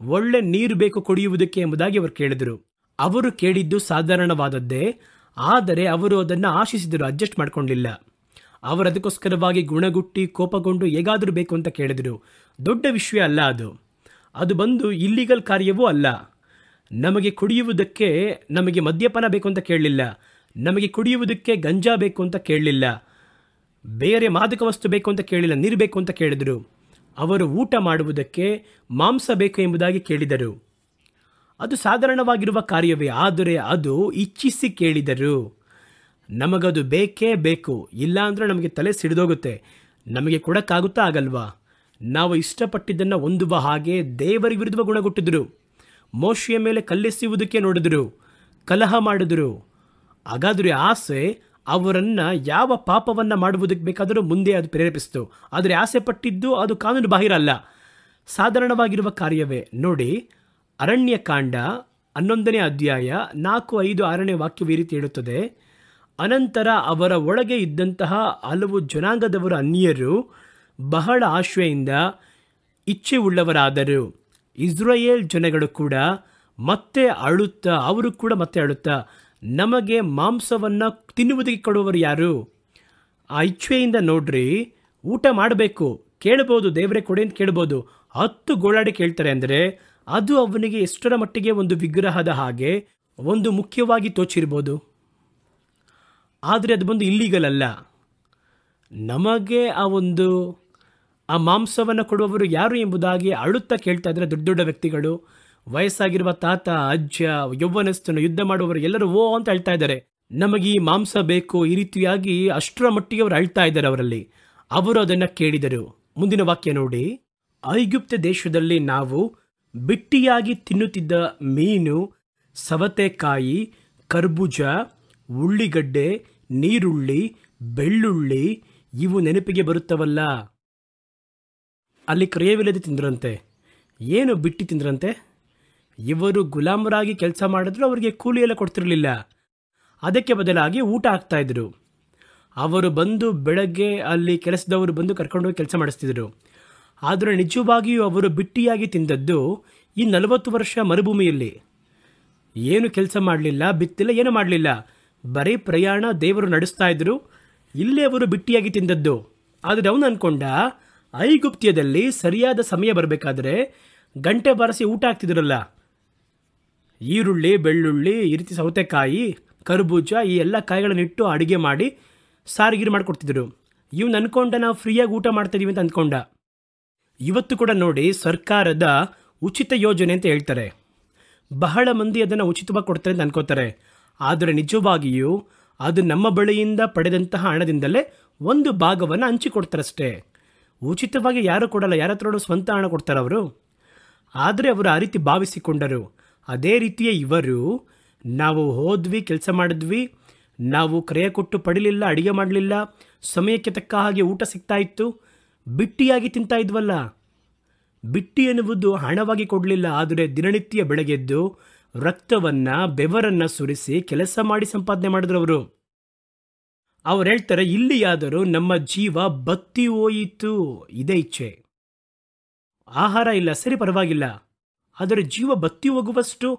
ಒಳ್ಳೆ ನೀರು ಬೇಕು ಕುಡಿಯುವುದಕ್ಕೆ ಎಂಬುದಾಗಿ ಅವರು ಕೇಳಿದರು. ಅವರು ಕೇಳಿದ್ದು ಸಾಧಾರಣವಾದದ್ದೇ, ಆದರೆ ಅವರು ಅದನ್ನು ಆಶಿಸಿದರು, ಅಡ್ಜಸ್ಟ್ ಮಾಡಿಕೊಳ್ಳಲಿಲ್ಲ. ಅವರು ಅದಕ್ಕೋಸ್ಕರವಾಗಿ ಗುಣಗುಟ್ಟಿ ಕೋಪಗೊಂಡು ಹೇಗಾದರೂ ಬೇಕು ಅಂತ ಕೇಳಿದರು. ದೊಡ್ಡ ವಿಷಯ ಅಲ್ಲ ಅದು. ಅದು ಬಂದು ಇಲ್ಲೀಗಲ್ ಕಾರ್ಯವೂ ಅಲ್ಲ. ನಮಗೆ ಕುಡಿಯುವುದಕ್ಕೆ ನಮಗೆ ಮದ್ಯಪಾನ ಬೇಕು ಅಂತ ಕೇಳಲಿಲ್ಲ, ನಮಗೆ ಕುಡಿಯುವುದಕ್ಕೆ ಗಂಜಾ ಬೇಕು ಅಂತ ಕೇಳಲಿಲ್ಲ, ಬೇರೆ ಮಾದಕ ವಸ್ತು ಬೇಕು ಅಂತ ಕೇಳಿಲ್ಲ, ನೀರು ಬೇಕು ಅಂತ ಕೇಳಿದರು. ಅವರು ಊಟ ಮಾಡುವುದಕ್ಕೆ ಮಾಂಸ ಬೇಕು ಎಂಬುದಾಗಿ ಕೇಳಿದರು. ಅದು ಸಾಧಾರಣವಾಗಿರುವ ಕಾರ್ಯವೇ, ಆದರೆ ಅದು ಇಚ್ಛಿಸಿ ಕೇಳಿದರು. ನಮಗದು ಬೇಕೇ ಬೇಕು, ಇಲ್ಲ ಅಂದರೆ ನಮಗೆ ತಲೆ ಸಿಡಿದೋಗುತ್ತೆ. ನಮಗೆ ಕೊಡೋಕ್ಕಾಗುತ್ತಾ? ಆಗಲ್ವಾ? ನಾವು ಇಷ್ಟಪಟ್ಟಿದ್ದನ್ನು ಹೊಂದುವ ಹಾಗೆ ದೇವರಿಗೆ ವಿರುದ್ಧ ಗುಣಗುಟ್ಟಿದ್ರು. ಮೋಶೆಯ ಮೇಲೆ ಕಲ್ಲೆಸೆಯುವುದಕ್ಕೆ ನೋಡಿದ್ರು, ಕಲಹ ಮಾಡಿದ್ರು. ಹಾಗಾದರೆ ಆಸೆ ಅವರನ್ನು ಯಾವ ಪಾಪವನ್ನು ಮಾಡುವುದಕ್ಕೆ ಬೇಕಾದರೂ ಮುಂದೆ ಅದು ಪ್ರೇರೇಪಿಸಿತು. ಆದರೆ ಆಸೆ ಪಟ್ಟಿದ್ದು ಅದು ಕಾನೂನು ಬಾಹಿರ ಅಲ್ಲ, ಸಾಧಾರಣವಾಗಿರುವ ಕಾರ್ಯವೇ. ನೋಡಿ, ಅರಣ್ಯಕಾಂಡ 11ನೇ ಅಧ್ಯಾಯ 4, 5, 6ನೇ ವಾಕ್ಯವು ಈ ರೀತಿ ಹೇಳುತ್ತದೆ. ಅನಂತರ ಅವರ ಒಳಗೆ ಇದ್ದಂತಹ ಹಲವು ಜನಾಂಗದವರು ಅನ್ಯರು ಬಹಳ ಆಶೆಯಿಂದ ಇಚ್ಛೆ ಉಳ್ಳವರಾದರು. ಇಸ್ರಾಯೇಲ್ ಜನಗಳು ಕೂಡ ಮತ್ತೆ ಅಳುತ್ತಾ ನಮಗೆ ಮಾಂಸವನ್ನು ತಿನ್ನುವುದಕ್ಕೆ ಕೊಡುವವರು ಯಾರು? ಆ ಇಚ್ಛೆಯಿಂದ ನೋಡ್ರಿ, ಊಟ ಮಾಡಬೇಕು, ಕೇಳ್ಬೋದು, ದೇವರೇ ಕೊಡಿ ಅಂತ ಕೇಳ್ಬೋದು. 10 ಗೋಳಾಡಿ ಕೇಳ್ತಾರೆ ಅಂದರೆ ಅದು ಅವನಿಗೆ ಎಷ್ಟರ ಮಟ್ಟಿಗೆ ಒಂದು ವಿಗ್ರಹದ ಹಾಗೆ ಒಂದು ಮುಖ್ಯವಾಗಿ ತೋಚಿರ್ಬೋದು. ಆದರೆ ಅದು ಬಂದು ಇಲ್ಲೀಗಲ್ ಅಲ್ಲ. ನಮಗೆ ಆ ಮಾಂಸವನ್ನು ಕೊಡುವವರು ಯಾರು ಎಂಬುದಾಗಿ ಅಳುತ್ತಾ ಕೇಳ್ತಾ ಇದ್ದಾರೆ. ದೊಡ್ಡ ದೊಡ್ಡ ವ್ಯಕ್ತಿಗಳು, ವಯಸ್ಸಾಗಿರುವ ತಾತ, ಅಜ್ಜ, ಯೌವನಸ್ಥನು, ಯುದ್ಧ ಮಾಡುವವರು ಎಲ್ಲರೂ ಓ ಅಂತ ಹೇಳ್ತಾ ಇದ್ದಾರೆ, ನಮಗೆ ಈ ಮಾಂಸ ಬೇಕು. ಈ ರೀತಿಯಾಗಿ ಅಷ್ಟರ ಮಟ್ಟಿಗೆ ಅವರು ಅಳ್ತಾ ಇದ್ದಾರೆ. ಅವರು ಅದನ್ನು ಕೇಳಿದರು. ಮುಂದಿನ ವಾಕ್ಯ ನೋಡಿ, ಐಗುಪ್ತ ದೇಶದಲ್ಲಿ ನಾವು ಬಿಟ್ಟಿಯಾಗಿ ತಿನ್ನುತ್ತಿದ್ದ ಮೀನು, ಸವತೆಕಾಯಿ, ಕರ್ಬೂಜ, ಉಳ್ಳಿಗಡ್ಡೆ, ನೀರುಳ್ಳಿ, ಬೆಳ್ಳುಳ್ಳಿ ಇವು ನೆನಪಿಗೆ ಬರುತ್ತವಲ್ಲ. ಅಲ್ಲಿ ಕ್ರಿಯವಿಲ್ಲದೆ ತಿಂದ್ರಂತೆ. ಏನು ಬಿಟ್ಟು ತಿಂದ್ರಂತೆ? ಇವರು ಗುಲಾಮರಾಗಿ ಕೆಲಸ ಮಾಡಿದ್ರು, ಅವರಿಗೆ ಕೂಲಿ ಎಲ್ಲ ಕೊಡ್ತಿರಲಿಲ್ಲ. ಅದಕ್ಕೆ ಬದಲಾಗಿ ಊಟ ಹಾಕ್ತಾಯಿದ್ರು. ಅವರು ಬಂದು ಬೆಳಗ್ಗೆ ಅಲ್ಲಿ ಕೆಲಸದವರು ಬಂದು ಕರ್ಕೊಂಡೋಗಿ ಕೆಲಸ ಮಾಡಿಸ್ತಿದ್ರು. ಆದರೆ ನಿಜವಾಗಿಯೂ ಅವರು ಬಿಟ್ಟಿಯಾಗಿ ತಿಂದದ್ದು ಈ 40 ವರ್ಷ ಮರುಭೂಮಿಯಲ್ಲಿ. ಏನು ಕೆಲಸ ಮಾಡಲಿಲ್ಲ, ಬಿತ್ತಿಲ್ಲ, ಏನು ಮಾಡಲಿಲ್ಲ, ಬರೀ ಪ್ರಯಾಣ ದೇವರು ನಡೆಸ್ತಾ ಇದ್ರು. ಇಲ್ಲೇ ಅವರು ಬಿಟ್ಟಿಯಾಗಿ ತಿಂದದ್ದು. ಆದರೆ ಅವನು ಅಂದ್ಕೊಂಡ, ಐಗುಪ್ತ್ಯದಲ್ಲಿ ಸರಿಯಾದ ಸಮಯ ಬರಬೇಕಾದ್ರೆ ಗಂಟೆ ಬಾರಿಸಿ ಊಟ ಹಾಕ್ತಿದ್ರಲ್ಲ, ಈರುಳ್ಳಿ, ಬೆಳ್ಳುಳ್ಳಿ, ಈ ರೀತಿ ಸೌತೆಕಾಯಿ, ಕರ್ಬೂಜ, ಈ ಎಲ್ಲ ಕಾಯಿಗಳನ್ನಿಟ್ಟು ಅಡುಗೆ ಮಾಡಿ ಸಾರಿಗೀರು ಮಾಡಿಕೊಡ್ತಿದ್ರು. ಇವನು ಅಂದ್ಕೊಂಡ, ನಾವು ಫ್ರೀಯಾಗಿ ಊಟ ಮಾಡ್ತಾಯಿದ್ದೀವಿ ಅಂತ ಅಂದ್ಕೊಂಡ. ಇವತ್ತು ಕೂಡ ನೋಡಿ, ಸರ್ಕಾರದ ಉಚಿತ ಯೋಜನೆ ಅಂತ ಹೇಳ್ತಾರೆ. ಬಹಳ ಮಂದಿ ಅದನ್ನು ಉಚಿತವಾಗಿ ಕೊಡ್ತಾರೆ ಅಂತ ಅನ್ಕೋತಾರೆ. ಆದರೆ ನಿಜವಾಗಿಯೂ ಅದು ನಮ್ಮ ಬಳಿಯಿಂದ ಪಡೆದಂತಹ ಹಣದಿಂದಲೇ ಒಂದು ಭಾಗವನ್ನು ಹಂಚಿಕೊಡ್ತಾರಷ್ಟೇ. ಉಚಿತವಾಗಿ ಯಾರು ಕೊಡಲ್ಲ, ಯಾರ ಹತ್ರ ಸ್ವಂತ ಹಣ ಕೊಡ್ತಾರೆ ಅವರು. ಆದರೆ ಅವರು ಆ ರೀತಿ ಭಾವಿಸಿಕೊಂಡರು. ಅದೇ ರೀತಿಯೇ ಇವರು, ನಾವು ಹೋದ್ವಿ, ಕೆಲಸ ಮಾಡಿದ್ವಿ, ನಾವು ಕ್ರಯ ಕೊಟ್ಟು ಪಡಿಲಿಲ್ಲ, ಅಡುಗೆ ಮಾಡಲಿಲ್ಲ, ಸಮಯಕ್ಕೆ ತಕ್ಕ ಹಾಗೆ ಊಟ ಸಿಗ್ತಾ ಇತ್ತು, ಬಿಟ್ಟಿಯಾಗಿ ತಿಂತಾ ಇದ್ವಲ್ಲ. ಬಿಟ್ಟಿ ಎನ್ನುವುದು ಹಣವಾಗಿ ಕೊಡಲಿಲ್ಲ, ಆದರೆ ದಿನನಿತ್ಯ ಬೆಳಗ್ಗೆದ್ದು ರಕ್ತವನ್ನ ಬೆವರನ್ನ ಸುರಿಸಿ ಕೆಲಸ ಮಾಡಿ ಸಂಪಾದನೆ ಮಾಡಿದ್ರು ಅವರು. ಅವ್ರು ಹೇಳ್ತಾರೆ, ಇಲ್ಲಿಯಾದರೂ ನಮ್ಮ ಜೀವ ಬತ್ತಿ ಹೋಯಿತು. ಇದೇ ಇಚ್ಛೆ. ಆಹಾರ ಇಲ್ಲ, ಸರಿ ಪರವಾಗಿಲ್ಲ, ಅದರ ಜೀವ ಬತ್ತಿ ಹೋಗುವಷ್ಟು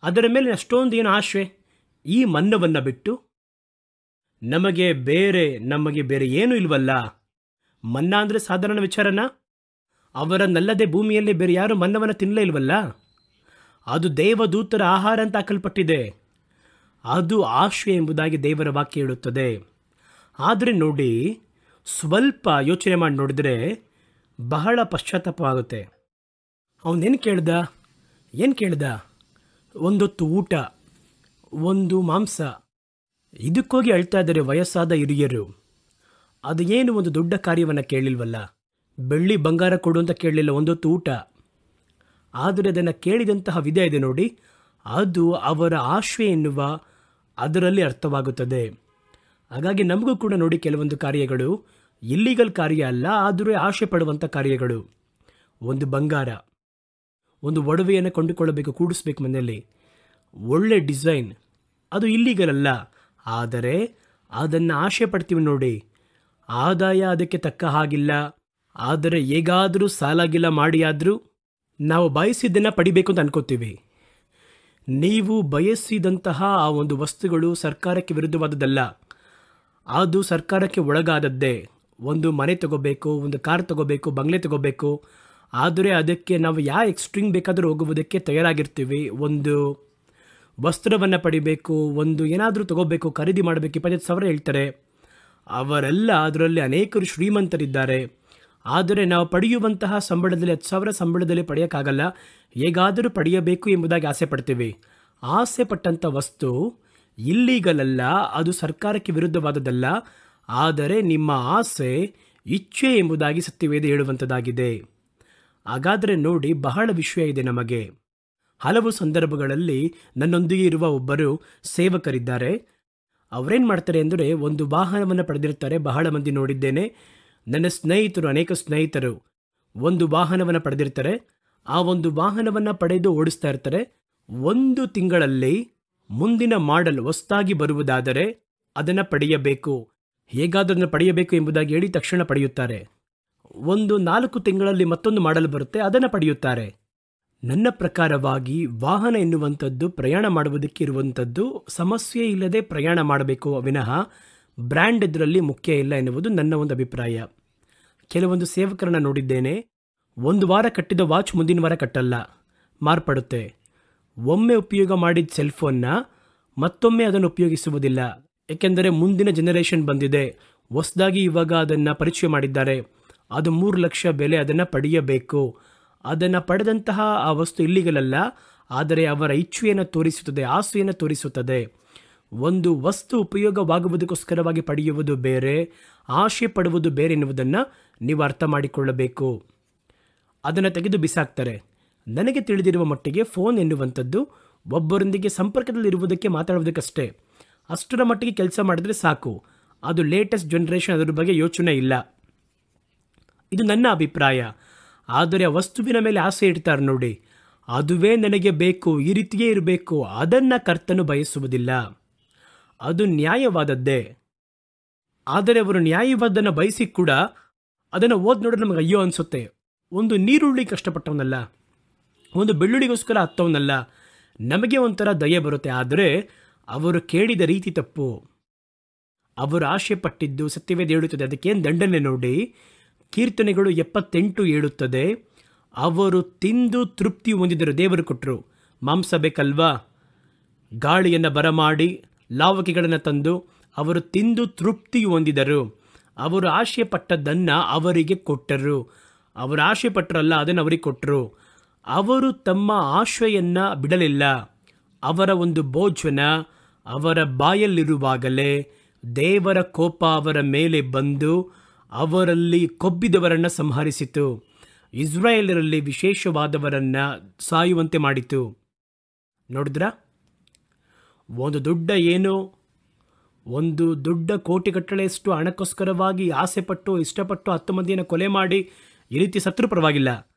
ಅದರ ಮೇಲೆ ಅಷ್ಟೊಂದು ಏನು ಆಶೆ. ಈ ಮನ್ನವನ್ನು ಬಿಟ್ಟು ನಮಗೆ ಬೇರೆ ಏನೂ ಇಲ್ವಲ್ಲ. ಮನ್ನ ಅಂದರೆ ಸಾಧಾರಣ ವಿಚಾರನ? ಅವರನ್ನಲ್ಲದೆ ಭೂಮಿಯಲ್ಲಿ ಬೇರೆ ಯಾರು ಮನ್ನವನ್ನು ತಿನ್ನಲೇ ಇಲ್ವಲ್ಲ. ಅದು ದೇವದೂತರ ಆಹಾರ ಅಂತ ಹಾಕಲ್ಪಟ್ಟಿದೆ. ಅದು ಆಶೆ ಎಂಬುದಾಗಿ ದೇವರ ವಾಕ್ಯ ಹೇಳುತ್ತದೆ. ಆದರೆ ನೋಡಿ, ಸ್ವಲ್ಪ ಯೋಚನೆ ಮಾಡಿ ನೋಡಿದರೆ ಬಹಳ ಪಶ್ಚಾತ್ತಾಪ ಆಗುತ್ತೆ. ಅವನೇನು ಕೇಳ್ದ? ಒಂದೊತ್ತು ಊಟ, ಒಂದು ಮಾಂಸ, ಇದಕ್ಕೋಗಿ ಅಳ್ತಾ ಇದ್ದಾರೆ ವಯಸ್ಸಾದ ಹಿರಿಯರು. ಅದು ಏನು ಒಂದು ದೊಡ್ಡ ಕಾರ್ಯವನ್ನು ಕೇಳಲಿಲ್ವಲ್ಲ. ಬೆಳ್ಳಿ ಬಂಗಾರ ಕೊಡು ಅಂತ ಕೇಳಲಿಲ್ಲ, ಒಂದೊತ್ತು ಊಟ. ಆದರೆ ಅದನ್ನು ಕೇಳಿದಂತಹ ವಿಧ ಇದೆ ನೋಡಿ, ಅದು ಅವರ ಆಶೆ ಎನ್ನುವ ಅದರಲ್ಲಿ ಅರ್ಥವಾಗುತ್ತದೆ. ಹಾಗಾಗಿ ನಮಗೂ ಕೂಡ ನೋಡಿ, ಕೆಲವೊಂದು ಕಾರ್ಯಗಳು ಇಲ್ಲಿಗಲ್ ಕಾರ್ಯ ಅಲ್ಲ, ಆದರೆ ಆಶೆ ಪಡುವಂಥ ಕಾರ್ಯಗಳು. ಒಂದು ಬಂಗಾರ, ಒಂದು ಒಡವೆಯನ್ನು ಕೊಂಡುಕೊಳ್ಳಬೇಕು, ಕೂಡಿಸ್ಬೇಕು ಮನೆಯಲ್ಲಿ, ಒಳ್ಳೆ ಡಿಸೈನ್, ಅದು ಇಲ್ಲಿಗಲ್ ಅಲ್ಲ. ಆದರೆ ಅದನ್ನು ಆಶೆ ಪಡ್ತೀವಿ ನೋಡಿ. ಆದಾಯ ಅದಕ್ಕೆ ತಕ್ಕ ಹಾಗಿಲ್ಲ, ಆದರೆ ಹೇಗಾದರೂ ಸಾಲಾಗಿಲ್ಲ ಮಾಡಿಯಾದರೂ ನಾವು ಬಯಸಿದ್ದನ್ನು ಪಡಿಬೇಕು ಅಂತ ಅನ್ಕೋತೀವಿ. ನೀವು ಬಯಸಿದಂತಹ ಆ ಒಂದು ವಸ್ತುಗಳು ಸರ್ಕಾರಕ್ಕೆ ವಿರುದ್ಧವಾದದ್ದಲ್ಲ, ಅದು ಸರ್ಕಾರಕ್ಕೆ ಒಳಗಾದದ್ದೇ. ಒಂದು ಮನೆ ತಗೋಬೇಕು, ಒಂದು ಕಾರ್ ತಗೋಬೇಕು, ಬಂಗ್ಲೆ ತಗೋಬೇಕು. ಆದರೆ ಅದಕ್ಕೆ ನಾವು ಯಾವ ಎಕ್ಸ್ಟ್ರೀಮ್ ಬೇಕಾದರೂ ಹೋಗುವುದಕ್ಕೆ ತಯಾರಾಗಿರ್ತೀವಿ. ಒಂದು ವಸ್ತ್ರವನ್ನು ಪಡಿಬೇಕು, ಒಂದು ಏನಾದರೂ ತಗೋಬೇಕು, ಖರೀದಿ ಮಾಡಬೇಕು, 25,000 ಹೇಳ್ತಾರೆ. ಅವರೆಲ್ಲ ಅದರಲ್ಲಿ ಅನೇಕರು ಶ್ರೀಮಂತರಿದ್ದಾರೆ. ಆದರೆ ನಾವು ಪಡೆಯುವಂತಹ ಸಂಬಳದಲ್ಲಿ 10,000 ಸಂಬಳದಲ್ಲಿ ಪಡೆಯೋಕ್ಕಾಗಲ್ಲ, ಹೇಗಾದರೂ ಪಡೆಯಬೇಕು ಎಂಬುದಾಗಿ ಆಸೆ ಪಡ್ತೀವಿ. ಆಸೆ ಪಟ್ಟಂಥ ವಸ್ತು ಇಲ್ಲೀಗಲಲ್ಲ, ಅದು ಸರ್ಕಾರಕ್ಕೆ ವಿರುದ್ಧವಾದದ್ದಲ್ಲ. ಆದರೆ ನಿಮ್ಮ ಆಸೆ ಇಚ್ಛೆ ಎಂಬುದಾಗಿ ಸತ್ಯವೇದ ಹೇಳುವಂಥದ್ದಾಗಿದೆ. ಹಾಗಾದರೆ ನೋಡಿ, ಬಹಳ ವಿಷಯ ಇದೆ ನಮಗೆ. ಹಲವು ಸಂದರ್ಭಗಳಲ್ಲಿ ನನ್ನೊಂದಿಗೆ ಇರುವ ಒಬ್ಬರು ಸೇವಕರಿದ್ದಾರೆ. ಅವರೇನು ಮಾಡ್ತಾರೆ ಅಂದರೆ, ಒಂದು ವಾಹನವನ್ನು ಪಡೆದಿರ್ತಾರೆ. ಬಹಳ ಮಂದಿ ನೋಡಿದ್ದೇನೆ. ನನ್ನ ಸ್ನೇಹಿತರು, ಅನೇಕ ಸ್ನೇಹಿತರು ಒಂದು ವಾಹನವನ್ನು ಪಡೆದಿರ್ತಾರೆ. ಆ ಒಂದು ವಾಹನವನ್ನು ಪಡೆದು ಓಡಿಸ್ತಾ ಇರ್ತಾರೆ. 1 ತಿಂಗಳಲ್ಲಿ ಮುಂದಿನ ಮಾಡೆಲ್ ಹೊಸದಾಗಿ ಬರುವುದಾದರೆ ಅದನ್ನು ಪಡೆಯಬೇಕು, ಹೇಗಾದರೂ ಪಡೆಯಬೇಕು ಎಂಬುದಾಗಿ ಹೇಳಿ ತಕ್ಷಣ ಪಡೆಯುತ್ತಾರೆ. ಒಂದು 4 ತಿಂಗಳಲ್ಲಿ ಮತ್ತೊಂದು ಮಾಡೆಲ್ ಬರುತ್ತೆ, ಅದನ್ನು ಪಡೆಯುತ್ತಾರೆ. ನನ್ನ ಪ್ರಕಾರವಾಗಿ ವಾಹನ ಎನ್ನುವಂಥದ್ದು ಪ್ರಯಾಣ ಮಾಡುವುದಕ್ಕೆ ಇರುವಂಥದ್ದು ಸಮಸ್ಯೆ ಇಲ್ಲದೆ ಪ್ರಯಾಣ ಮಾಡಬೇಕು ವಿನಃ ಬ್ರ್ಯಾಂಡ್ ಇದರಲ್ಲಿ ಮುಖ್ಯ ಇಲ್ಲ ಎನ್ನುವುದು ನನ್ನ ಒಂದು ಅಭಿಪ್ರಾಯ. ಕೆಲವೊಂದು ಸೇವಕರನ್ನು ನೋಡಿದ್ದೇನೆ, 1 ವಾರ ಕಟ್ಟಿದ ವಾಚ್ ಮುಂದಿನ ವಾರ ಕಟ್ಟಲ್ಲ, ಮಾರ್ಪಡುತ್ತೆ. ಒಮ್ಮೆ ಉಪಯೋಗ ಮಾಡಿದ ಸೆಲ್ಫೋನ್ನ ಮತ್ತೊಮ್ಮೆ ಅದನ್ನು ಉಪಯೋಗಿಸುವುದಿಲ್ಲ. ಏಕೆಂದರೆ ಮುಂದಿನ ಜನರೇಷನ್ ಬಂದಿದೆ, ಹೊಸದಾಗಿ ಇವಾಗ ಅದನ್ನು ಪರಿಚಯ ಮಾಡಿದ್ದಾರೆ. ಅದು 3 ಲಕ್ಷ ಬೆಲೆ, ಅದನ್ನು ಪಡೆಯಬೇಕು. ಅದನ್ನು ಪಡೆದಂತಹ ಆ ವಸ್ತು ಇಲ್ಲಿಗಲಲ್ಲ, ಆದರೆ ಅವರ ಇಚ್ಛೆಯನ್ನು ತೋರಿಸುತ್ತದೆ, ಆಸೆಯನ್ನು ತೋರಿಸುತ್ತದೆ. ಒಂದು ವಸ್ತು ಉಪಯೋಗವಾಗುವುದಕ್ಕೋಸ್ಕರವಾಗಿ ಪಡೆಯುವುದು ಬೇರೆ, ಆಶೆ ಪಡುವುದು ಬೇರೆ ಎನ್ನುವುದನ್ನು ನೀವು ಅರ್ಥ ಮಾಡಿಕೊಳ್ಳಬೇಕು. ಅದನ್ನು ತೆಗೆದು ಬಿಸಾಕ್ತಾರೆ. ನನಗೆ ತಿಳಿದಿರುವ ಮಟ್ಟಿಗೆ ಫೋನ್ ಎನ್ನುವಂಥದ್ದು ಒಬ್ಬರೊಂದಿಗೆ ಸಂಪರ್ಕದಲ್ಲಿರುವುದಕ್ಕೆ, ಮಾತಾಡುವುದಕ್ಕಷ್ಟೇ. ಅಷ್ಟರ ಮಟ್ಟಿಗೆ ಕೆಲಸ ಮಾಡಿದ್ರೆ ಸಾಕು. ಅದು ಲೇಟೆಸ್ಟ್ ಜನ್ರೇಷನ್, ಅದರ ಬಗ್ಗೆ ಯೋಚನೆ ಇಲ್ಲ. ಇದು ನನ್ನ ಅಭಿಪ್ರಾಯ. ಆದರೆ ಆ ವಸ್ತುವಿನ ಮೇಲೆ ಆಸೆ ಇಡ್ತಾರೆ ನೋಡಿ, ಅದುವೇ ನನಗೆ ಬೇಕು, ಈ ರೀತಿಯೇ ಇರಬೇಕು, ಅದನ್ನು ಕರ್ತನು ಬಯಸುವುದಿಲ್ಲ. ಅದು ನ್ಯಾಯವಾದದ್ದೇ. ಆದರೆ ಅವರು ನ್ಯಾಯವಾದನ್ನು ಬಯಸಿ ಕೂಡ ಅದನ್ನು ಓದಿ ನೋಡಿದ್ರೆ ನಮಗೆ ಅಯ್ಯೋ ಅನಿಸುತ್ತೆ. ಒಂದು ನೀರುಳ್ಳಿ ಕಷ್ಟಪಟ್ಟವನಲ್ಲ, ಒಂದು ಬೆಳ್ಳುಳ್ಳಿಗೋಸ್ಕರ ಹತ್ತವನಲ್ಲ, ನಮಗೆ ಒಂಥರ ದಯೆ ಬರುತ್ತೆ. ಆದರೆ ಅವರು ಕೇಳಿದ ರೀತಿ ತಪ್ಪು. ಅವರು ಆಶೆ ಪಟ್ಟಿದ್ದು ಸತ್ಯವೇದ ಹೇಳುತ್ತದೆ, ಅದಕ್ಕೇನು ದಂಡನೆ ನೋಡಿ. ಕೀರ್ತನೆಗಳು 78 ಹೇಳುತ್ತದೆ, ಅವರು ತಿಂದು ತೃಪ್ತಿ ಹೊಂದಿದರು. ದೇವರು ಕೊಟ್ಟರು, ಮಾಂಸ ಬೇಕಲ್ವಾ, ಗಾಳಿಯನ್ನು ಬರಮಾಡಿ ಲಾವಕಿಗಳನ್ನು ತಂದು ಅವರು ತಿಂದು ತೃಪ್ತಿ ಹೊಂದಿದರು. ಅವರು ಆಶೆ ಪಟ್ಟದ್ದನ್ನು ಅವರಿಗೆ ಕೊಟ್ಟರು. ಅವರು ಆಶೆ ಪಟ್ಟರಲ್ಲ, ಅದನ್ನು ಅವರಿಗೆ ಕೊಟ್ಟರು. ಅವರು ತಮ್ಮ ಆಶೆಯನ್ನು ಬಿಡಲಿಲ್ಲ. ಅವರ ಒಂದು ಭೋಜನ ಅವರ ಬಾಯಲ್ಲಿರುವಾಗಲೇ ದೇವರ ಕೋಪ ಅವರ ಮೇಲೆ ಬಂದು ಅವರಲ್ಲಿ ಕೊಬ್ಬಿದವರನ್ನು ಸಂಹರಿಸಿತು. ಇಸ್ರಾಯೇಲರಲ್ಲಿ ವಿಶೇಷವಾದವರನ್ನು ಸಾಯುವಂತೆ ಮಾಡಿತು. ನೋಡಿದ್ರ, ಒಂದು ದೊಡ್ಡ ಕೋಟಿಗಟ್ಟಲೆಯಷ್ಟು ಹಣಕ್ಕೋಸ್ಕರವಾಗಿ ಆಸೆಪಟ್ಟು ಇಷ್ಟಪಟ್ಟು 10 ಮಂದಿಯನ್ನು ಕೊಲೆ ಮಾಡಿ ಈ ರೀತಿ ಸತ್ರು ಪರವಾಗಿಲ್ಲ.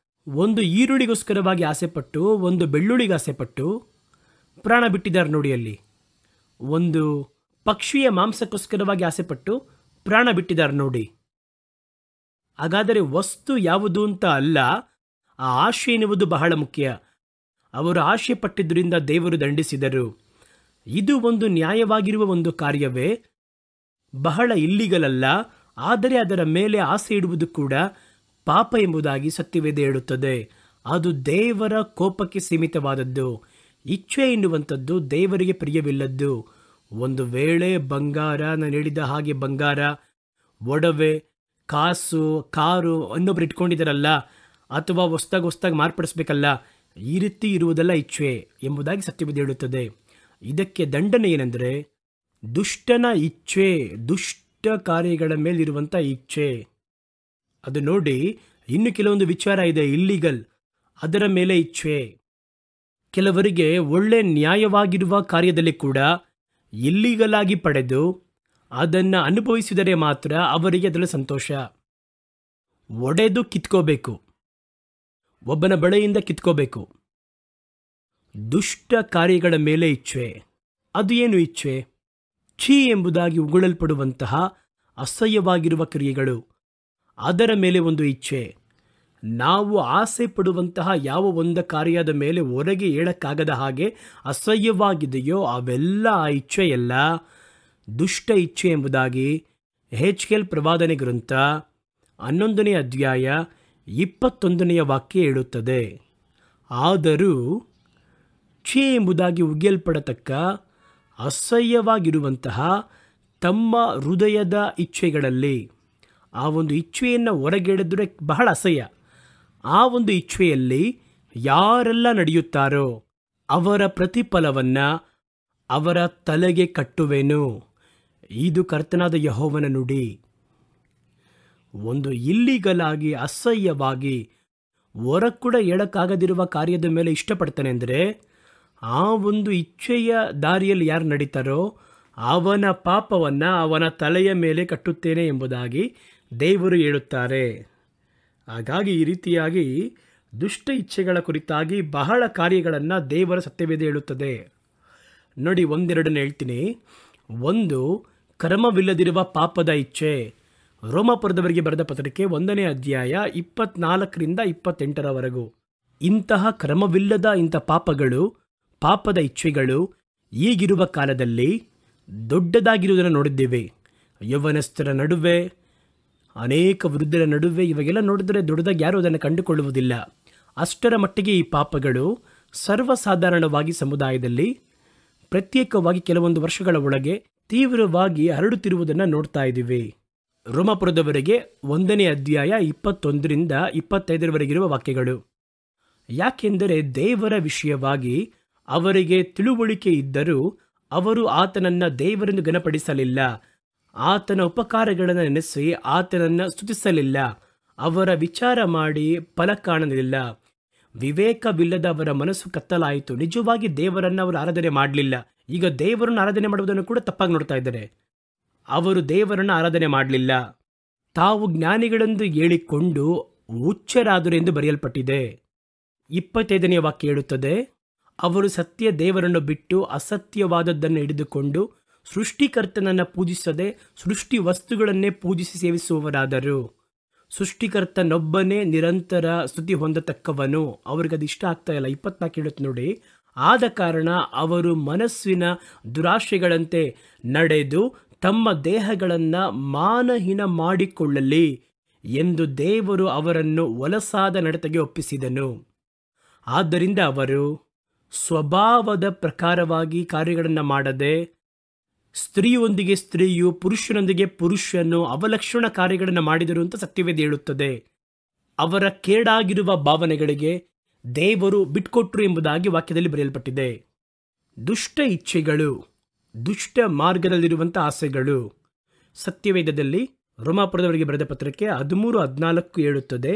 ಒಂದು ಈರುಳ್ಳಿಗೋಸ್ಕರವಾಗಿ ಆಸೆಪಟ್ಟು, ಒಂದು ಬೆಳ್ಳುಳ್ಳಿಗೆ ಆಸೆಪಟ್ಟು ಪ್ರಾಣ ಬಿಟ್ಟಿದ್ದಾರೆ ನೋಡಿ ಅಲ್ಲಿ. ಒಂದು ಪಕ್ಷಿಯ ಮಾಂಸಕ್ಕೋಸ್ಕರವಾಗಿ ಆಸೆಪಟ್ಟು ಪ್ರಾಣ ಬಿಟ್ಟಿದ್ದಾರೆ ನೋಡಿ. ಹಾಗಾದರೆ ವಸ್ತು ಯಾವುದು ಅಂತ ಅಲ್ಲ, ಆ ಆಶೆ ಎನ್ನುವುದು ಬಹಳ ಮುಖ್ಯ. ಅವರು ಆಶೆ ಪಟ್ಟಿದ್ದರಿಂದ ದೇವರು ದಂಡಿಸಿದರು. ಇದು ಒಂದು ನ್ಯಾಯವಾಗಿರುವ ಒಂದು ಕಾರ್ಯವೇ, ಬಹಳ ಇಲ್ಲಿಗಲಲ್ಲ. ಆದರೆ ಅದರ ಮೇಲೆ ಆಸೆ ಇಡುವುದು ಕೂಡ ಪಾಪ ಎಂಬುದಾಗಿ ಸತ್ಯವೇದ ಹೇಳುತ್ತದೆ. ಅದು ದೇವರ ಕೋಪಕ್ಕೆ ಸೀಮಿತವಾದದ್ದು. ಇಚ್ಛೆ ಎನ್ನುವಂಥದ್ದು ದೇವರಿಗೆ ಪ್ರಿಯವಿಲ್ಲದ್ದು. ಒಂದು ವೇಳೆ ಬಂಗಾರ, ನಾನು ಹೇಳಿದ ಹಾಗೆ ಬಂಗಾರ, ಒಡವೆ, ಕಾಸು, ಕಾರು ಇನ್ನೊಬ್ರು ಇಟ್ಕೊಂಡಿದ್ದಾರಲ್ಲ, ಅಥವಾ ಹೊಸ್ದಾಗಿ ಮಾರ್ಪಡಿಸ್ಬೇಕಲ್ಲ, ಈ ರೀತಿ ಇರುವುದಲ್ಲ ಇಚ್ಛೆ ಎಂಬುದಾಗಿ ಸತ್ಯವೇದ ಹೇಳುತ್ತದೆ. ಇದಕ್ಕೆ ದಂಡನೆ ಏನೆಂದರೆ ದುಷ್ಟನ ಇಚ್ಛೆ, ದುಷ್ಟ ಕಾರ್ಯಗಳ ಮೇಲಿರುವಂಥ ಇಚ್ಛೆ. ಅದು ನೋಡಿ, ಇನ್ನು ಕೆಲವೊಂದು ವಿಚಾರ ಇದೆ ಇಲ್ಲಿಗಲ್, ಅದರ ಮೇಲೆ ಇಚ್ಛೆ. ಕೆಲವರಿಗೆ ಒಳ್ಳೆ ನ್ಯಾಯವಾಗಿರುವ ಕಾರ್ಯದಲ್ಲಿ ಕೂಡ ಇಲ್ಲಿಗಲ್ ಆಗಿ ಪಡೆದು ಅದನ್ನು ಅನುಭವಿಸಿದರೆ ಮಾತ್ರ ಅವರಿಗೆ ಅದರಲ್ಲಿ ಸಂತೋಷ. ಒಡೆದು ಕಿತ್ಕೋಬೇಕು, ಒಬ್ಬನ ಬಳೆಯಿಂದ ಕಿತ್ಕೋಬೇಕು. ದುಷ್ಟ ಕಾರ್ಯಗಳ ಮೇಲೆ ಇಚ್ಛೆ. ಅದು ಏನು ಇಚ್ಛೆ? ಛೀ ಎಂಬುದಾಗಿ ಉಗುಳಲ್ಪಡುವಂತಹ ಅಸಹ್ಯವಾಗಿರುವ ಕ್ರಿಯೆಗಳು, ಅದರ ಮೇಲೆ ಒಂದು ಇಚ್ಛೆ. ನಾವು ಆಸೆ ಪಡುವಂತಹ ಯಾವ ಒಂದು ಕಾರ್ಯದ ಮೇಲೆ ಹೊರಗೆ ಹೇಳಕ್ಕಾಗದ ಹಾಗೆ ಅಸಹ್ಯವಾಗಿದೆಯೋ ಅವೆಲ್ಲ ಆ ಇಚ್ಛೆಯೆಲ್ಲ ದುಷ್ಟ ಇಚ್ಛೆ ಎಂಬುದಾಗಿ ಎಹೆಜ್ಕೇಲ್ ಪ್ರವಾದನೆ ಗ್ರಂಥ 11ನೇ ಅಧ್ಯಾಯ 21ನೇ ವಾಕ್ಯ ಹೇಳುತ್ತದೆ. ಆದರೂ ಛೀ ಎಂಬುದಾಗಿ ಉಗಿಯಲ್ಪಡತಕ್ಕ ಅಸಹ್ಯವಾಗಿರುವಂತಹ ತಮ್ಮ ಹೃದಯದ ಇಚ್ಛೆಗಳಲ್ಲಿ ಆ ಒಂದು ಇಚ್ಛೆಯನ್ನು ಹೊರಗೆಳೆದ್ರೆ ಬಹಳ ಅಸಹ್ಯ. ಆ ಒಂದು ಇಚ್ಛೆಯಲ್ಲಿ ಯಾರೆಲ್ಲ ನಡೆಯುತ್ತಾರೋ ಅವರ ಪ್ರತಿಫಲವನ್ನು ಅವರ ತಲೆಗೆ ಕಟ್ಟುವೆನು. ಇದು ಕರ್ತನಾದ ಯೆಹೋವನ ನುಡಿ. ಒಂದು ಇಲ್ಲಿಗಲಾಗಿ ಅಸಹ್ಯವಾಗಿ ಹೊರ ಕೂಡ ಹೇಳಕ್ಕಾಗದಿರುವ ಕಾರ್ಯದ ಮೇಲೆ ಇಷ್ಟಪಡ್ತಾನೆ ಅಂದರೆ ಆ ಒಂದು ಇಚ್ಛೆಯ ದಾರಿಯಲ್ಲಿ ಯಾರು ನಡೀತಾರೋ ಅವನ ಪಾಪವನ್ನು ಅವನ ತಲೆಯ ಮೇಲೆ ಕಟ್ಟುತ್ತೇನೆ ಎಂಬುದಾಗಿ ದೇವರು ಹೇಳುತ್ತಾರೆ. ಹಾಗಾಗಿ ಈ ರೀತಿಯಾಗಿ ದುಷ್ಟ ಇಚ್ಛೆಗಳ ಕುರಿತಾಗಿ ಬಹಳ ಕಾರ್ಯಗಳನ್ನು ದೇವರ ಸತ್ಯವೇದ ಹೇಳುತ್ತದೆ. ನೋಡಿ, ಒಂದೆರಡನ್ನು ಹೇಳ್ತೀನಿ. ಒಂದು, ಕರ್ಮವಿಲ್ಲದಿರುವ ಪಾಪದ ಇಚ್ಛೆ. ರೋಮಾಪುರದವರಿಗೆ ಬರೆದ ಪತ್ರಿಕೆ 1ನೇ ಅಧ್ಯಾಯ 24ರಿಂದ 28ರವರೆಗೂ. ಇಂತಹ ಕ್ರಮವಿಲ್ಲದ ಇಂಥ ಪಾಪದ ಇಚ್ಛೆಗಳು ಈಗಿರುವ ಕಾಲದಲ್ಲಿ ದೊಡ್ಡದಾಗಿರುವುದನ್ನು ನೋಡಿದ್ದೇವೆ. ಯೌವನಸ್ಥರ ನಡುವೆ, ಅನೇಕ ವೃದ್ಧರ ನಡುವೆ ಇವಾಗೆಲ್ಲ ನೋಡಿದರೆ ದೊಡ್ಡದಾಗಿ ಯಾರೂ ಅದನ್ನು ಕಂಡುಕೊಳ್ಳುವುದಿಲ್ಲ. ಅಷ್ಟರ ಮಟ್ಟಿಗೆ ಈ ಪಾಪಗಳು ಸರ್ವಸಾಧಾರಣವಾಗಿ ಸಮುದಾಯದಲ್ಲಿ ಪ್ರತ್ಯೇಕವಾಗಿ ಕೆಲವೊಂದು ವರ್ಷಗಳ ಒಳಗೆ ತೀವ್ರವಾಗಿ ಹರಡುತ್ತಿರುವುದನ್ನು ನೋಡ್ತಾ ಇದ್ದೀವಿ. ರೋಮಾಪುರದವರೆಗೆ 1ನೇ ಅಧ್ಯಾಯ 21ರಿಂದ 25ರವರೆಗಿರುವ ವಾಕ್ಯಗಳು. ಯಾಕೆಂದರೆ ದೇವರ ವಿಷಯವಾಗಿ ಅವರಿಗೆ ತಿಳುವಳಿಕೆ ಇದ್ದರೂ ಅವರು ಆತನನ್ನು ದೇವರೆಂದು ಘನಪಡಿಸಲಿಲ್ಲ, ಆತನ ಉಪಕಾರಗಳನ್ನು ನೆನೆಸಿ ಆತನನ್ನು ಸ್ತುತಿಸಲಿಲ್ಲ. ಅವರ ವಿಚಾರ ಮಾಡಿ ಫಲ ಕಾಣಲಿಲ್ಲ. ವಿವೇಕವಿಲ್ಲದ ಅವರ ಮನಸ್ಸು ಕತ್ತಲಾಯಿತು. ನಿಜವಾಗಿ ದೇವರನ್ನು ಅವರು ಆರಾಧನೆ ಮಾಡಲಿಲ್ಲ. ಈಗ ದೇವರನ್ನು ಆರಾಧನೆ ಮಾಡುವುದನ್ನು ಕೂಡ ತಪ್ಪಾಗಿ ನೋಡ್ತಾ ಇದ್ದಾರೆ. ಅವರು ದೇವರನ್ನು ಆರಾಧನೆ ಮಾಡಲಿಲ್ಲ. ತಾವು ಜ್ಞಾನಿಗಳೆಂದು ಹೇಳಿಕೊಂಡು ಹುಚ್ಚರಾದರು ಎಂದು ಬರೆಯಲ್ಪಟ್ಟಿದೆ. 25ನೇ ವಾಕ್ಯ ಹೇಳುತ್ತದೆ, ಅವರು ಸತ್ಯ ದೇವರನ್ನು ಬಿಟ್ಟು ಅಸತ್ಯವಾದದ್ದನ್ನು ಹಿಡಿದುಕೊಂಡು ಸೃಷ್ಟಿಕರ್ತನನ್ನು ಪೂಜಿಸದೆ ಸೃಷ್ಟಿ ವಸ್ತುಗಳನ್ನೇ ಪೂಜಿಸಿ ಸೇವಿಸುವವರಾದರು. ಸೃಷ್ಟಿಕರ್ತನೊಬ್ಬನೇ ನಿರಂತರ ಸ್ತುತಿ ಹೊಂದತಕ್ಕವನು. ಅವ್ರಿಗದು ಇಷ್ಟ ಆಗ್ತಾ ಇಲ್ಲ. 24 ಹೇಳುತ್ತೆ ನೋಡಿ, ಆದ ಕಾರಣ ಅವರು ಮನಸ್ಸಿನ ದುರಾಶೆಗಳಂತೆ ನಡೆದು ತಮ್ಮ ದೇಹಗಳನ್ನು ಮಾನಹೀನ ಮಾಡಿಕೊಳ್ಳಲಿ ಎಂದು ದೇವರು ಅವರನ್ನು ಹೊಲಸಾದ ನಡತೆಗೆ ಒಪ್ಪಿಸಿದನು. ಆದ್ದರಿಂದ ಅವರು ಸ್ವಭಾವದ ಪ್ರಕಾರವಾಗಿ ಕಾರ್ಯಗಳನ್ನು ಮಾಡದೆ ಸ್ತ್ರೀಯೊಂದಿಗೆ ಸ್ತ್ರೀಯು, ಪುರುಷನೊಂದಿಗೆ ಪುರುಷನು ಅವಲಕ್ಷಣ ಕಾರ್ಯಗಳನ್ನು ಮಾಡಿದರು ಅಂತ ಸತ್ಯವೇದ ಹೇಳುತ್ತದೆ. ಅವರ ಕೇಡಾಗಿರುವ ಭಾವನೆಗಳಿಗೆ ದೇವರು ಬಿಟ್ಕೊಟ್ರು ಎಂಬುದಾಗಿ ವಾಕ್ಯದಲ್ಲಿ ಬರೆಯಲ್ಪಟ್ಟಿದೆ. ದುಷ್ಟ ಇಚ್ಛೆಗಳು, ದುಷ್ಟ ಮಾರ್ಗದಲ್ಲಿರುವಂಥ ಆಸೆಗಳು. ಸತ್ಯವೇದದಲ್ಲಿ ರೋಮಾಪುರದವರಿಗೆ ಬರೆದ ಪತ್ರಿಕೆ 13:14 ಹೇಳುತ್ತದೆ,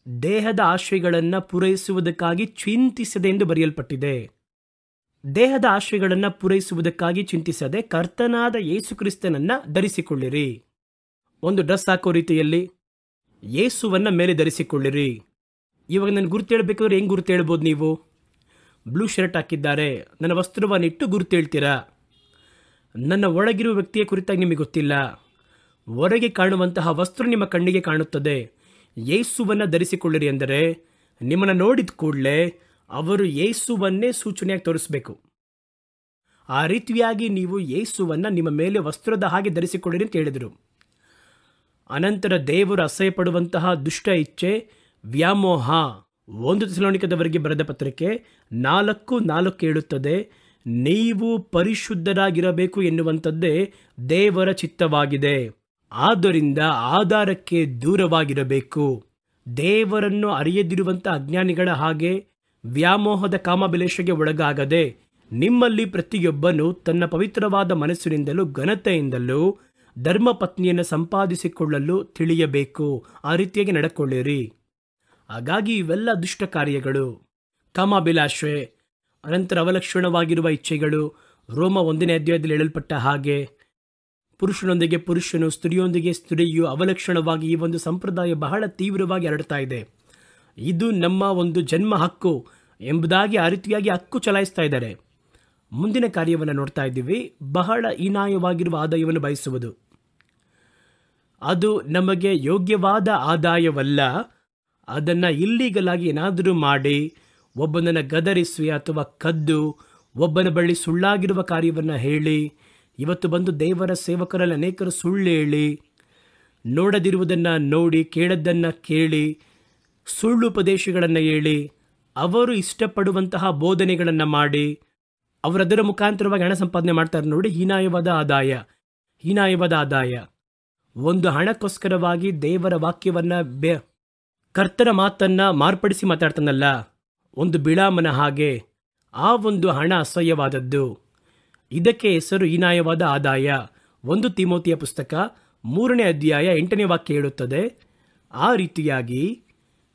ದೇಹದ ಆಶೆಗಳನ್ನು ಪೂರೈಸುವುದಕ್ಕಾಗಿ ಚಿಂತಿಸದೆ ಎಂದು ಬರೆಯಲ್ಪಟ್ಟಿದೆ. ದೇಹದ ಆಶೆಗಳನ್ನು ಪೂರೈಸುವುದಕ್ಕಾಗಿ ಚಿಂತಿಸದೆ ಕರ್ತನಾದ ಯೇಸು ಕ್ರಿಸ್ತನನ್ನು ಧರಿಸಿಕೊಳ್ಳಿರಿ. ಒಂದು ಡ್ರೆಸ್ ಹಾಕೋ ರೀತಿಯಲ್ಲಿ ಯೇಸುವನ್ನು ಮೇಲೆ ಧರಿಸಿಕೊಳ್ಳಿರಿ. ಇವಾಗ ನಾನು ಗುರುತು ಹೇಳಬೇಕಾದ್ರೆ ಹೆಂಗೆ ಗುರುತು ಹೇಳ್ಬೋದು? ನೀವು ಬ್ಲೂ ಶರ್ಟ್ ಹಾಕಿದ್ದಾರೆ, ನನ್ನ ವಸ್ತ್ರವನ್ನಿಟ್ಟು ಗುರುತು ಹೇಳ್ತೀರಾ? ನನ್ನ ಒಳಗಿರುವ ವ್ಯಕ್ತಿಯ ಕುರಿತಾಗಿ ನಿಮಗೆ ಗೊತ್ತಿಲ್ಲ. ಹೊರಗೆ ಕಾಣುವಂತಹ ವಸ್ತ್ರ ನಿಮ್ಮ ಕಣ್ಣಿಗೆ ಕಾಣುತ್ತದೆ. ಯೇಸುವನ್ನು ಧರಿಸಿಕೊಳ್ಳಿರಿ ಎಂದರೆ ನಿಮ್ಮನ್ನು ನೋಡಿದ ಕೂಡಲೇ ಅವರು ಯೇಸುವನ್ನೇ ಸೂಚನೆಯಾಗಿ ತೋರಿಸಬೇಕು. ಆ ರೀತಿಯಾಗಿ ನೀವು ಯೇಸುವನ್ನು ನಿಮ್ಮ ಮೇಲೆ ವಸ್ತ್ರದ ಹಾಗೆ ಧರಿಸಿಕೊಳ್ಳಿರಿ ಅಂತ ಹೇಳಿದರು. ಅನಂತರ ದೇವರು ಅಸಹ್ಯಪಡುವಂತಹ ದುಷ್ಟ ಇಚ್ಛೆ ವ್ಯಾಮೋಹ. 1 ಥೆಸಲೋನಿಕದವರಿಗೆ ಬರೆದ ಪತ್ರಿಕೆ 4:4 ಹೇಳುತ್ತದೆ, ನೀವು ಪರಿಶುದ್ಧರಾಗಿರಬೇಕು ಎನ್ನುವಂಥದ್ದೇ ದೇವರ ಚಿತ್ತವಾಗಿದೆ. ಆದ್ದರಿಂದ ಆಧಾರಕ್ಕೆ ದೂರವಾಗಿರಬೇಕು. ದೇವರನ್ನು ಅರಿಯದಿರುವಂಥ ಅಜ್ಞಾನಿಗಳ ಹಾಗೆ ವ್ಯಾಮೋಹದ ಕಾಮಭಿಲಾಷೆಗೆ ಒಳಗಾಗದೆ ನಿಮ್ಮಲ್ಲಿ ಪ್ರತಿಯೊಬ್ಬನು ತನ್ನ ಪವಿತ್ರವಾದ ಮನಸ್ಸಿನಿಂದಲೂ ಘನತೆಯಿಂದಲೂ ಧರ್ಮಪತ್ನಿಯನ್ನು ಸಂಪಾದಿಸಿಕೊಳ್ಳಲು ತಿಳಿಯಬೇಕು. ಆ ರೀತಿಯಾಗಿ ನಡ್ಕೊಳ್ಳಿರಿ. ಹಾಗಾಗಿ ಇವೆಲ್ಲ ದುಷ್ಟ ಕಾರ್ಯಗಳು, ಕಾಮಾಭಿಲಾಷೆ, ಅನಂತರ ಅವಲಕ್ಷಣವಾಗಿರುವ ಇಚ್ಛೆಗಳು, ರೋಮ 1ನೇ ಅಧ್ಯಾಯದಲ್ಲಿ ಹೇಳಲ್ಪಟ್ಟ ಹಾಗೆ ಪುರುಷನೊಂದಿಗೆ ಪುರುಷನು, ಸ್ತ್ರೀಯೊಂದಿಗೆ ಸ್ತ್ರೀಯು ಅವಲಕ್ಷಣವಾಗಿ ಈ ಒಂದು ಸಂಪ್ರದಾಯ ಬಹಳ ತೀವ್ರವಾಗಿ ಹರಡ್ತಾ ಇದೆ. ಇದು ನಮ್ಮ ಒಂದು ಜನ್ಮ ಹಕ್ಕು ಎಂಬುದಾಗಿ ಆ ರೀತಿಯಾಗಿ ಹಕ್ಕು ಚಲಾಯಿಸ್ತಾ ಇದ್ದಾರೆ. ಮುಂದಿನ ಕಾರ್ಯವನ್ನು ನೋಡ್ತಾ ಇದ್ದೀವಿ, ಬಹಳ ಹೀನಾಯವಾಗಿರುವ ಆದಾಯವನ್ನು ಬಯಸುವುದು. ಅದು ನಮಗೆ ಯೋಗ್ಯವಾದ ಆದಾಯವಲ್ಲ. ಅದನ್ನು ಇಲ್ಲೀಗಲ್ ಆಗಿ ಏನಾದರೂ ಮಾಡಿ ಒಬ್ಬನನ್ನು ಗದರಿಸಿ ಅಥವಾ ಕದ್ದು ಒಬ್ಬನ ಬಳಿ ಸುಳ್ಳಾಗಿರುವ ಕಾರ್ಯವನ್ನು ಹೇಳಿ, ಇವತ್ತು ಬಂದು ದೇವರ ಸೇವಕರಲ್ಲಿ ಅನೇಕರು ಸುಳ್ಳು ಹೇಳಿ, ನೋಡದಿರುವುದನ್ನು ನೋಡಿ, ಕೇಳದ್ದನ್ನು ಕೇಳಿ, ಸುಳ್ಳು ಉಪದೇಶಗಳನ್ನು ಹೇಳಿ, ಅವರು ಇಷ್ಟಪಡುವಂತಹ ಬೋಧನೆಗಳನ್ನು ಮಾಡಿ ಅವರದರ ಮುಖಾಂತರವಾಗಿ ಹಣ ಸಂಪಾದನೆ ಮಾಡ್ತಾರೆ. ನೋಡಿ, ಹೀನಾಯವಾದ ಆದಾಯ. ಒಂದು ಹಣಕ್ಕೋಸ್ಕರವಾಗಿ ದೇವರ ವಾಕ್ಯವನ್ನು ಕರ್ತನ ಮಾತನ್ನು ಮಾರ್ಪಡಿಸಿ ಮಾತಾಡ್ತಾನಲ್ಲ, ಒಂದು ಬಿಳಾಮನ ಹಾಗೆ, ಆ ಒಂದು ಹಣ ಅಸಹ್ಯವಾದದ್ದು. ಇದಕ್ಕೆ ಹೆಸರು ಹೀನಾಯವಾದ ಆದಾಯ. 1 ತಿಮೋತಿಯ ಪುಸ್ತಕ 3ನೇ ಅಧ್ಯಾಯ 8ನೇ ವಾಕ್ಯ ಹೇಳುತ್ತದೆ, ಆ ರೀತಿಯಾಗಿ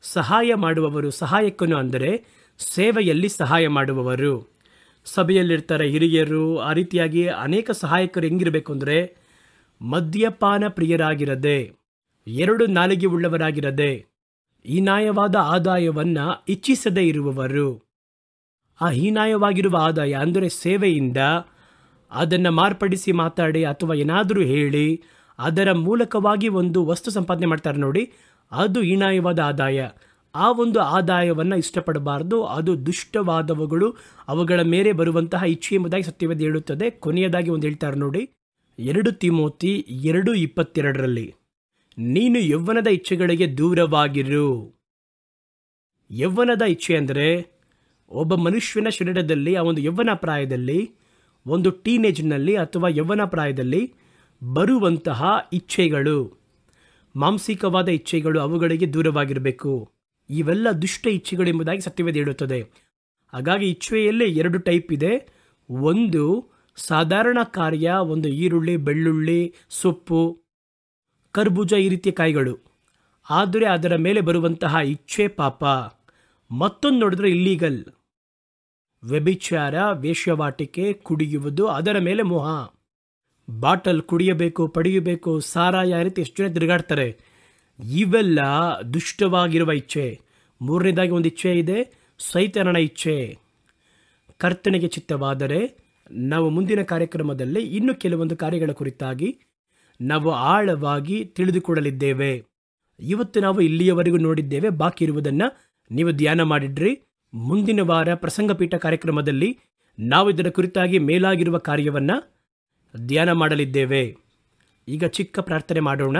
ಸಹಾಯ ಮಾಡುವವರು, ಸಹಾಯಕನು ಅಂದರೆ ಸೇವೆಯಲ್ಲಿ ಸಹಾಯ ಮಾಡುವವರು, ಸಭೆಯಲ್ಲಿರ್ತಾರೆ ಹಿರಿಯರು, ಆ ರೀತಿಯಾಗಿ ಅನೇಕ ಸಹಾಯಕರು ಹೆಂಗಿರಬೇಕು ಅಂದರೆ ಮದ್ಯಪಾನ ಪ್ರಿಯರಾಗಿರದೆ, 2 ನಾಲಿಗೆ ಉಳ್ಳವರಾಗಿರದೆ, ಹೀನಾಯವಾದ ಆದಾಯವನ್ನು ಇಚ್ಛಿಸದೇ ಇರುವವರು. ಆ ಹೀನಾಯವಾಗಿರುವ ಆದಾಯ ಅಂದರೆ ಸೇವೆಯಿಂದ ಅದನ್ನು ಮಾರ್ಪಡಿಸಿ ಮಾತಾಡಿ ಅಥವಾ ಏನಾದರೂ ಹೇಳಿ ಅದರ ಮೂಲಕವಾಗಿ ಒಂದು ವಸ್ತು ಸಂಪಾದನೆ ಮಾಡ್ತಾರೆ ನೋಡಿ, ಅದು ಹೀನಾಯವಾದ ಆದಾಯ. ಆ ಒಂದು ಆದಾಯವನ್ನು ಇಷ್ಟಪಡಬಾರ್ದು. ಅದು ದುಷ್ಟವಾದವುಗಳು, ಅವುಗಳ ಮೇಲೆ ಬರುವಂತಹ ಇಚ್ಛೆ ಎಂಬುದಾಗಿ ಸತ್ಯವೇದ ಹೇಳುತ್ತದೆ. ಕೊನೆಯದಾಗಿ ಒಂದು ಹೇಳ್ತಾರೆ ನೋಡಿ, 2 ತಿಮೋತಿ 2:22ರಲ್ಲಿ, ನೀನು ಯೌವನದ ಇಚ್ಛೆಗಳಿಗೆ ದೂರವಾಗಿರು. ಯೌವನದ ಇಚ್ಛೆ ಅಂದರೆ ಒಬ್ಬ ಮನುಷ್ಯನ ಶರೀರದಲ್ಲಿ ಆ ಒಂದು ಯೌವನ ಪ್ರಾಯದಲ್ಲಿ, ಒಂದು ಟೀನೇಜ್ನಲ್ಲಿ ಅಥವಾ ಯೌವನ ಪ್ರಾಯದಲ್ಲಿ ಬರುವಂತಹ ಇಚ್ಛೆಗಳು, ಮಾಂಸಿಕವಾದ ಇಚ್ಛೆಗಳು, ಅವುಗಳಿಗೆ ದೂರವಾಗಿರಬೇಕು. ಇವೆಲ್ಲ ದುಷ್ಟ ಇಚ್ಛೆಗಳು ಎಂಬುದಾಗಿ ಸತ್ಯವೇದ ಹೇಳುತ್ತದೆ. ಹಾಗಾಗಿ ಇಚ್ಛೆಯಲ್ಲಿ 2 ಟೈಪ್ ಇದೆ. ಒಂದು ಸಾಧಾರಣ ಕಾರ್ಯ, ಒಂದು ಈರುಳ್ಳಿ, ಬೆಳ್ಳುಳ್ಳಿ, ಸೊಪ್ಪು, ಕರ್ಬೂಜ, ಈ ರೀತಿಯ ಕಾಯಿಗಳು. ಆದರೆ ಅದರ ಮೇಲೆ ಬರುವಂತಹ ಇಚ್ಛೆ ಪಾಪ. ಮತ್ತೊಂದು ನೋಡಿದ್ರೆ ಇಲ್ಲೀಗಲ್, ವ್ಯಭಿಚಾರ, ವೇಶ್ಯವಾಟಿಕೆ, ಕುಡಿಯುವುದು, ಅದರ ಮೇಲೆ ಮೋಹ. ಬಾಟಲ್ ಕುಡಿಯಬೇಕು, ಪಡೆಯಬೇಕು, ಸಾರಾಯ, ಆ ರೀತಿ ಎಷ್ಟು ಜನ ತಿರುಗಾಡ್ತಾರೆ. ಇವೆಲ್ಲ ದುಷ್ಟವಾಗಿರುವ ಇಚ್ಛೆ. 3ನೇದಾಗಿ ಒಂದು ಇಚ್ಛೆ ಇದೆ, ಸೈತಾನನ ಇಚ್ಛೆ. ಕರ್ತನಿಗೆ ಚಿತ್ತವಾದರೆ ನಾವು ಮುಂದಿನ ಕಾರ್ಯಕ್ರಮದಲ್ಲಿ ಇನ್ನು ಕೆಲವೊಂದು ಕಾರ್ಯಗಳ ಕುರಿತಾಗಿ ನಾವು ಆಳವಾಗಿ ತಿಳಿದುಕೊಳ್ಳಲಿದ್ದೇವೆ. ಇವತ್ತು ನಾವು ಇಲ್ಲಿಯವರೆಗೂ ನೋಡಿದ್ದೇವೆ. ಬಾಕಿ ಇರುವುದನ್ನು ನೀವು ಧ್ಯಾನ ಮಾಡಿಡ್ರಿ. ಮುಂದಿನ ವಾರ ಪ್ರಸಂಗಪೀಠ ಕಾರ್ಯಕ್ರಮದಲ್ಲಿ ನಾವು ಇದರ ಕುರಿತಾಗಿ ಮೇಲಾಗಿರುವ ಕಾರ್ಯವನ್ನು ಧ್ಯಾನ ಮಾಡಲಿದ್ದೇವೆ. ಈಗ ಚಿಕ್ಕ ಪ್ರಾರ್ಥನೆ ಮಾಡೋಣ.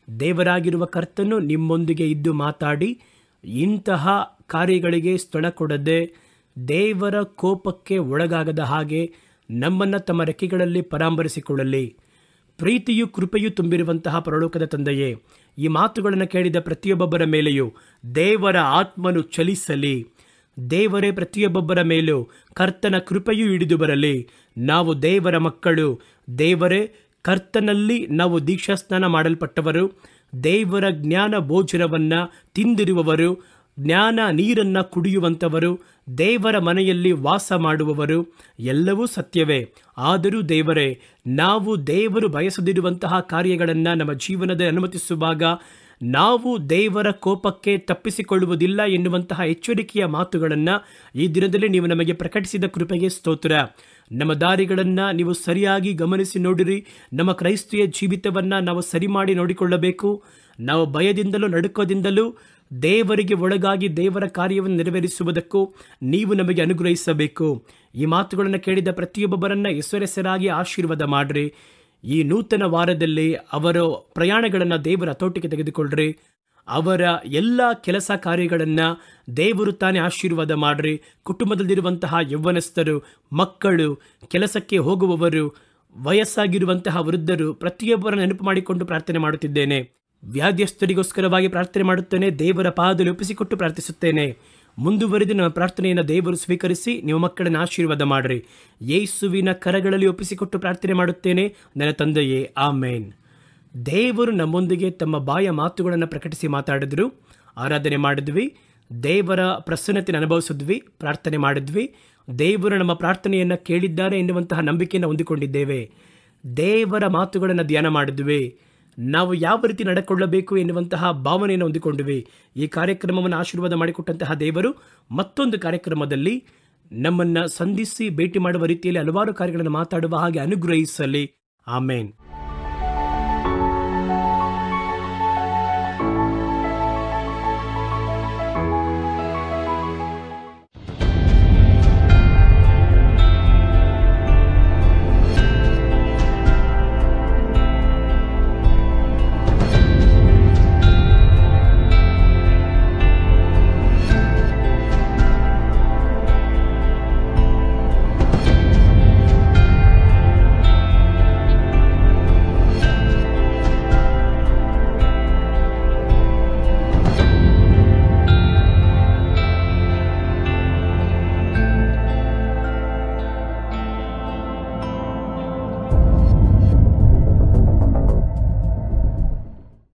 ದೇವರಾಗಿರುವ ಕರ್ತನು ನಿಮ್ಮೊಂದಿಗೆ ಇದ್ದು ಮಾತಾಡಿ ಇಂತಹ ಕಾರ್ಯಗಳಿಗೆ ಸ್ಥಳ ಕೊಡದೆ ದೇವರ ಕೋಪಕ್ಕೆ ಒಳಗಾಗದ ಹಾಗೆ ನಮ್ಮನ್ನು ತಮ್ಮ ರೆಕ್ಕೆಗಳಲ್ಲಿ ಪರಾಂಬರಿಸಿಕೊಳ್ಳಲಿ. ಪ್ರೀತಿಯು ಕೃಪೆಯು ತುಂಬಿರುವಂತಹ ಪರಲೋಕದ ತಂದೆಯೇ, ಈ ಮಾತುಗಳನ್ನು ಕೇಳಿದ ಪ್ರತಿಯೊಬ್ಬೊಬ್ಬರ ಮೇಲೆಯೂ ದೇವರ ಆತ್ಮನು ಚಲಿಸಲಿ. ದೇವರೇ, ಪ್ರತಿಯೊಬ್ಬೊಬ್ಬರ ಮೇಲೂ ಕರ್ತನ ಕೃಪೆಯೂ ಹಿಡಿದು ಬರಲಿ. ನಾವು ದೇವರ ಮಕ್ಕಳು. ದೇವರೇ, ಕರ್ತನಲ್ಲಿ ನಾವು ದೀಕ್ಷಾಸ್ನಾನ ಮಾಡಲ್ಪಟ್ಟವರು, ದೇವರ ಜ್ಞಾನ ಭೋಜನವನ್ನು ತಿಂದಿರುವವರು, ಜ್ಞಾನ ನೀರನ್ನು ಕುಡಿಯುವಂಥವರು, ದೇವರ ಮನೆಯಲ್ಲಿ ವಾಸ ಮಾಡುವವರು. ಎಲ್ಲವೂ ಸತ್ಯವೇ. ಆದರೂ ದೇವರೇ, ನಾವು ದೇವರು ಬಯಸದಿರುವಂತಹ ಕಾರ್ಯಗಳನ್ನು ನಮ್ಮ ಜೀವನದಲ್ಲಿ ಅನುಮತಿಸುವಾಗ ನಾವು ದೇವರ ಕೋಪಕ್ಕೆ ತಪ್ಪಿಸಿಕೊಳ್ಳುವುದಿಲ್ಲ ಎನ್ನುವಂತಹ ಎಚ್ಚರಿಕೆಯ ಮಾತುಗಳನ್ನು ಈ ದಿನದಲ್ಲಿ ನೀವು ನಮಗೆ ಪ್ರಕಟಿಸಿದ ಕೃಪೆಗೆ ಸ್ತೋತ್ರ. ನಮ್ಮ ದಾರಿಗಳನ್ನು ನೀವು ಸರಿಯಾಗಿ ಗಮನಿಸಿ ನೋಡಿರಿ. ನಮ್ಮ ಕ್ರೈಸ್ತಿಯ ಜೀವಿತವನ್ನು ನಾವು ಸರಿ ಮಾಡಿ ನೋಡಿಕೊಳ್ಳಬೇಕು. ನಾವು ಭಯದಿಂದಲೂ ನಡುಕದಿಂದಲೂ ದೇವರಿಗೆ ಒಳಗಾಗಿ ದೇವರ ಕಾರ್ಯವನ್ನು ನೆರವೇರಿಸುವುದಕ್ಕೂ ನೀವು ನಮಗೆ ಅನುಗ್ರಹಿಸಬೇಕು. ಈ ಮಾತುಗಳನ್ನು ಕೇಳಿದ ಪ್ರತಿಯೊಬ್ಬರನ್ನ ಹೆಸರಾಗಿ ಆಶೀರ್ವಾದ ಮಾಡ್ರಿ. ಈ ನೂತನ ವಾರದಲ್ಲಿ ಅವರ ಪ್ರಯಾಣಗಳನ್ನು ದೇವರ ಹತೋಟಿಗೆ ತೆಗೆದುಕೊಳ್ಳ್ರಿ. ಅವರ ಎಲ್ಲ ಕೆಲಸ ಕಾರ್ಯಗಳನ್ನು ದೇವರು ತಾನೇ ಆಶೀರ್ವಾದ ಮಾಡ್ರಿ. ಕುಟುಂಬದಲ್ಲಿರುವಂತಹ ಯೌವನಸ್ಥರು, ಮಕ್ಕಳು, ಕೆಲಸಕ್ಕೆ ಹೋಗುವವರು, ವಯಸ್ಸಾಗಿರುವಂತಹ ವೃದ್ಧರು ಪ್ರತಿಯೊಬ್ಬರ ನೆನಪು ಮಾಡಿಕೊಂಡು ಪ್ರಾರ್ಥನೆ ಮಾಡುತ್ತಿದ್ದೇನೆ. ವ್ಯಾಧ್ಯಸ್ಥರಿಗೋಸ್ಕರವಾಗಿ ಪ್ರಾರ್ಥನೆ ಮಾಡುತ್ತೇನೆ. ದೇವರ ಪಾದದಲ್ಲಿ ಒಪ್ಪಿಸಿಕೊಟ್ಟು ಪ್ರಾರ್ಥಿಸುತ್ತೇನೆ. ಮುಂದುವರೆದು ನಮ್ಮ ಪ್ರಾರ್ಥನೆಯನ್ನು ದೇವರು ಸ್ವೀಕರಿಸಿ ನಿಮ್ಮ ಮಕ್ಕಳನ್ನು ಆಶೀರ್ವಾದ ಮಾಡ್ರಿ. ಯೇಸುವಿನ ಕರಗಳಲ್ಲಿ ಒಪ್ಪಿಸಿಕೊಟ್ಟು ಪ್ರಾರ್ಥನೆ ಮಾಡುತ್ತೇನೆ ನನ್ನ ತಂದೆಯೇ, ಆಮೇನ್. ದೇವರು ನಮ್ಮೊಂದಿಗೆ ತಮ್ಮ ಬಾಯ ಮಾತುಗಳನ್ನು ಪ್ರಕಟಿಸಿ ಮಾತಾಡಿದ್ರು. ಆರಾಧನೆ ಮಾಡಿದ್ವಿ, ದೇವರ ಪ್ರಸನ್ನತೆಯನ್ನು ಅನುಭವಿಸಿದ್ವಿ, ಪ್ರಾರ್ಥನೆ ಮಾಡಿದ್ವಿ. ದೇವರು ನಮ್ಮ ಪ್ರಾರ್ಥನೆಯನ್ನು ಕೇಳಿದ್ದಾರೆ ಎನ್ನುವಂತಹ ನಂಬಿಕೆಯನ್ನು ಹೊಂದಿಕೊಂಡಿದ್ದೇವೆ. ದೇವರ ಮಾತುಗಳನ್ನು ಧ್ಯಾನ ಮಾಡಿದ್ವಿ. ನಾವು ಯಾವ ರೀತಿ ನಡ್ಕೊಳ್ಳಬೇಕು ಎನ್ನುವಂತಹ ಭಾವನೆಯನ್ನು ಹೊಂದಿಕೊಂಡ್ವಿ. ಈ ಕಾರ್ಯಕ್ರಮವನ್ನು ಆಶೀರ್ವಾದ ಮಾಡಿಕೊಟ್ಟಂತಹ ದೇವರು ಮತ್ತೊಂದು ಕಾರ್ಯಕ್ರಮದಲ್ಲಿ ನಮ್ಮನ್ನು ಸಂಧಿಸಿ ಭೇಟಿ ಮಾಡುವ ರೀತಿಯಲ್ಲಿ ಹಲವಾರು ಕಾರ್ಯಗಳನ್ನು ಮಾತಾಡುವ ಹಾಗೆ ಅನುಗ್ರಹಿಸಲಿ. ಆಮೇನ್.